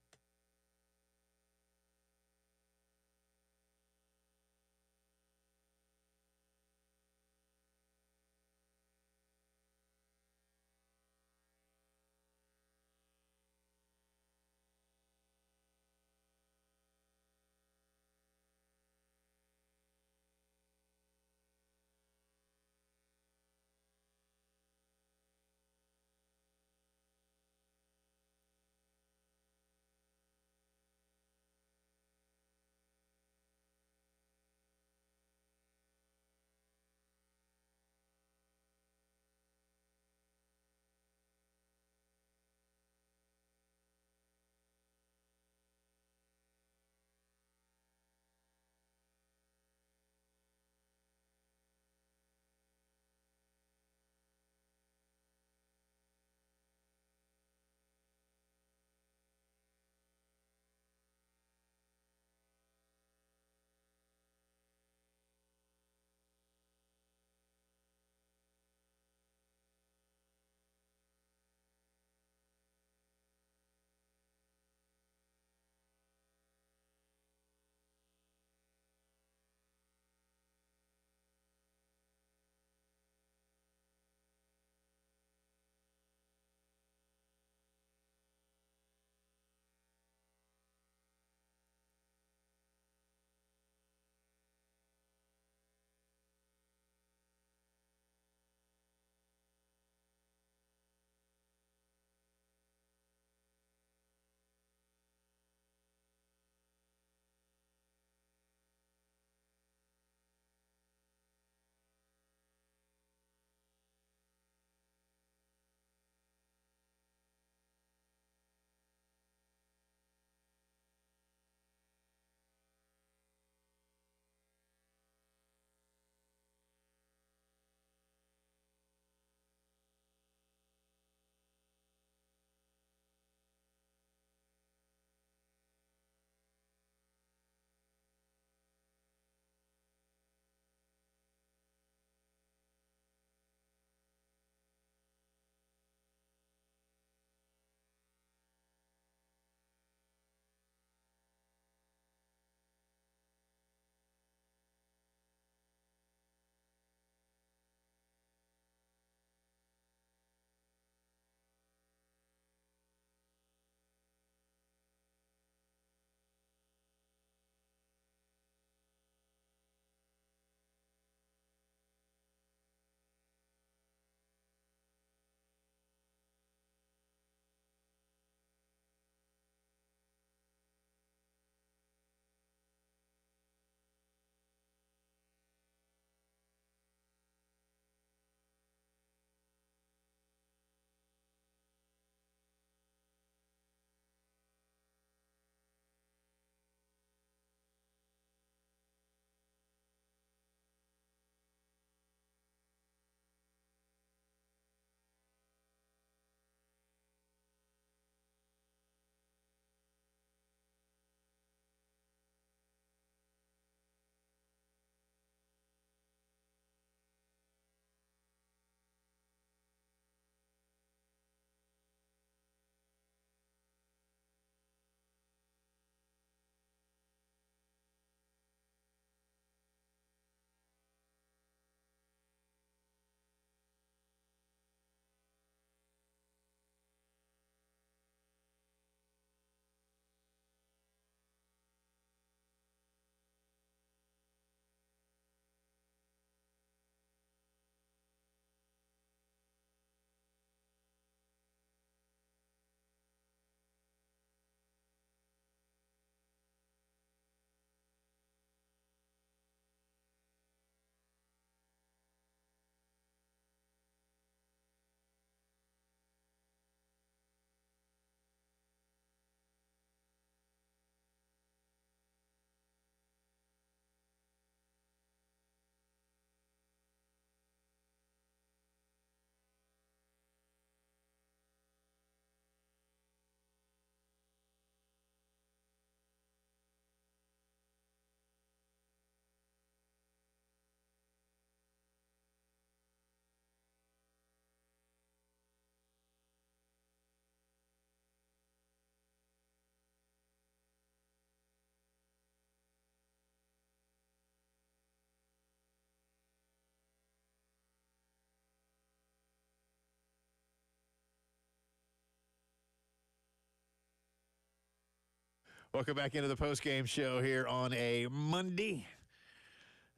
Welcome back into the Postgame Show here on a Monday,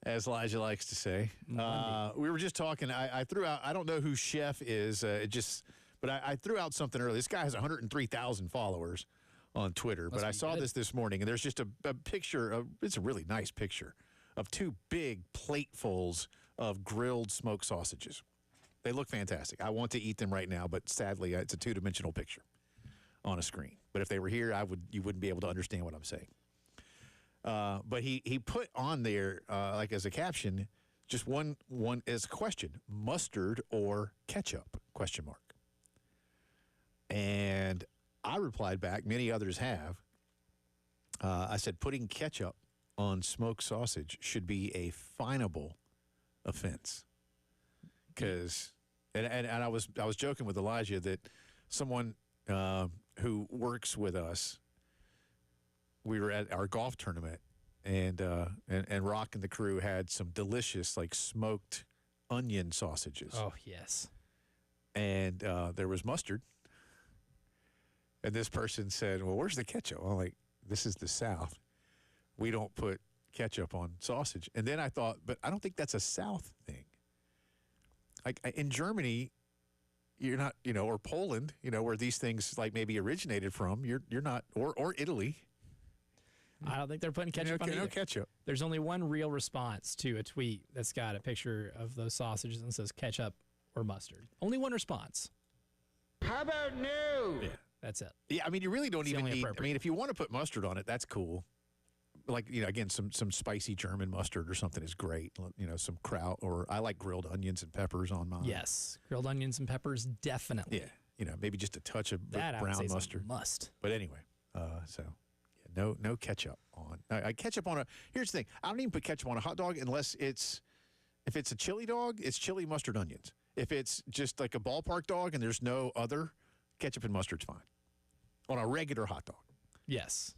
as Elijah likes to say. We were just talking. I threw out. I don't know who Chef is. But I threw out something earlier. This guy has 103,000 followers on Twitter. But I saw this morning, and there's just a picture. It's a really nice picture of two big platefuls of grilled smoked sausages. They look fantastic. I want to eat them right now, but sadly, it's a two-dimensional picture on a screen. But if they were here, you wouldn't be able to understand what I'm saying. But he put on there, like as a caption, just one as a question: mustard or ketchup? ? And I replied back, many others have. I said, putting ketchup on smoked sausage should be a finable offense. Because, and I was joking with Elijah that someone who works with us, we were at our golf tournament, and Rock and the crew had some delicious, like, smoked onion sausages. Oh, yes. And there was mustard. And this person said, well, where's the ketchup? I'm like, this is the South. We don't put ketchup on sausage. And then I thought, but I don't think that's a South thing. Like in Germany, you're not, or Poland, where these things like maybe originated from, you're not, or Italy. I don't think they're putting ketchup on either. No ketchup. There's only one real response to a tweet that's got a picture of those sausages and says ketchup or mustard. Only one response. How about no? Yeah. That's it. Yeah, I mean, you really don't even need. appropriate. I mean, if you want to put mustard on it, that's cool. Like, again, some spicy German mustard or something is great. Some kraut, or I like grilled onions and peppers on mine. Yes, grilled onions and peppers, definitely. Yeah, maybe just a touch of that brown I would say mustard. Is a must. But anyway, no ketchup on. Ketchup on here's the thing. I don't even put ketchup on a hot dog unless if it's a chili dog, it's chili, mustard, onions. If it's just like a ballpark dog and there's no other, ketchup and mustard's fine. On a regular hot dog. Yes.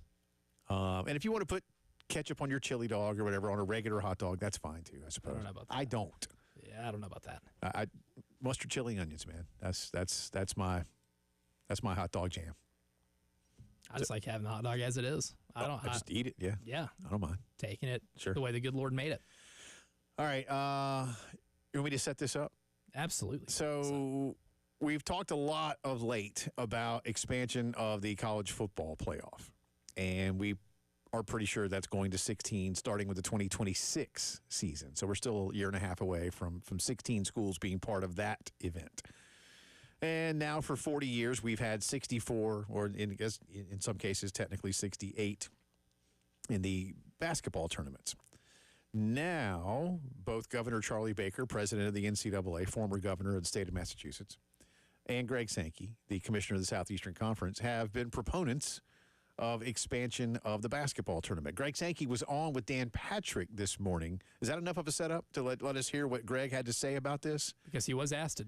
And if you want to put ketchup on your chili dog or whatever on a regular hot dog, that's fine too, I suppose. I don't know about that. I don't. Yeah, I don't know about that. I mustard, chili, onions, man. That's my hot dog jam. I just like having the hot dog as it is. I just eat it. Yeah. Yeah. I don't mind. Taking it Sure. the way the good Lord made it. All right. You want me to set this up? Absolutely. So we've talked a lot of late about expansion of the college football playoff, and we are pretty sure that's going to 16 starting with the 2026 season. So we're still a year and a half away from 16 schools being part of that event. And now for 40 years, we've had 64, or in some cases, technically 68 in the basketball tournaments. Now, both Governor Charlie Baker, president of the NCAA, former governor of the state of Massachusetts, and Greg Sankey, the commissioner of the Southeastern Conference, have been proponents of expansion of the basketball tournament. Greg Sankey was on with Dan Patrick this morning. Is that enough of a setup to let us hear what Greg had to say about this? Because he was asked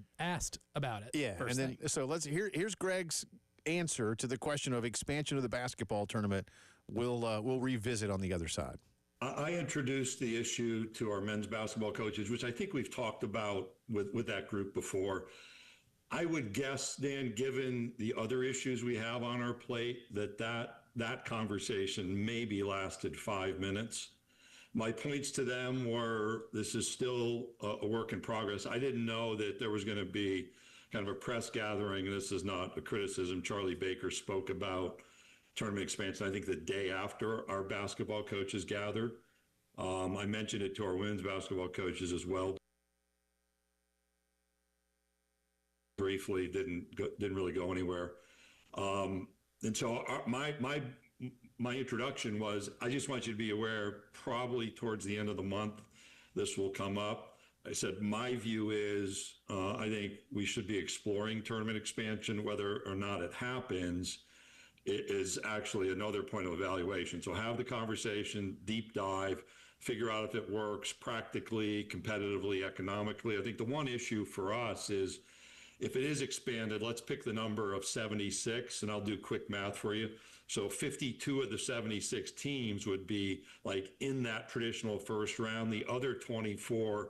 about it. Yeah, and then so here's Greg's answer to the question of expansion of the basketball tournament. We'll revisit on the other side. I introduced the issue to our men's basketball coaches, which I think we've talked about with that group before. I would guess, Dan, given the other issues we have on our plate, that conversation maybe lasted 5 minutes. My points to them were, this is still a work in progress. I didn't know that there was going to be kind of a press gathering, and this is not a criticism. Charlie Baker spoke about tournament expansion, I think, the day after our basketball coaches gathered. I mentioned it to our women's basketball coaches as well. Briefly, didn't really go anywhere. And so my introduction was, I just want you to be aware, probably towards the end of the month, this will come up. I said, my view is, I think we should be exploring tournament expansion. Whether or not it happens, it is actually another point of evaluation. So have the conversation, deep dive, figure out if it works practically, competitively, economically. I think the one issue for us is, if it is expanded, let's pick the number of 76, and I'll do quick math for you. So 52 of the 76 teams would be like in that traditional first round. The other 24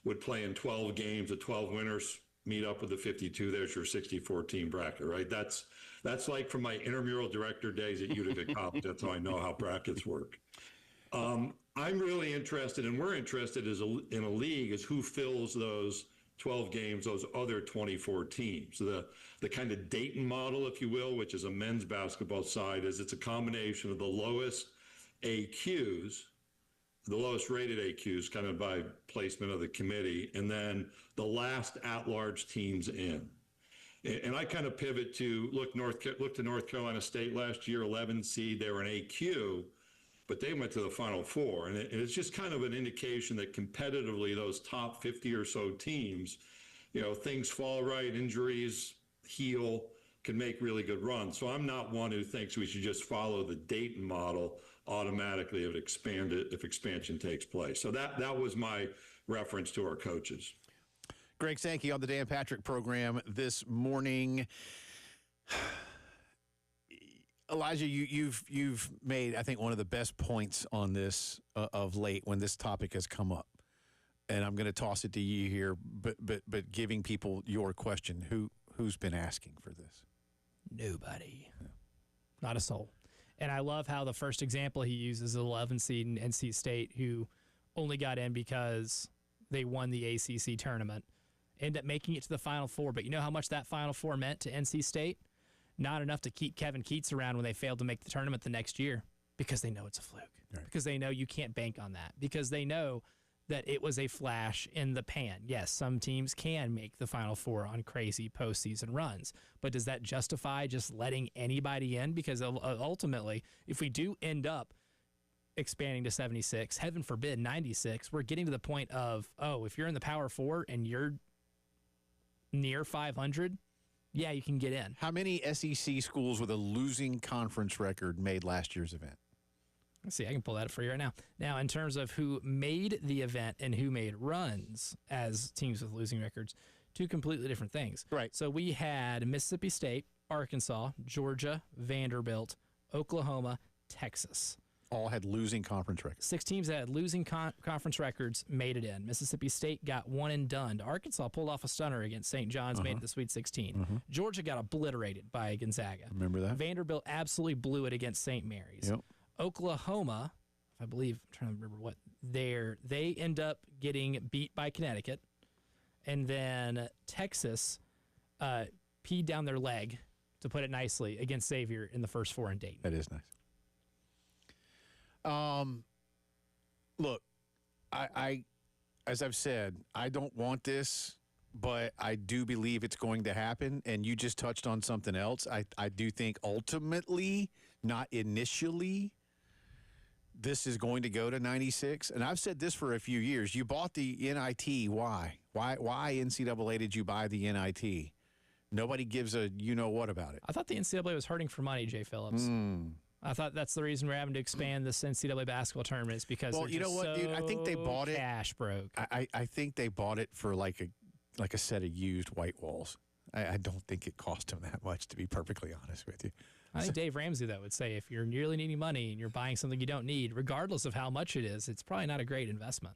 would play in 12 games, the 12 winners meet up with the 52. There's your 64 team bracket, right? That's like from my intramural director days at Utica College. That's how I know how brackets work. I'm really interested, and we're interested in a league, is who fills those 12 games, those other 24 teams. The kind of Dayton model, if you will, which is a men's basketball side, is it's a combination of the lowest AQs, the lowest rated AQs, kind of by placement of the committee, and then the last at-large teams in. And I kind of pivot to look to North Carolina State last year, 11 seed. They were an AQ, but they went to the Final Four. And it's just kind of an indication that competitively, those top 50 or so teams, things fall right, injuries heal, can make really good runs. So I'm not one who thinks we should just follow the Dayton model automatically if expansion takes place. So that was my reference to our coaches. Greg Sankey on the Dan Patrick program this morning. Elijah, you've made, I think, one of the best points on this of late when this topic has come up, and I'm going to toss it to you here. But giving people your question, who's been asking for this? Nobody, not a soul. And I love how the first example he uses is 11 seed in NC State, who only got in because they won the ACC tournament, end up making it to the Final Four. But you know how much that Final Four meant to NC State? Not enough to keep Kevin Keats around when they failed to make the tournament the next year, because they know it's a fluke, right. Because they know you can't bank on that, because they know that it was a flash in the pan. Yes, some teams can make the Final Four on crazy postseason runs, but does that justify just letting anybody in? Because ultimately, if we do end up expanding to 76, heaven forbid 96, we're getting to the point of, if you're in the Power Four and you're near 500, yeah, you can get in. How many SEC schools with a losing conference record made last year's event? Let's see, I can pull that up for you right now. Now, in terms of who made the event and who made runs as teams with losing records, two completely different things. Right. So we had Mississippi State, Arkansas, Georgia, Vanderbilt, Oklahoma, Texas. All had losing conference records. 6 teams that had losing conference records made it in. Mississippi State got one and done. Arkansas pulled off a stunner against St. John's, made it to the Sweet 16. Georgia got obliterated by Gonzaga. Remember that? Vanderbilt absolutely blew it against St. Mary's. Yep. Oklahoma, I believe, I'm trying to remember what, they end up getting beat by Connecticut. And then Texas peed down their leg, to put it nicely, against Xavier in the first 4 in Dayton. That is nice. Look, I as I've said, I don't want this, but I do believe it's going to happen. And you just touched on something else. I do think ultimately, not initially, this is going to go to 96. And I've said this for a few years. You bought the NIT. Why? Why NCAA did you buy the NIT? Nobody gives a you-know-what about it. I thought the NCAA was hurting for money, Jay Phillips. I thought that's the reason we're having to expand this NCAA basketball tournament, is because well, you know what, dude? I think they bought it. Cash broke. I think they bought it for like a set of used white walls. I don't think it cost them that much, to be perfectly honest with you. I think Dave Ramsey, that would say, if you're really needing money and you're buying something you don't need, regardless of how much it is, it's probably not a great investment.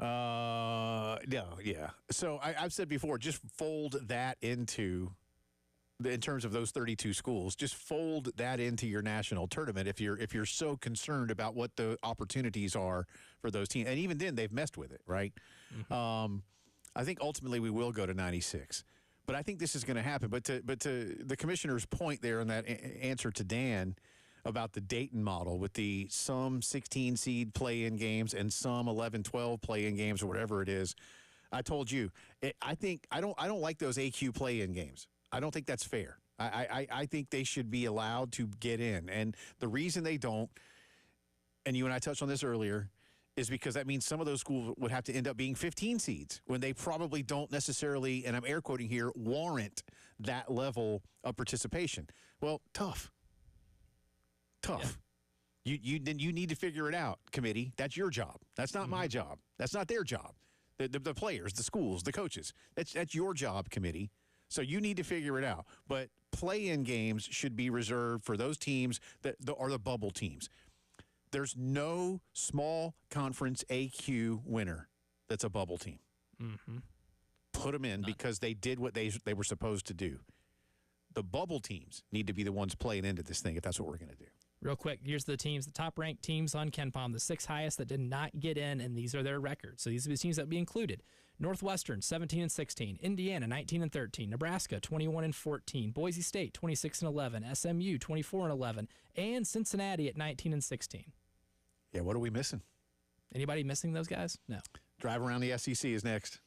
No, yeah. So I've said before, just fold that into, in terms of those 32 schools, just fold that into your national tournament if you're so concerned about what the opportunities are for those teams. And even then, they've messed with it, right? I think ultimately we will go to 96. But I think this is going to happen. But to the commissioner's point there in that answer to Dan about the Dayton model with the some 16 seed play-in games and some 11-12 play-in games or whatever it is, I told you, I don't like those AQ play-in games. I don't think that's fair. I think they should be allowed to get in. And the reason they don't, and you and I touched on this earlier, is because that means some of those schools would have to end up being 15 seeds when they probably don't necessarily, and I'm air quoting here, warrant that level of participation. Well, tough. Yeah. You need to figure it out, committee. That's your job. That's not my job. That's not their job. The players, the schools, the coaches. That's your job, committee. So you need to figure it out. But play-in games should be reserved for those teams that are the bubble teams. There's no small conference AQ winner that's a bubble team. put them in because they did what they were supposed to do. The bubble teams need to be the ones playing into this thing if that's what we're going to do. Real quick, here's the teams, the top-ranked teams on KenPom, the 6 highest that did not get in, and these are their records. So these are the teams that will be included. Northwestern, 17-16. Indiana, 19-13. Nebraska, 21-14. Boise State, 26-11. SMU, 24-11. And Cincinnati at 19-16. Yeah, what are we missing? Anybody missing those guys? No. Drive around the SEC is next.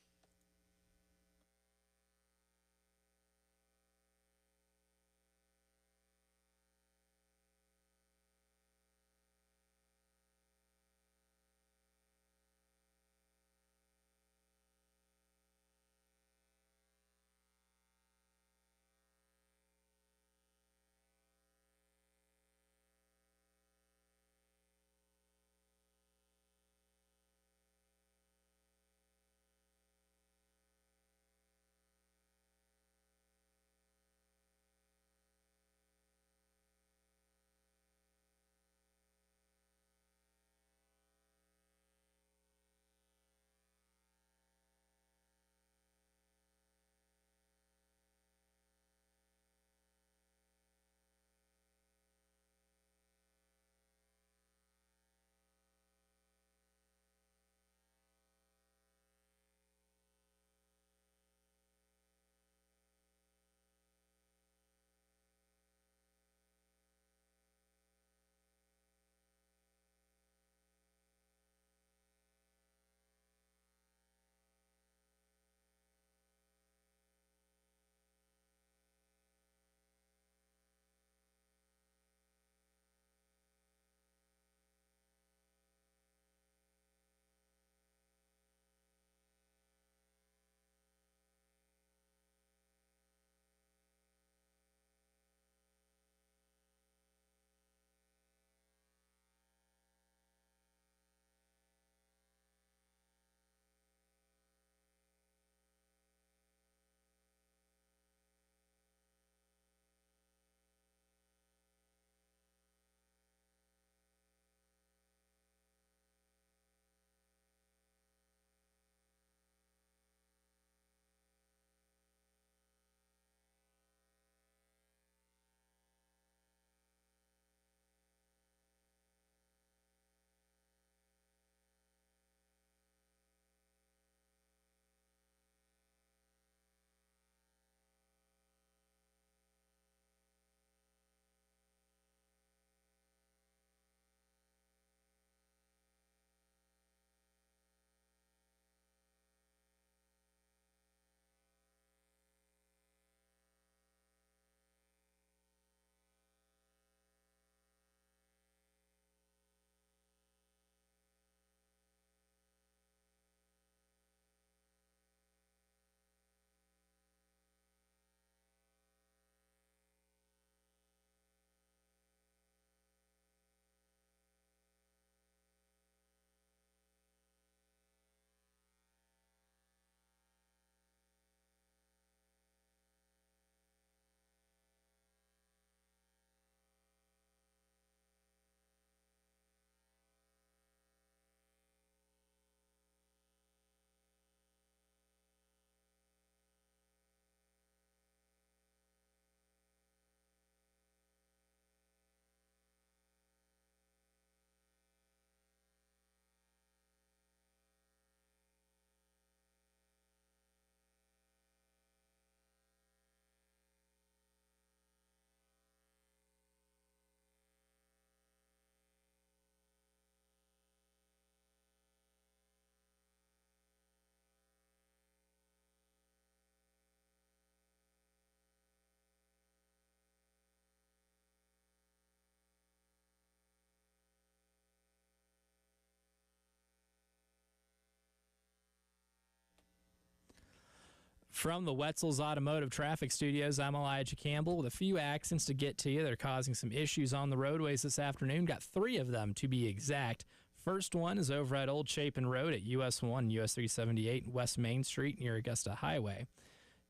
From the Wetzel's Automotive Traffic Studios, I'm Elijah Campbell with a few accidents to get to you that are causing some issues on the roadways this afternoon. Got 3 of them to be exact. First one is over at Old Chapin Road at US 1, US 378, West Main Street near Augusta Highway.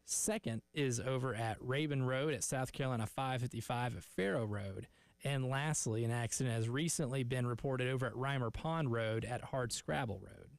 Second is over at Rabun Road at South Carolina 555 at Faro Road. And lastly, an accident has recently been reported over at Reimer Pond Road at Hardscrabble Road.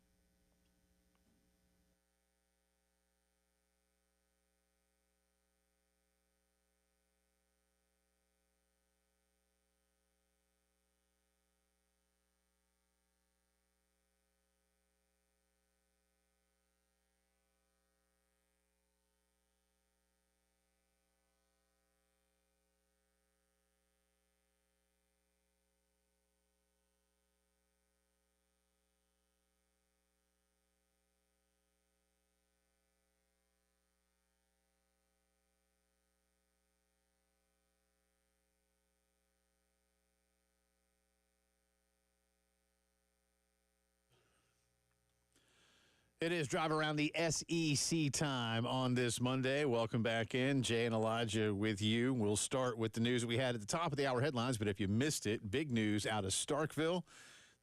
It is Drive Around the SEC time on this Monday. Welcome back in. Jay and Elijah with you. We'll start with the news we had at the top of the hour headlines, but if you missed it, big news out of Starkville.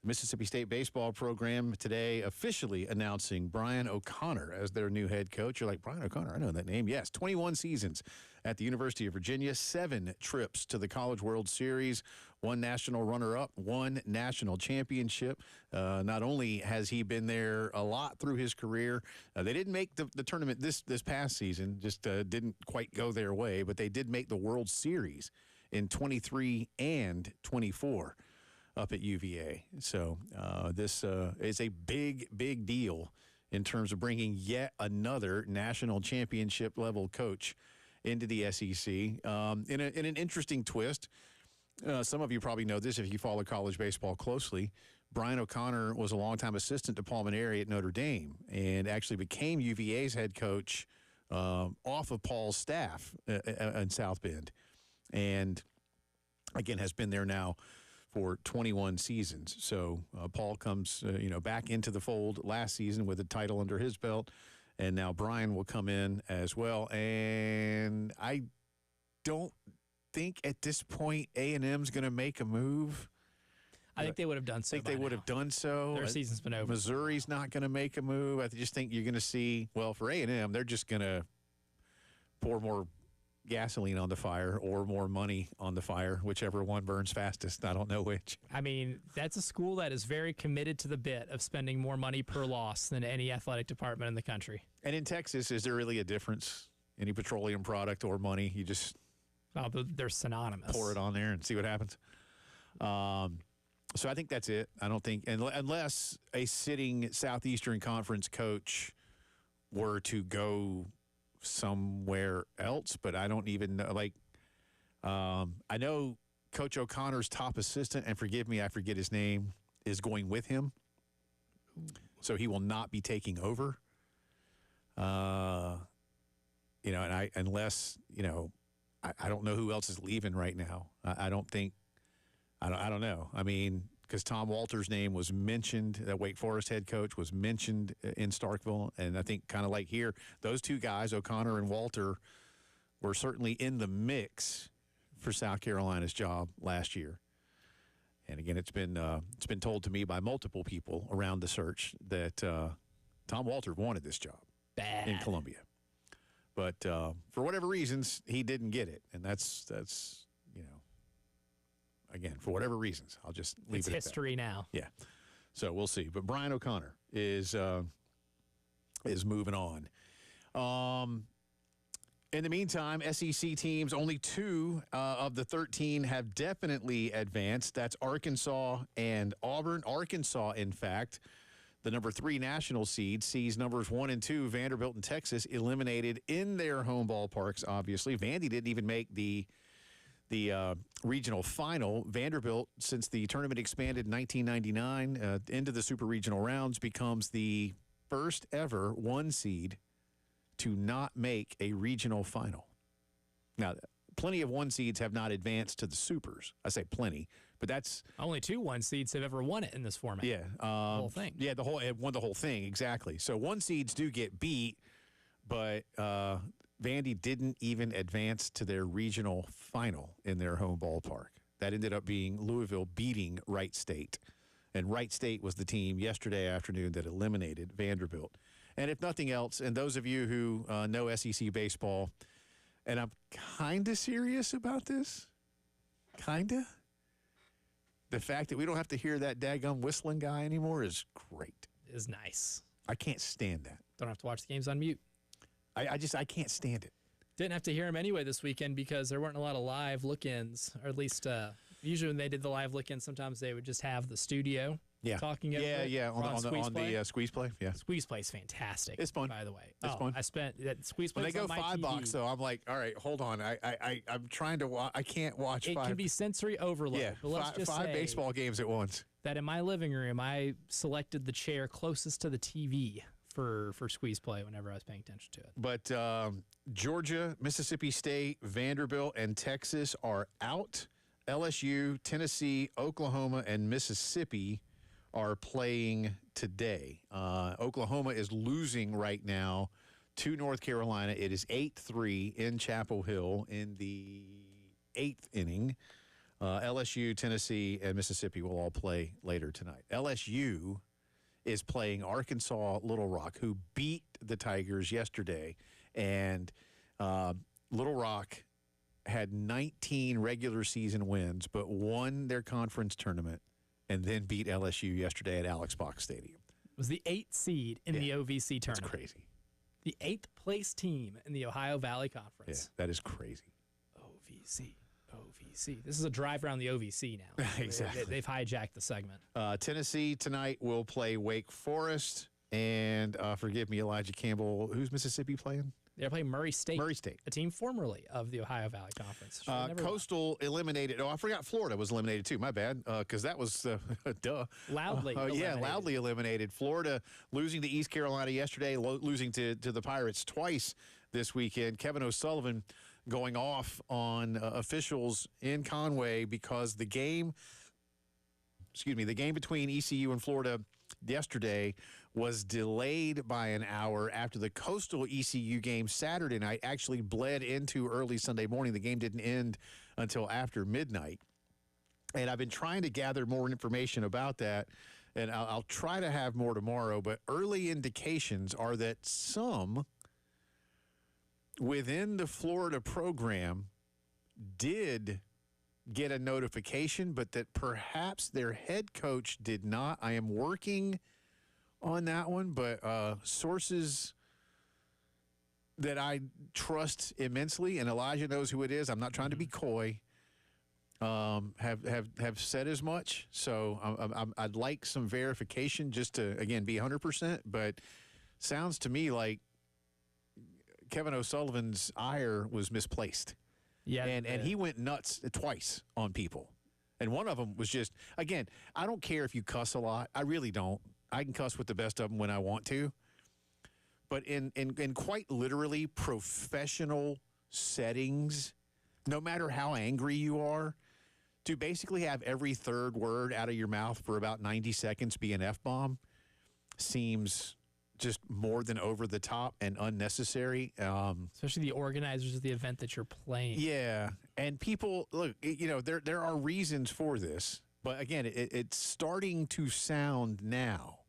The Mississippi State baseball program today officially announcing Brian O'Connor as their new head coach. You're like, Brian O'Connor, I know that name. Yes, 21 seasons at the University of Virginia, 7 trips to the College World Series, 1 national runner-up, 1 national championship. Not only has he been there a lot through his career, they didn't make the tournament this past season, just didn't quite go their way, but they did make the World Series in 23 and 24 up at UVA. So this is a big, big deal in terms of bringing yet another national championship level coach into the SEC. In an interesting twist, some of you probably know this if you follow college baseball closely. Brian O'Connor was a longtime assistant to Paul Maneri at Notre Dame and actually became UVA's head coach off of Paul's staff in South Bend. And, again, has been there now for 21 seasons. So Paul comes, back into the fold last season with a title under his belt. And now Brian will come in as well. And I don't think at this point A&M's going to make a move. I think they would have done so. I think they would have done so. Their season's been over. Missouri's not going to make a move. I just think you're going to see, well, for A&M, they're just going to pour more gasoline on the fire or more money on the fire, whichever one burns fastest. I don't know which. I mean, that's a school that is very committed to the bit of spending more money per loss than any athletic department in the country. And in Texas, is there really a difference? Any petroleum product or money? You just they're synonymous. Pour it on there and see what happens. So I think that's it. I don't think, unless a sitting Southeastern Conference coach were to go somewhere else, but I don't even know. I know Coach O'Connor's top assistant, and forgive me, I forget his name, is going with him. So he will not be taking over. Unless I don't know who else is leaving right now. I don't know. I mean, because Tom Walter's name was mentioned, that Wake Forest head coach was mentioned in Starkville. And I think kind of like here, those two guys, O'Connor and Walter, were certainly in the mix for South Carolina's job last year. And again, it's been told to me by multiple people around the search that Tom Walter wanted this job in Columbia. But for whatever reasons, he didn't get it. And that's again, for whatever reasons, I'll just leave it at that. It's history now. Yeah. So we'll see. But Brian O'Connor is moving on. In the meantime, SEC teams, only 2 of the 13 have definitely advanced. That's Arkansas and Auburn. Arkansas, in fact, the number 3 national seed, sees numbers 1 and 2, Vanderbilt and Texas, eliminated in their home ballparks, obviously. Vandy didn't even make the regional final. Vanderbilt, since the tournament expanded in 1999 into the super regional rounds, becomes the first ever 1 seed to not make a regional final. Now, plenty of 1 seeds have not advanced to the supers. I say plenty, but that's only 2 1 seeds have ever won it in this format. Yeah, the whole thing. Yeah, it won the whole thing, exactly. So 1 seeds do get beat, but Vandy didn't even advance to their regional final in their home ballpark. That ended up being Louisville beating Wright State. And Wright State was the team yesterday afternoon that eliminated Vanderbilt. And if nothing else, and those of you who know SEC baseball, and I'm kind of serious about this, the fact that we don't have to hear that daggum whistling guy anymore is great. It is nice. I can't stand that. Don't have to watch the games on mute. I can't stand it. Didn't have to hear him anyway this weekend because there weren't a lot of live look-ins, or at least usually when they did the live look-ins, sometimes they would just have the studio talking over it. Yeah, on the squeeze play. Yeah, squeeze play is fantastic. It's fun, by the way. It's fun. I spent that squeeze play. When they go on my $5, TV. though, I'm like, all right, hold on. I'm trying to watch. I can't watch. It 5. can be sensory overload. Yeah, but let's just 5 say baseball games at once. That in my living room, I selected the chair closest to the TV for squeeze play whenever I was paying attention to it. But Georgia, Mississippi State, Vanderbilt, and Texas are out. LSU, Tennessee, Oklahoma, and Mississippi are playing today. Oklahoma is losing right now to North Carolina. It is 8-3 in Chapel Hill in the 8th inning. LSU, Tennessee, and Mississippi will all play later tonight. LSU is playing Arkansas Little Rock, who beat the Tigers yesterday. And Little Rock had 19 regular season wins, but won their conference tournament and then beat LSU yesterday at Alex Box Stadium. It was the 8th seed in the OVC tournament. That's crazy. The 8th place team in the Ohio Valley Conference. Yeah, that is crazy. OVC. This is a drive around the OVC now. Exactly. They've hijacked the segment. Tennessee tonight will play Wake Forest. And forgive me, Elijah Campbell. Who's Mississippi playing? They're playing Murray State. Murray State. A team formerly of the Ohio Valley Conference. Coastal eliminated. Oh, I forgot Florida was eliminated too. My bad. Because that was, duh. Loudly eliminated. Yeah, loudly eliminated. Florida losing to East Carolina yesterday, losing to the Pirates twice this weekend. Kevin O'Sullivan going off on officials in Conway because the game between ECU and Florida yesterday was delayed by an hour after the Coastal ECU game Saturday night actually bled into early Sunday morning. The game didn't end until after midnight. And I've been trying to gather more information about that, and I'll try to have more tomorrow, but early indications are that some within the Florida program did get a notification, but that perhaps their head coach did not. I am working on that one, but sources that I trust immensely, and Elijah knows who it is. I'm not trying to be coy. Have said as much. So I'd like some verification just to again be 100%. But sounds to me like Kevin O'Sullivan's ire was misplaced. Yeah, and he went nuts twice on people. And one of them was just, again, I don't care if you cuss a lot. I really don't. I can cuss with the best of them when I want to. But in quite literally professional settings, no matter how angry you are, to basically have every third word out of your mouth for about 90 seconds be an F-bomb seems just more than over the top and unnecessary. Especially the organizers of the event that you're playing. Yeah. And people, look, there are reasons for this. But again, it's starting to sound now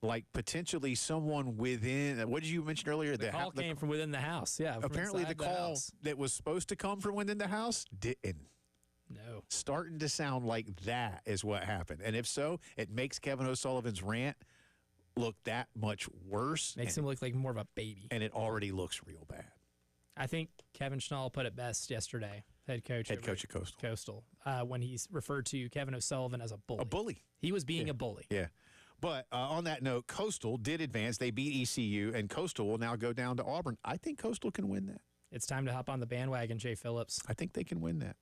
like potentially someone within. What did you mention earlier? The call came from within the house. Yeah. Apparently, the call that was supposed to come from within the house didn't. No. Starting to sound like that is what happened. And if so, it makes Kevin O'Sullivan's rant look that much worse. Makes him look like more of a baby. And it already looks real bad. I think Kevin Schnall put it best yesterday, head coach at Coastal, when he referred to Kevin O'Sullivan as a bully. A bully. He was being a bully. Yeah. But on that note, Coastal did advance. They beat ECU, and Coastal will now go down to Auburn. I think Coastal can win that. It's time to hop on the bandwagon, Jay Phillips. I think they can win that.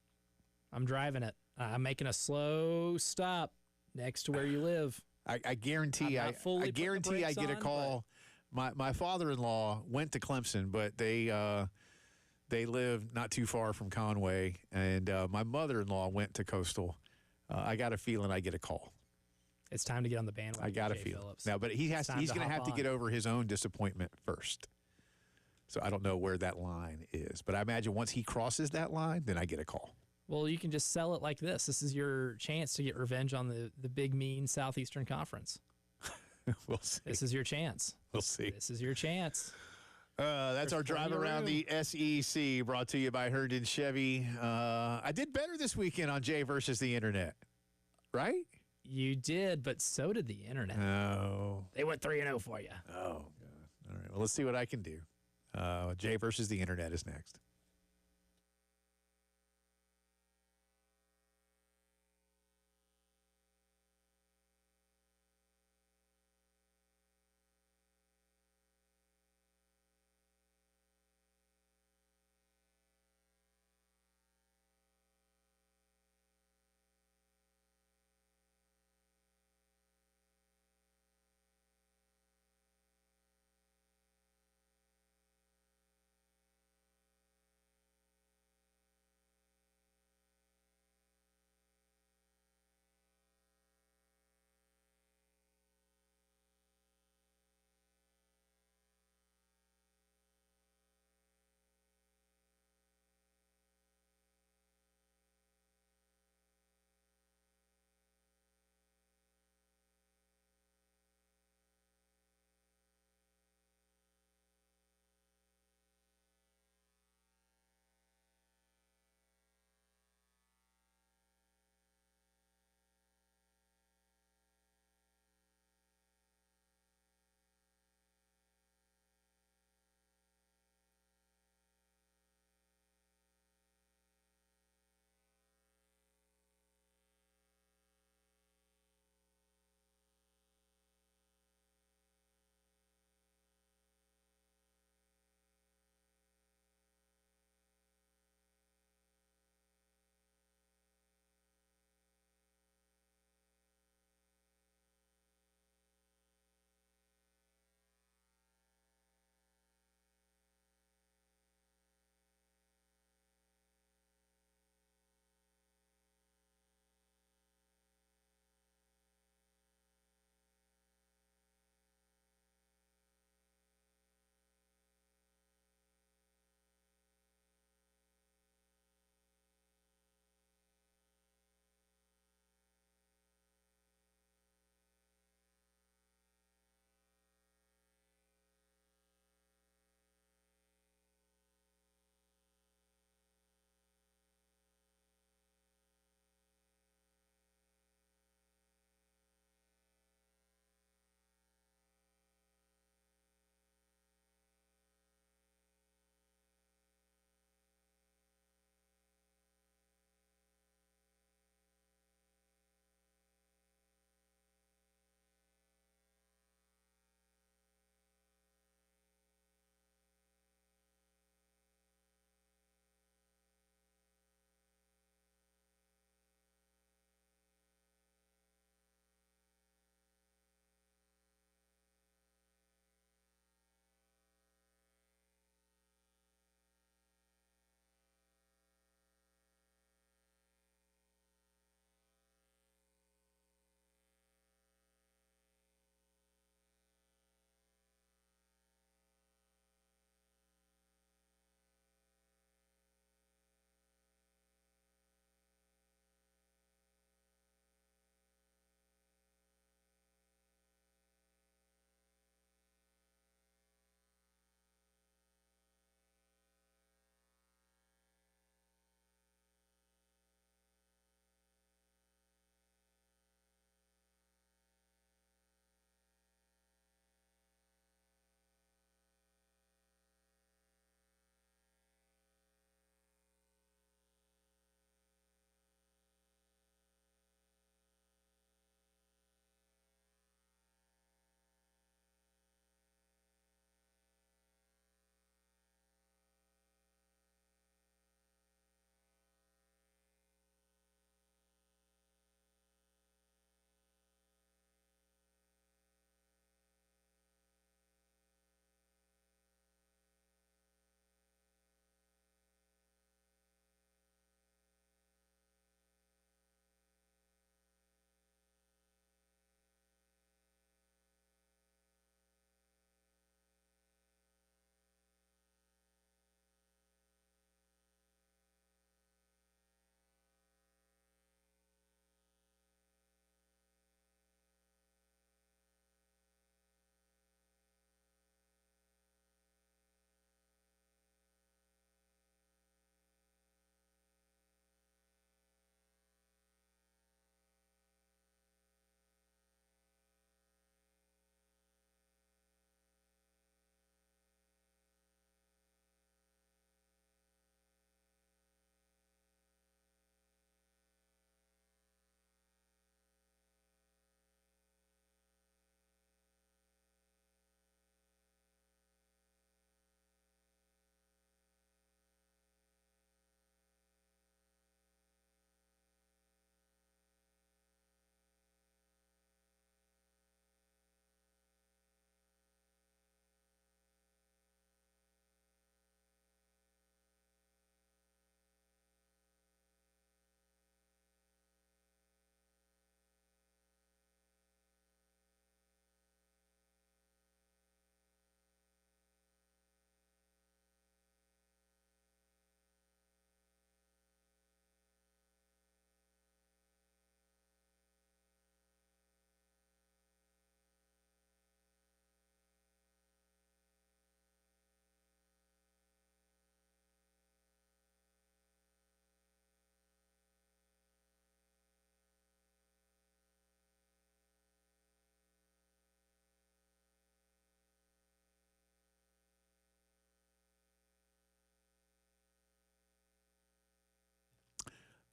I'm driving it. I'm making a slow stop next to where you live. I guarantee I get a call. My father-in-law went to Clemson, but they live not too far from Conway, and my mother-in-law went to Coastal. I got a feeling I get a call. It's time to get on the bandwagon. I got a feeling. Now, but he's going to have to get over his own disappointment first. So I don't know where that line is, but I imagine once he crosses that line, then I get a call. Well, you can just sell it like this. This is your chance to get revenge on the big, mean Southeastern Conference. We'll see. This is your chance. We'll see. This is your chance. That's our drive around the SEC, brought to you by Herndon Chevy. I did better this weekend on Jay versus the Internet, right? You did, but so did the Internet. Oh. They went 3-0 for you. Oh, God. All right. Well, let's see what I can do. Jay versus the Internet is next.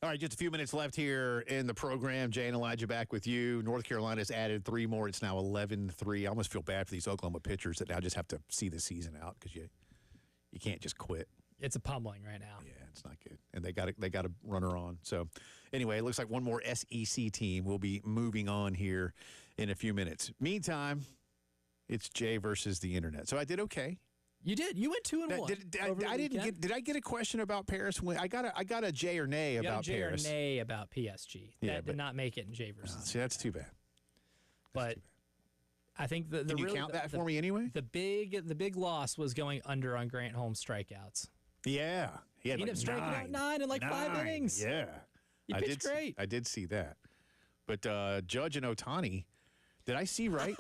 All right, just a few minutes left here in the program. Jay and Elijah back with you. North Carolina's added 3 more. It's now 11-3. I almost feel bad for these Oklahoma pitchers that now just have to see the season out because you can't just quit. It's a pummeling right now. Yeah, it's not good. And they got a runner on. So anyway, it looks like one more SEC team will be moving on here in a few minutes. Meantime, it's Jay versus the internet. So I did okay. You did. You went 2-1. Did I get a question about Paris? I got a Jay or nay about Paris. Jay or nay about PSG. That did not make it in Jay versus. See, that's too bad. But I think the Can you count that for me anyway? The big loss was going under on Grant Holmes strikeouts. Yeah, he ended up striking out 9 in like 5 innings. Yeah, he pitched great. I did see that. But Judge and Ohtani, did I see right?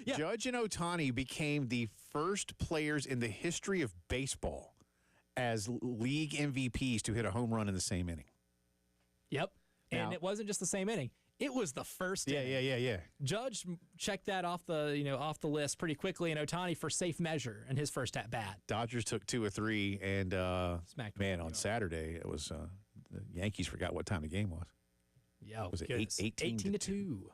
Yeah. Judge and Ohtani became the first players in the history of baseball as league MVPs to hit a home run in the same inning. Yep. And Now- it wasn't just the same inning. It was the first inning. Yeah. Judge checked that off the list pretty quickly, and Ohtani for safe measure in his first at bat. Dodgers took 2 of 3, and Smacked man, him. on Saturday it was the Yankees forgot what time the game was. Yeah, Was it goodness. 18 to 2?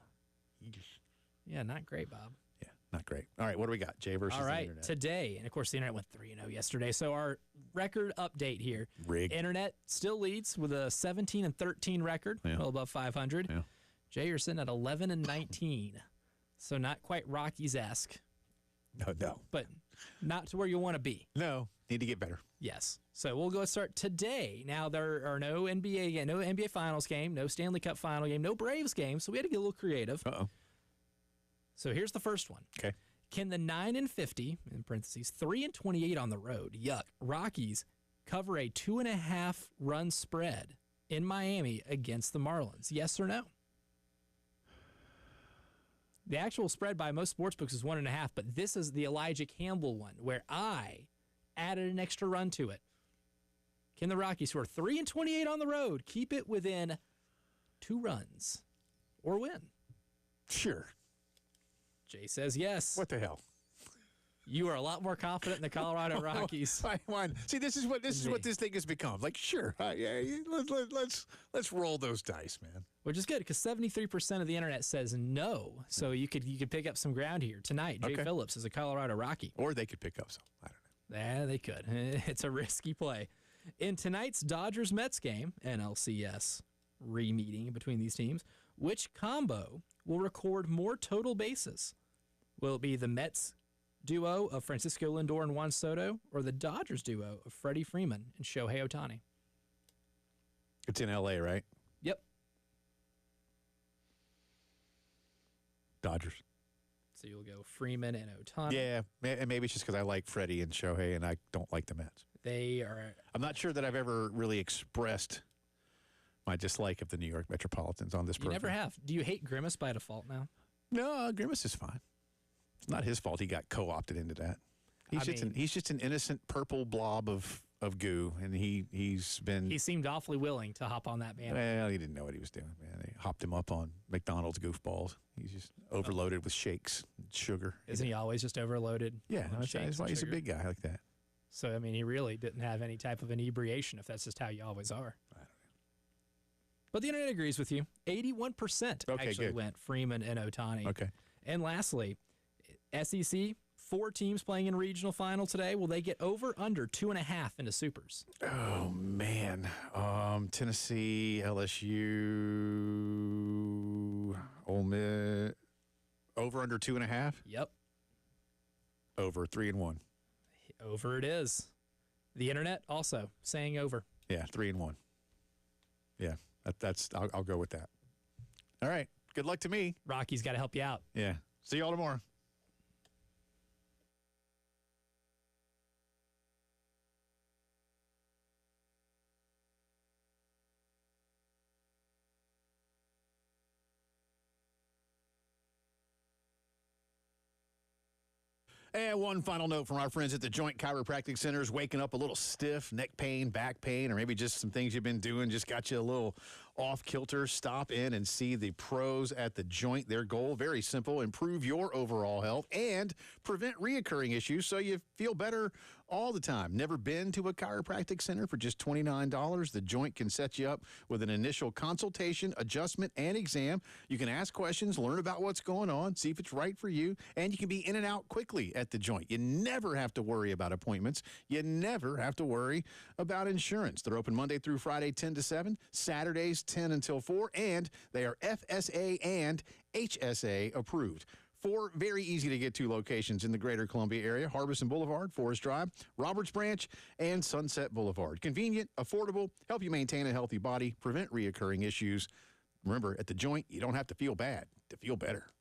Yeah, not great, Bob. Yeah, not great. All right, what do we got? Jay versus All the right, internet. today, and of course the internet went 3-0 yesterday. So our record update here. Rigged. Internet still leads with a 17-13 record, Yeah. well above 500. Yeah. Jay, you're sitting at 11-19, so not quite Rockies-esque, No. but not to where you want to be. No, need to get better. Yes. So we'll go start today. Now, there are no NBA Finals game, no Stanley Cup Final game, no Braves game, so we had to get a little creative. Uh-oh. So here's the first one. Okay. Can the 9-50, in parentheses, 3-28 on the road, yuck, Rockies cover a 2.5 run spread in Miami against the Marlins? Yes or no? The actual spread by most sportsbooks is 1.5, but this is the Elijah Campbell one where I added an extra run to it. Can the Rockies, who are 3-28 on the road, keep it within 2 runs or win? Sure. Jay says yes. What the hell? You are a lot more confident in the Colorado Rockies. Fine. See, this is what this thing has become. Like, sure, yeah, let's roll those dice, man. Which is good because 73% of the internet says no. So you could pick up some ground here tonight. Jay Okay. Phillips is a Colorado Rocky. Or they could pick up some. I don't know. Yeah, they could. It's a risky play. In tonight's Dodgers-Mets game, NLCS re-meeting between these teams, which combo will record more total bases? Will it be the Mets duo of Francisco Lindor and Juan Soto, or the Dodgers duo of Freddie Freeman and Shohei Ohtani? It's in L.A., right? Yep. Dodgers. So you'll go Freeman and Ohtani. Yeah, and maybe it's just because I like Freddie and Shohei, and I don't like the Mets. They are. I'm not sure that I've ever really expressed my dislike of the New York Metropolitans on this You program. never have. Do you hate Grimace by default now? No, Grimace is fine. It's not his fault he got co-opted into that. He's just an innocent purple blob of goo, and he's been. He seemed awfully willing to hop on that band. Well, he didn't know what he was doing, man. They hopped him up on McDonald's goofballs. He's just overloaded with shakes, and sugar. Isn't he always just overloaded? Yeah, on that's shakes why and he's a sugar? big guy like that. So, I mean, he really didn't have any type of inebriation if that's just how you always are. I don't know. But the internet agrees with you. 81% Okay, actually good. went Freeman and Ohtani. Okay. And lastly, SEC, 4 teams playing in regional final today. Will they get over, under 2.5 into supers? Oh man, Tennessee, LSU, Ole Miss, over under 2.5, Yep. over 3-1. Over it is. The internet also saying over. Yeah, 3-1. Yeah, that's. I'll go with that. All right. Good luck to me. Rocky's got to help you out. Yeah. See y'all tomorrow. And one final note from our friends at the Joint Chiropractic Centers, waking up a little stiff, neck pain, back pain, or maybe just some things you've been doing just got you a little off kilter, stop in and see the pros at the joint. Their goal, very simple, improve your overall health and prevent reoccurring issues so you feel better all the time. Never been to a chiropractic center? For just $29, the joint can set you up with an initial consultation, adjustment, and exam. You can ask questions, learn about what's going on, see if it's right for you, and you can be in and out quickly at the joint. You never have to worry about appointments. You never have to worry about insurance. They're open Monday through Friday, 10 to 7, Saturdays, 10 until 4, and they are FSA and HSA approved. 4 very easy to get to locations in the greater Columbia area: Harbison Boulevard, Forest Drive, Roberts Branch, and Sunset Boulevard. Convenient, affordable, help you maintain a healthy body, prevent reoccurring issues. Remember, at the joint, you don't have to feel bad to feel better.